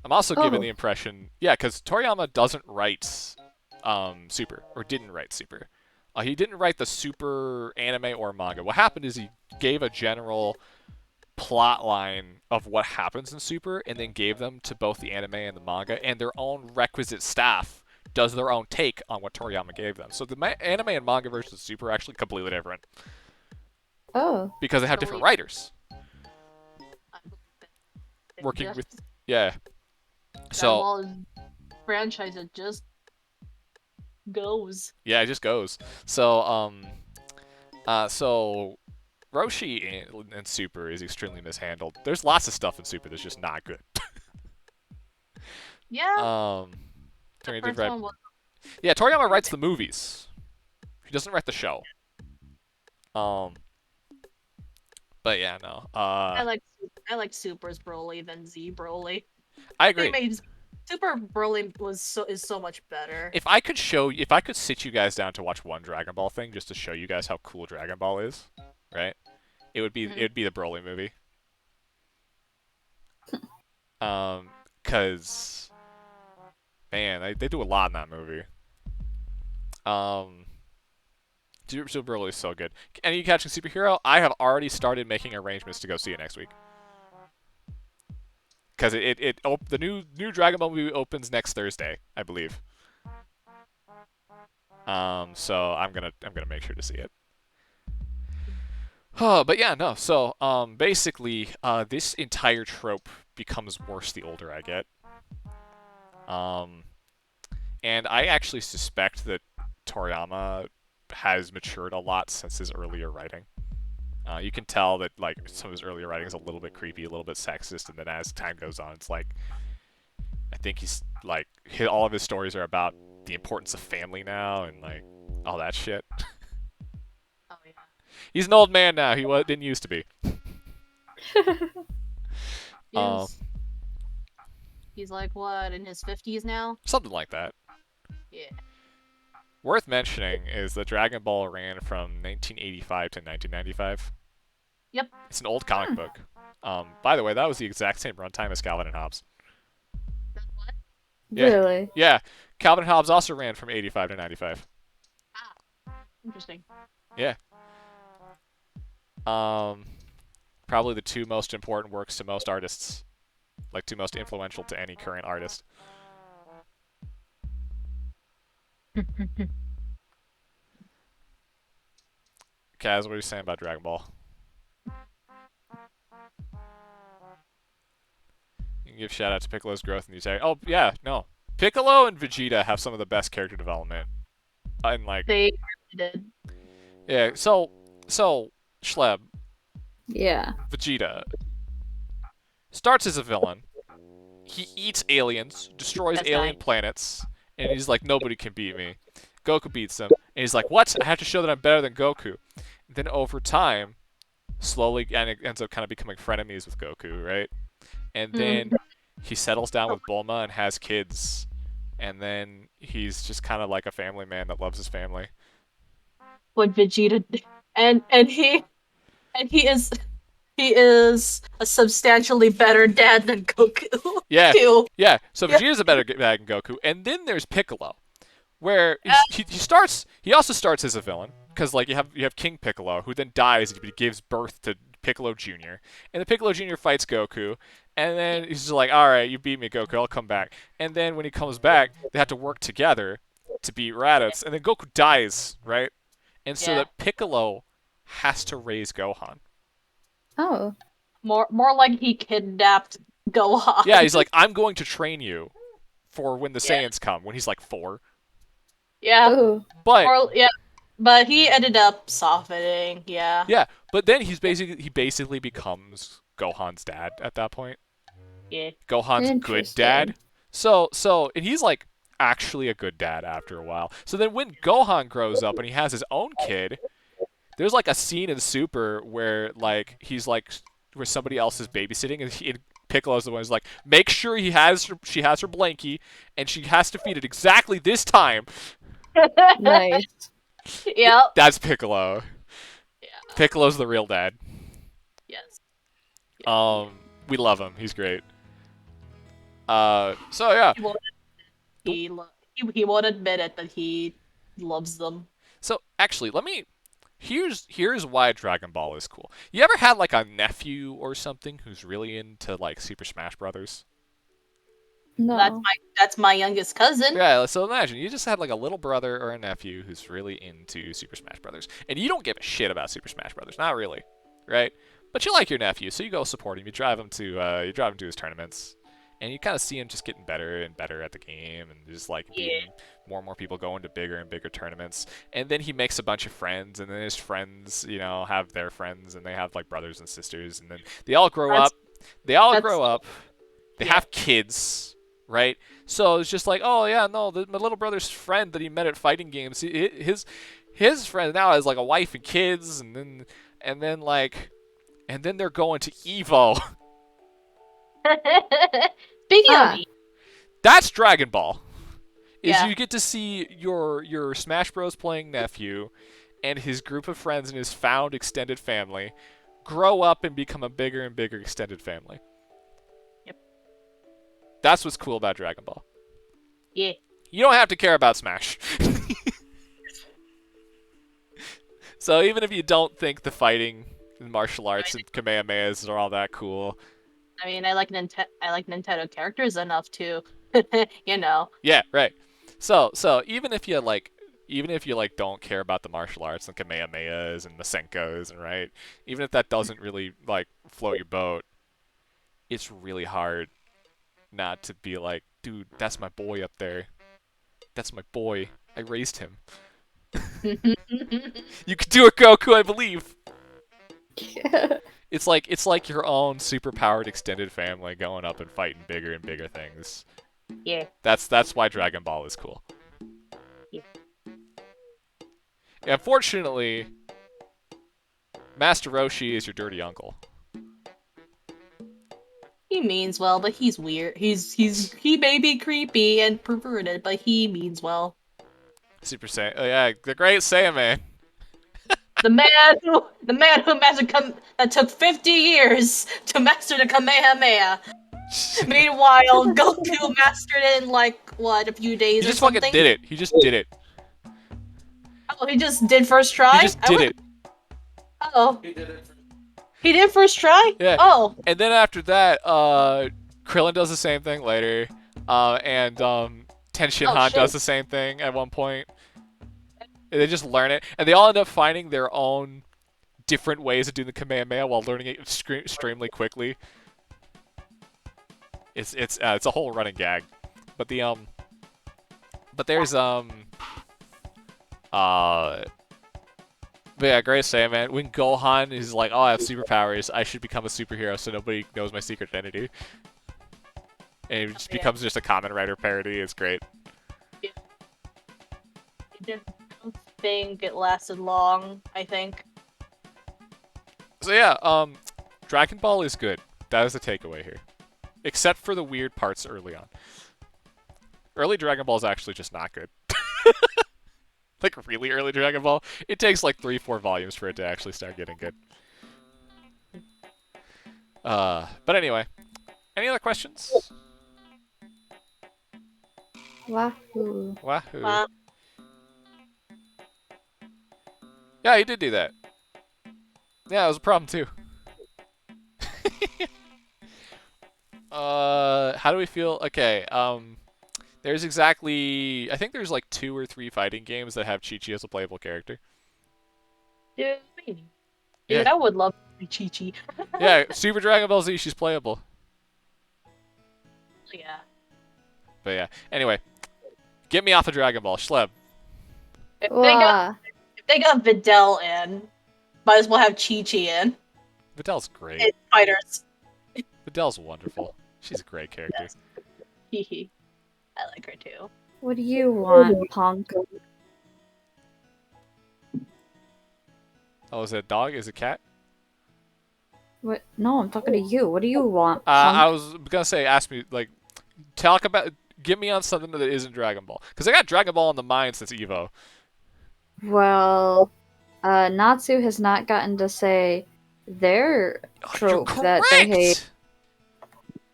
I'm also given the impression, because Toriyama doesn't write Super, or didn't write Super. He didn't write the Super anime or manga. What happened is he gave a general plot line of what happens in Super, and then gave them to both the anime and the manga, and their own requisite staff does their own take on what Toriyama gave them. So the anime and manga versions of Super are actually completely different. Oh. Because they have different writers. Working Just with... Yeah. Dragon So... Ball is franchise that just goes. Yeah, it just goes. So, so Roshi in Super is extremely mishandled. There's lots of stuff in Super that's just not good. Yeah. Toriyama First one was- Yeah, Toriyama writes the movies. He doesn't write the show. But yeah, no. I like Super's Broly than Z Broly. I agree. Super Broly is so much better. If I could sit you guys down to watch one Dragon Ball thing just to show you guys how cool Dragon Ball is, right? It would be the Broly movie. Cause man, they do a lot in that movie. Super Broly is so good. Any of you catching Superhero? I have already started making arrangements to go see it next week. Because the new Dragon Ball movie opens next Thursday, I believe. So I'm gonna make sure to see it. But yeah, no. So basically, this entire trope becomes worse the older I get. Um, and I actually suspect that Toriyama has matured a lot since his earlier writing. You can tell that like some of his earlier writing is a little bit creepy, a little bit sexist, and then as time goes on, it's like I think he's like all of his stories are about the importance of family now and like all that shit. Oh yeah. He's an old man now. Didn't used to be. Um, He's like what, in his 50s now? Something like that. Yeah. Worth mentioning is that Dragon Ball ran from 1985 to 1995. Yep. It's an old comic book. By the way, that was the exact same runtime as Calvin and Hobbes. What? Yeah. Really? Yeah, Calvin and Hobbes also ran from 85 to 95. Interesting. Yeah. Probably the two most important works to most artists. Like, two most influential to any current artist. Kaz, what are you saying about Dragon Ball? You can give shout out to Piccolo's growth in the entire. Oh yeah, no. Piccolo and Vegeta have some of the best character development. And like, They did. yeah. So Schleb, Yeah. Vegeta starts as a villain. He eats aliens, destroys That's alien right. planets, and he's like, nobody can beat me. Goku beats him, and he's like, what? I have to show that I'm better than Goku. Then over time, slowly, and it ends up kind of becoming frenemies with Goku, right? And then he settles down with Bulma and has kids, and then he's just kind of like a family man that loves his family. What Vegeta did. And he is a substantially better dad than Goku. Yeah, Too. yeah. So Yeah. Vegeta's a better dad than Goku, and then there's Piccolo, where he also starts as a villain because like you have King Piccolo who then dies and he gives birth to Piccolo Jr. and the Piccolo Jr. fights Goku, and then he's just like, all right, you beat me, Goku, I'll come back. And then when he comes back, they have to work together to beat Raditz, and then Goku dies, right? And so Yeah. that Piccolo has to raise Gohan. Oh. More like he kidnapped Gohan. Yeah, he's like, I'm going to train you for when the Yeah. Saiyans come, when he's like 4. Yeah. Oh. But Yeah. But he ended up softening, yeah. yeah, but then he basically becomes Gohan's dad at that point. Yeah. Gohan's good Interesting. dad. And he's like actually a good dad after a while. So then when Gohan grows up and he has his own kid, there's like a scene in Super where like he's like where somebody else is babysitting and Piccolo's the one who's like, make sure she has her blankie and she has to feed it exactly this time. Nice. Yep. That's Piccolo. Yeah. Piccolo's the real dad. Yes. We love him. He's great. So yeah. He won't admit it that he loves them. So actually, here's why Dragon Ball is cool. You ever had like a nephew or something who's really into like Super Smash Brothers? No. That's my youngest cousin. Yeah, so imagine you just had like a little brother or a nephew who's really into Super Smash Brothers, and you don't give a shit about Super Smash Brothers, not really, right? But you like your nephew, so you go support him. You drive him to his tournaments, and you kind of see him just getting better and better at the game, and just like beating more and more people, going to bigger and bigger tournaments. And then he makes a bunch of friends, and then his friends, have their friends, and they have like brothers and sisters, and then they all grow up. They have kids. Right, so it's just like, oh yeah, no, my little brother's friend that he met at fighting games, his friend now has like a wife and kids, and then they're going to Evo. Speaking of That's Dragon Ball. Yeah. You get to see your Smash Bros. Playing nephew and his group of friends and his found extended family grow up and become a bigger and bigger extended family. That's what's cool about Dragon Ball. Yeah. You don't have to care about Smash. So even if you don't think the fighting and martial arts and Kamehamehas are all that cool. I mean, I like Nintendo characters enough to, Yeah, right. So even if you even if you like don't care about the martial arts and Kamehamehas and Masenkos and right, even if that doesn't really like float your boat, it's really hard not to be like, dude, that's my boy up there. That's my boy. I raised him. You can do it, Goku, I believe. It's like your own superpowered extended family going up and fighting bigger and bigger things. Yeah. That's why Dragon Ball is cool. Yeah. Unfortunately, Master Roshi is your dirty uncle. He means well, but he's weird. He may be creepy and perverted, but he means well. Super Saiyan. Oh yeah, the Great Saiyaman. The man who that took 50 years to master the Kamehameha. Meanwhile, Goku mastered it in like what, a few days He or just something. fucking did it. He just did it. Oh, he just did first try. He just did it. Oh. He did first try? Yeah. Oh. And then after that, Krillin does the same thing later. And Ten Shinhan shit. does the same thing at one point. And they just learn it. And they all end up finding their own different ways of doing the Kamehameha while learning it extremely quickly. It's a whole running gag. But the but there's But yeah, Great Saiyaman. When Gohan is like, oh, I have superpowers, I should become a superhero so nobody knows my secret identity. And it just becomes just a Kamen Rider parody. It's great. I don't think it lasted long, I think. So yeah, Dragon Ball is good. That is the takeaway here. Except for the weird parts early on. Early Dragon Ball is actually just not good. Like really early Dragon Ball, it takes like 3-4 volumes for it to actually start getting good. But anyway, any other questions? Wahoo. Wahoo. Wow. Yeah, he did do that. Yeah, it was a problem too. How do we feel? Okay, there's exactly, I think there's like 2 or 3 fighting games that have Chi-Chi as a playable character. Dude, maybe. Yeah. Dude, I would love to be Chi-Chi. Yeah, Super Dragon Ball Z, she's playable. Yeah. But yeah, anyway, get me off of Dragon Ball, Schleb. If Wah. they got Videl in, might as well have Chi-Chi in. Vidal's great. It's fighters. Vidal's wonderful. She's a great character. Hehe. I like her too. What do you want, punk? Oh, is it a dog? Is it a cat? What? No, I'm talking to you. What do you want, I punk? was gonna say, ask me, like, get me on something that isn't Dragon Ball. Because I got Dragon Ball in the mind since Evo. Well, Natsu has not gotten to say their trope You're that they hate.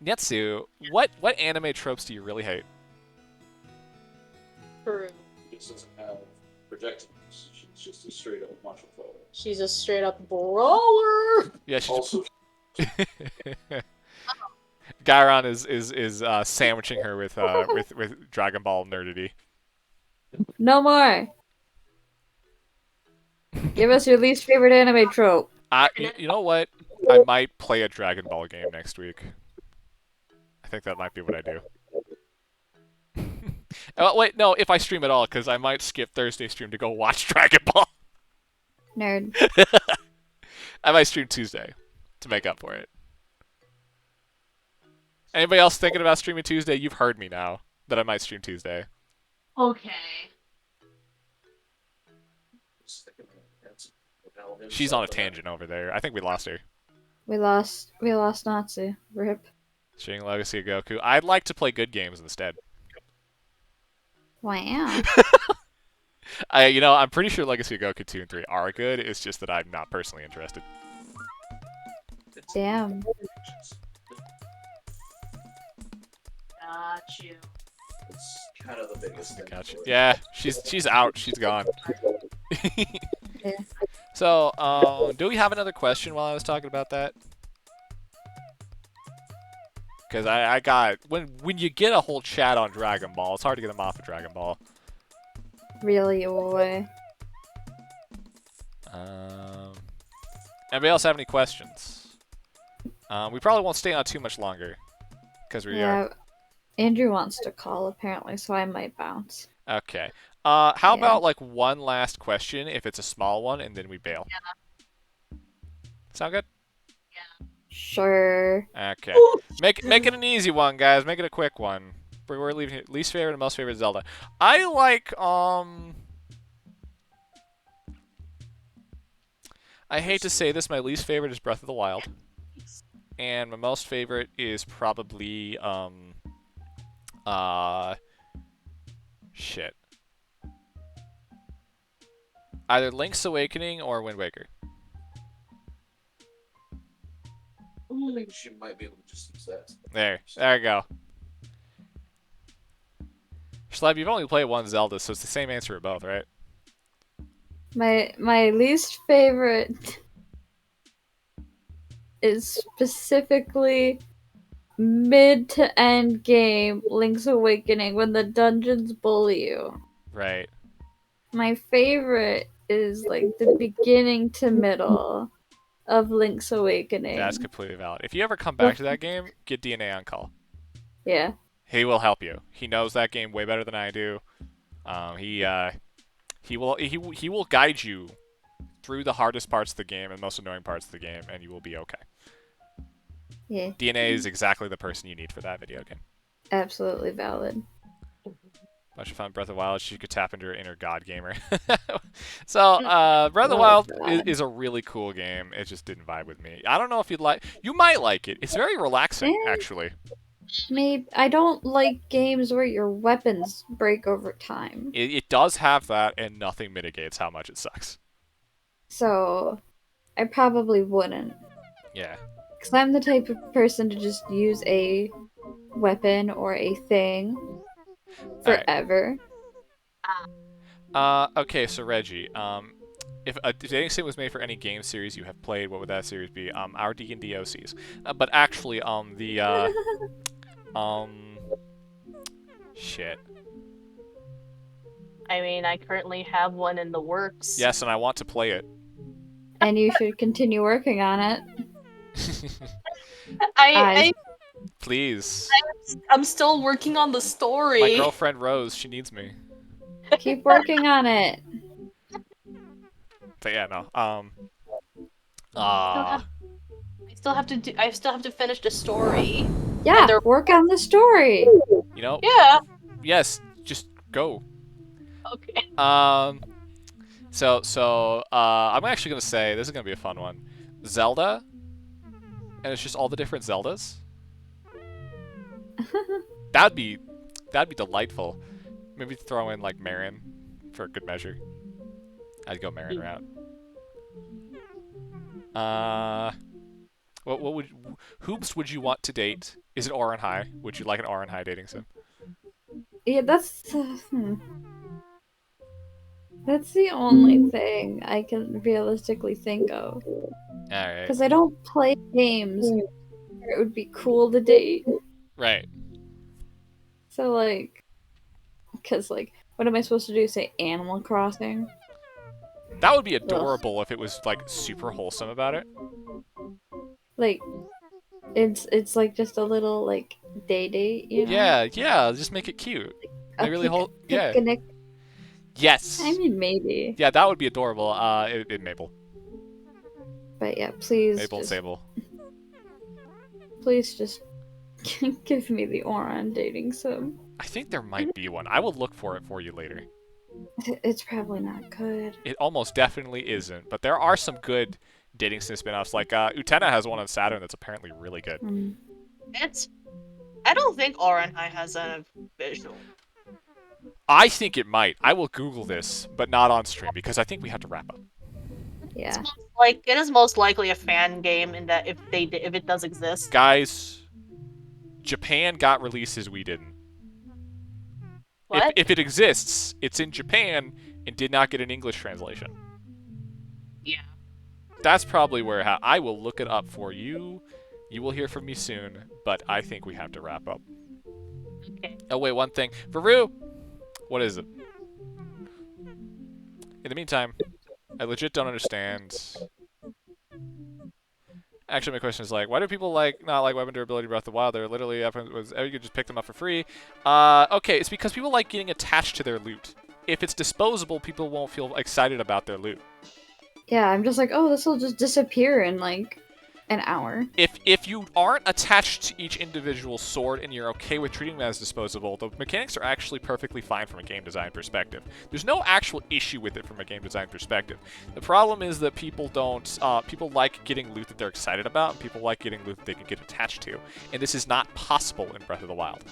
Netsu, what anime tropes do you really hate? True. She doesn't have projectiles. She's just a straight up martial fighter. She's a straight up brawler. Yeah, she's Also, Gairon is sandwiching her with Dragon Ball nerdity. No more. Give us your least favorite anime trope. You know what? I might play a Dragon Ball game next week. I think that might be what I do. Oh, wait, no, if I stream at all, because I might skip Thursday stream to go watch Dragon Ball. Nerd. I might stream Tuesday to make up for it. Anybody else thinking about streaming Tuesday? You've heard me now that I might stream Tuesday. Okay. She's on a tangent over there. I think we lost her. We lost Natsu. Rip. Streaming Legacy of Goku. I'd like to play good games instead. Wow. I'm pretty sure Legacy of Goku 2 and 3 are good. It's just that I'm not personally interested. Damn. Got you. it's kind of the biggest thing. Gotcha. Yeah, she's out. She's gone. Yeah. So, do we have another question while I was talking about that? Because I got when you get a whole chat on Dragon Ball, it's hard to get them off of Dragon Ball. really away. Anybody else have any questions? We probably won't stay on too much longer because we Yeah, are. Andrew wants to call apparently, so I might bounce. Okay. How Yeah. about like one last question if it's a small one, and then we bail. Sound good? Sure. Okay. Make it an easy one, guys. Make it a quick one. We're leaving it. Least favorite and most favorite Zelda. I like I hate to say this, my least favorite is Breath of the Wild. And my most favorite is probably shit. Either Link's Awakening or Wind Waker. I think she might be able to just use that. There you go. Schleb, you've only played one Zelda, so it's the same answer for both, right? My least favorite is specifically mid to end game Link's Awakening when the dungeons bully you. Right. My favorite is like the beginning to middle of Link's Awakening. That's completely valid. If you ever come back to that game, get DNA on call. Yeah. He will help you. He knows that game way better than I do. He will guide you through the hardest parts of the game and most annoying parts of the game, and you will be okay. Yeah. DNA is exactly the person you need for that video game. Absolutely valid. Bunch of fun. Breath of the Wild, she could tap into her inner god gamer. So, Breath of the Wild is a really cool game. It just didn't vibe with me. I don't know if you'd like. You might like it. It's very relaxing, actually. Maybe I don't like games where your weapons break over time. It does have that, and nothing mitigates how much it sucks. So, I probably wouldn't. Yeah. Because I'm the type of person to just use a weapon or a thing Alright. forever. Okay, so Reggie, if a dating sim was made for any game series you have played, what would that series be? Our D&D OCs. But actually, shit. I mean, I currently have one in the works. Yes, and I want to play it. And you should continue working on it. Please. I'm still working on the story. My girlfriend Rose, she needs me. Keep working on it. But yeah, no. I still have to finish the story. Yeah, work on the story. You know? Yeah. Yes, just go. Okay. So I'm actually gonna say this is gonna be a fun one. Zelda, and it's just all the different Zeldas. That'd be delightful. Maybe throw in like Marin for good measure. I'd go Marin route. Whoops would you want to date? Is it Oran High? Would you like an Oran High dating sim? Yeah, that's that's the only thing I can realistically think of. Alright. Because I don't play games where it would be cool to date. Right. So like, because like, what am I supposed to do? Say Animal Crossing? That would be adorable if it was like super wholesome about it. Like, it's like just a little like date, you know? Yeah, just make it cute. They really yeah. Picnic. Yes. I mean, maybe. Yeah, that would be adorable. In Maple. But yeah, please. Maple and just, Sable. Please just give me the Oran dating sim. I think there might be one. I will look for it for you later. It's probably not good. It almost definitely isn't, but there are some good dating sim spin-offs. Like Utena has one on Saturn that's apparently really good. I don't think Oran High has a visual. I think it might. I will Google this, but not on stream because I think we have to wrap up. Yeah. Like it is most likely a fan game in that if it does exist. Guys, Japan got releases we didn't. What? If it exists, it's in Japan and did not get an English translation. Yeah. That's probably where I will look it up for you. You will hear from me soon, but I think we have to wrap up. Okay. Oh wait, one thing. Varu, what is it? the meantime, I legit don't understand. Actually, my question is like, why do people not like weapon durability Breath of the Wild? They're literally you could just pick them up for free. Okay, it's because people like getting attached to their loot. If it's disposable, people won't feel excited about their loot. Yeah, I'm just like, oh, this will just disappear in like an hour. If you aren't attached to each individual sword and you're okay with treating them as disposable, the mechanics are actually perfectly fine from a game design perspective. There's no actual issue with it from a game design perspective. The problem is that people people like getting loot that they're excited about, and people like getting loot that they can get attached to, and this is not possible in Breath of the Wild.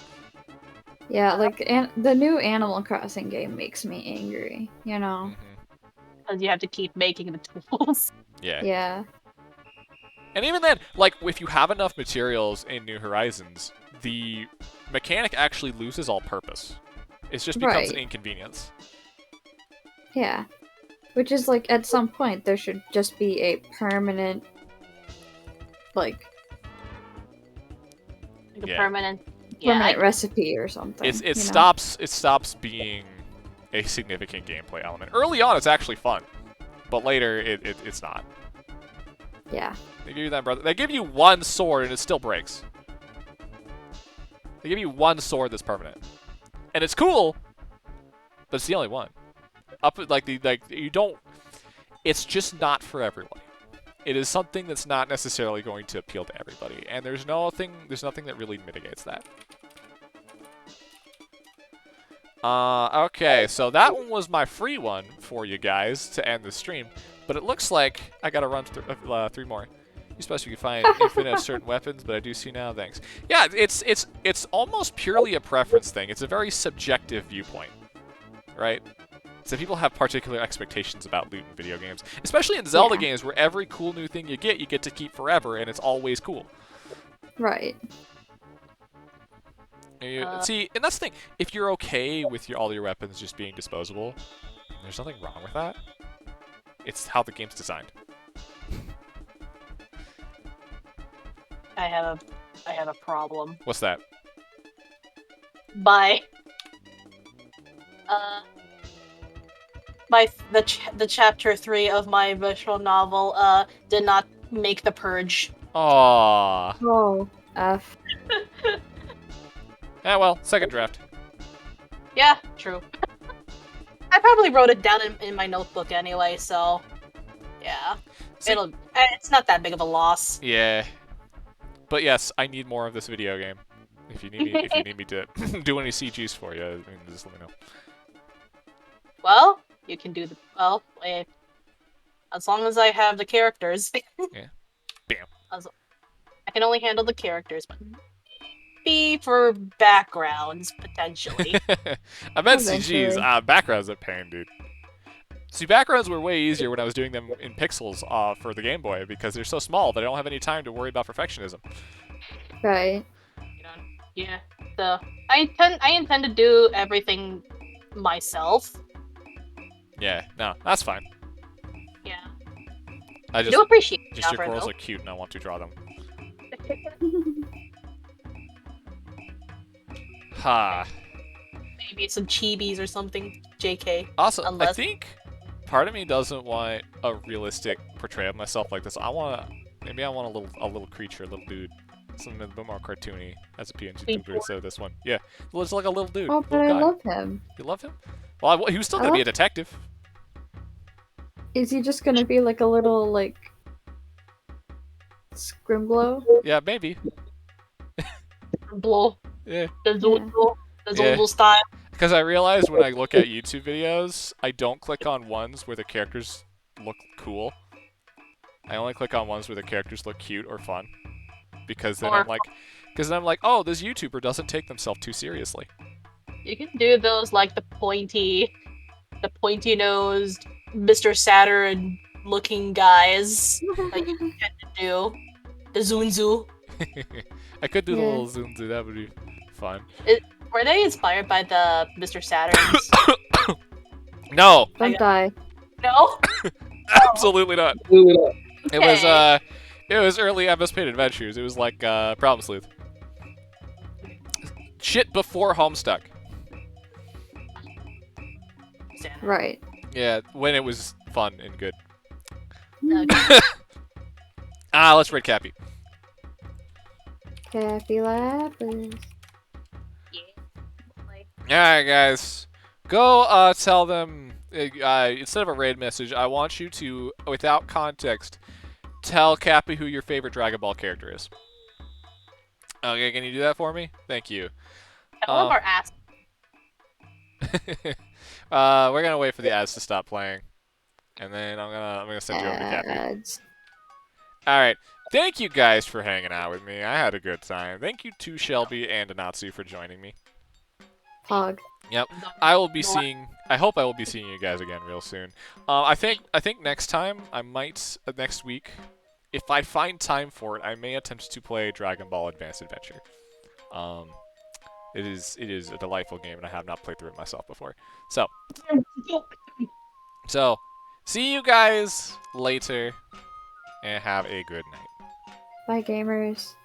Yeah, like the new Animal Crossing game makes me angry, you know? Because you have to keep making the tools. Yeah. Yeah. And even then, like, if you have enough materials in New Horizons, the mechanic actually loses all purpose. It just becomes an Right. inconvenience. Yeah. Which is like, at some point, there should just be a permanent, like, Like a Yeah. permanent. permanent recipe or something. It you know? stops being a significant gameplay element. Early on, it's actually fun, but later it's not. Yeah. They give you that, brother. They give you one sword and it still breaks. They give you one sword that's permanent, and it's cool, but it's the only one. You don't. It's just not for everyone. It is something that's not necessarily going to appeal to everybody, and there's nothing that really mitigates that. Okay, so that one was my free one for you guys to end the stream, but it looks like I gotta run three more. You're supposed to find infinite of certain weapons, but I do see now. Thanks. Yeah, it's almost purely a preference thing. It's a very subjective viewpoint, right? So people have particular expectations about loot in video games, especially in Zelda games, where every cool new thing you get to keep forever, and it's always cool. Right. See, and that's the thing. If you're okay with all your weapons just being disposable, there's nothing wrong with that. It's how the game's designed. I have a problem. What's that? The chapter 3 of my visual novel did not make the purge. Aww. Oh, F. Yeah, well, second draft. Yeah, true. I probably wrote it down in my notebook anyway, so yeah. See- It's not that big of a loss. Yeah. But yes, I need more of this video game. If you need me to do any CGs for you, I mean, just let me know. Well, you can do as long as I have the characters. Yeah. Bam. I can only handle the characters, but be for backgrounds potentially. I bet Eventually. CGs. Backgrounds are pain, dude. See, backgrounds were way easier when I was doing them in pixels for the Game Boy because they're so small that I don't have any time to worry about perfectionism. Right. Yeah. So I intend to do everything myself. Yeah, no, that's fine. Yeah. I I just do appreciate the your offer, corals though. look cute and I want to draw them. Ha. Maybe some chibis or something. JK. Also, I Unless- think part of me doesn't want a realistic portrayal of myself like this. Maybe I want a little creature, a little dude, something a bit more cartoony as a PNG tuber instead of this one. Yeah, looks like a little dude. Oh, but little I guy. love him. You love him? Well, he was still I gonna be a love- detective. Is he just gonna be like a little, like, Scrimblow? Yeah, maybe. Blow. Yeah. The Zulu. The Yeah. Zulu style. Because I realized when I look at YouTube videos, I don't click on ones where the characters look cool. I only click on ones where the characters look cute or fun. Because then I'm like, oh, this YouTuber doesn't take themselves too seriously. You can do those like the pointy nosed Mr. Saturn looking guys that you tend to do. The Zunzu. I could do the Yeah. little zoom through, that would be fun. Were they inspired by the Mr. Saturns? No, Don't die. No? absolutely not. Okay. It was early MS Paint Adventures. It was like Problem Sleuth. Shit before Homestuck. Santa. Right. Yeah, when it was fun and good. Okay. Let's raid Cappy. Cappy Lapis. Alright, guys. Go tell them, instead of a raid message, I want you to, without context, tell Cappy who your favorite Dragon Ball character is. Okay, can you do that for me? Thank you. All of our ass. We're gonna wait for the ads to stop playing. And then I'm gonna send you over to Cappy. Ads. Alright. Thank you guys for hanging out with me. I had a good time. Thank you to Shelby and Anatsu for joining me. Pog. Yep. I will be seeing. I hope I will be seeing you guys again real soon. I think next time I might next week, if I find time for it, I may attempt to play Dragon Ball Advanced Adventure. It is a delightful game, and I have not played through it myself before. So see you guys later, and have a good night. Bye, gamers.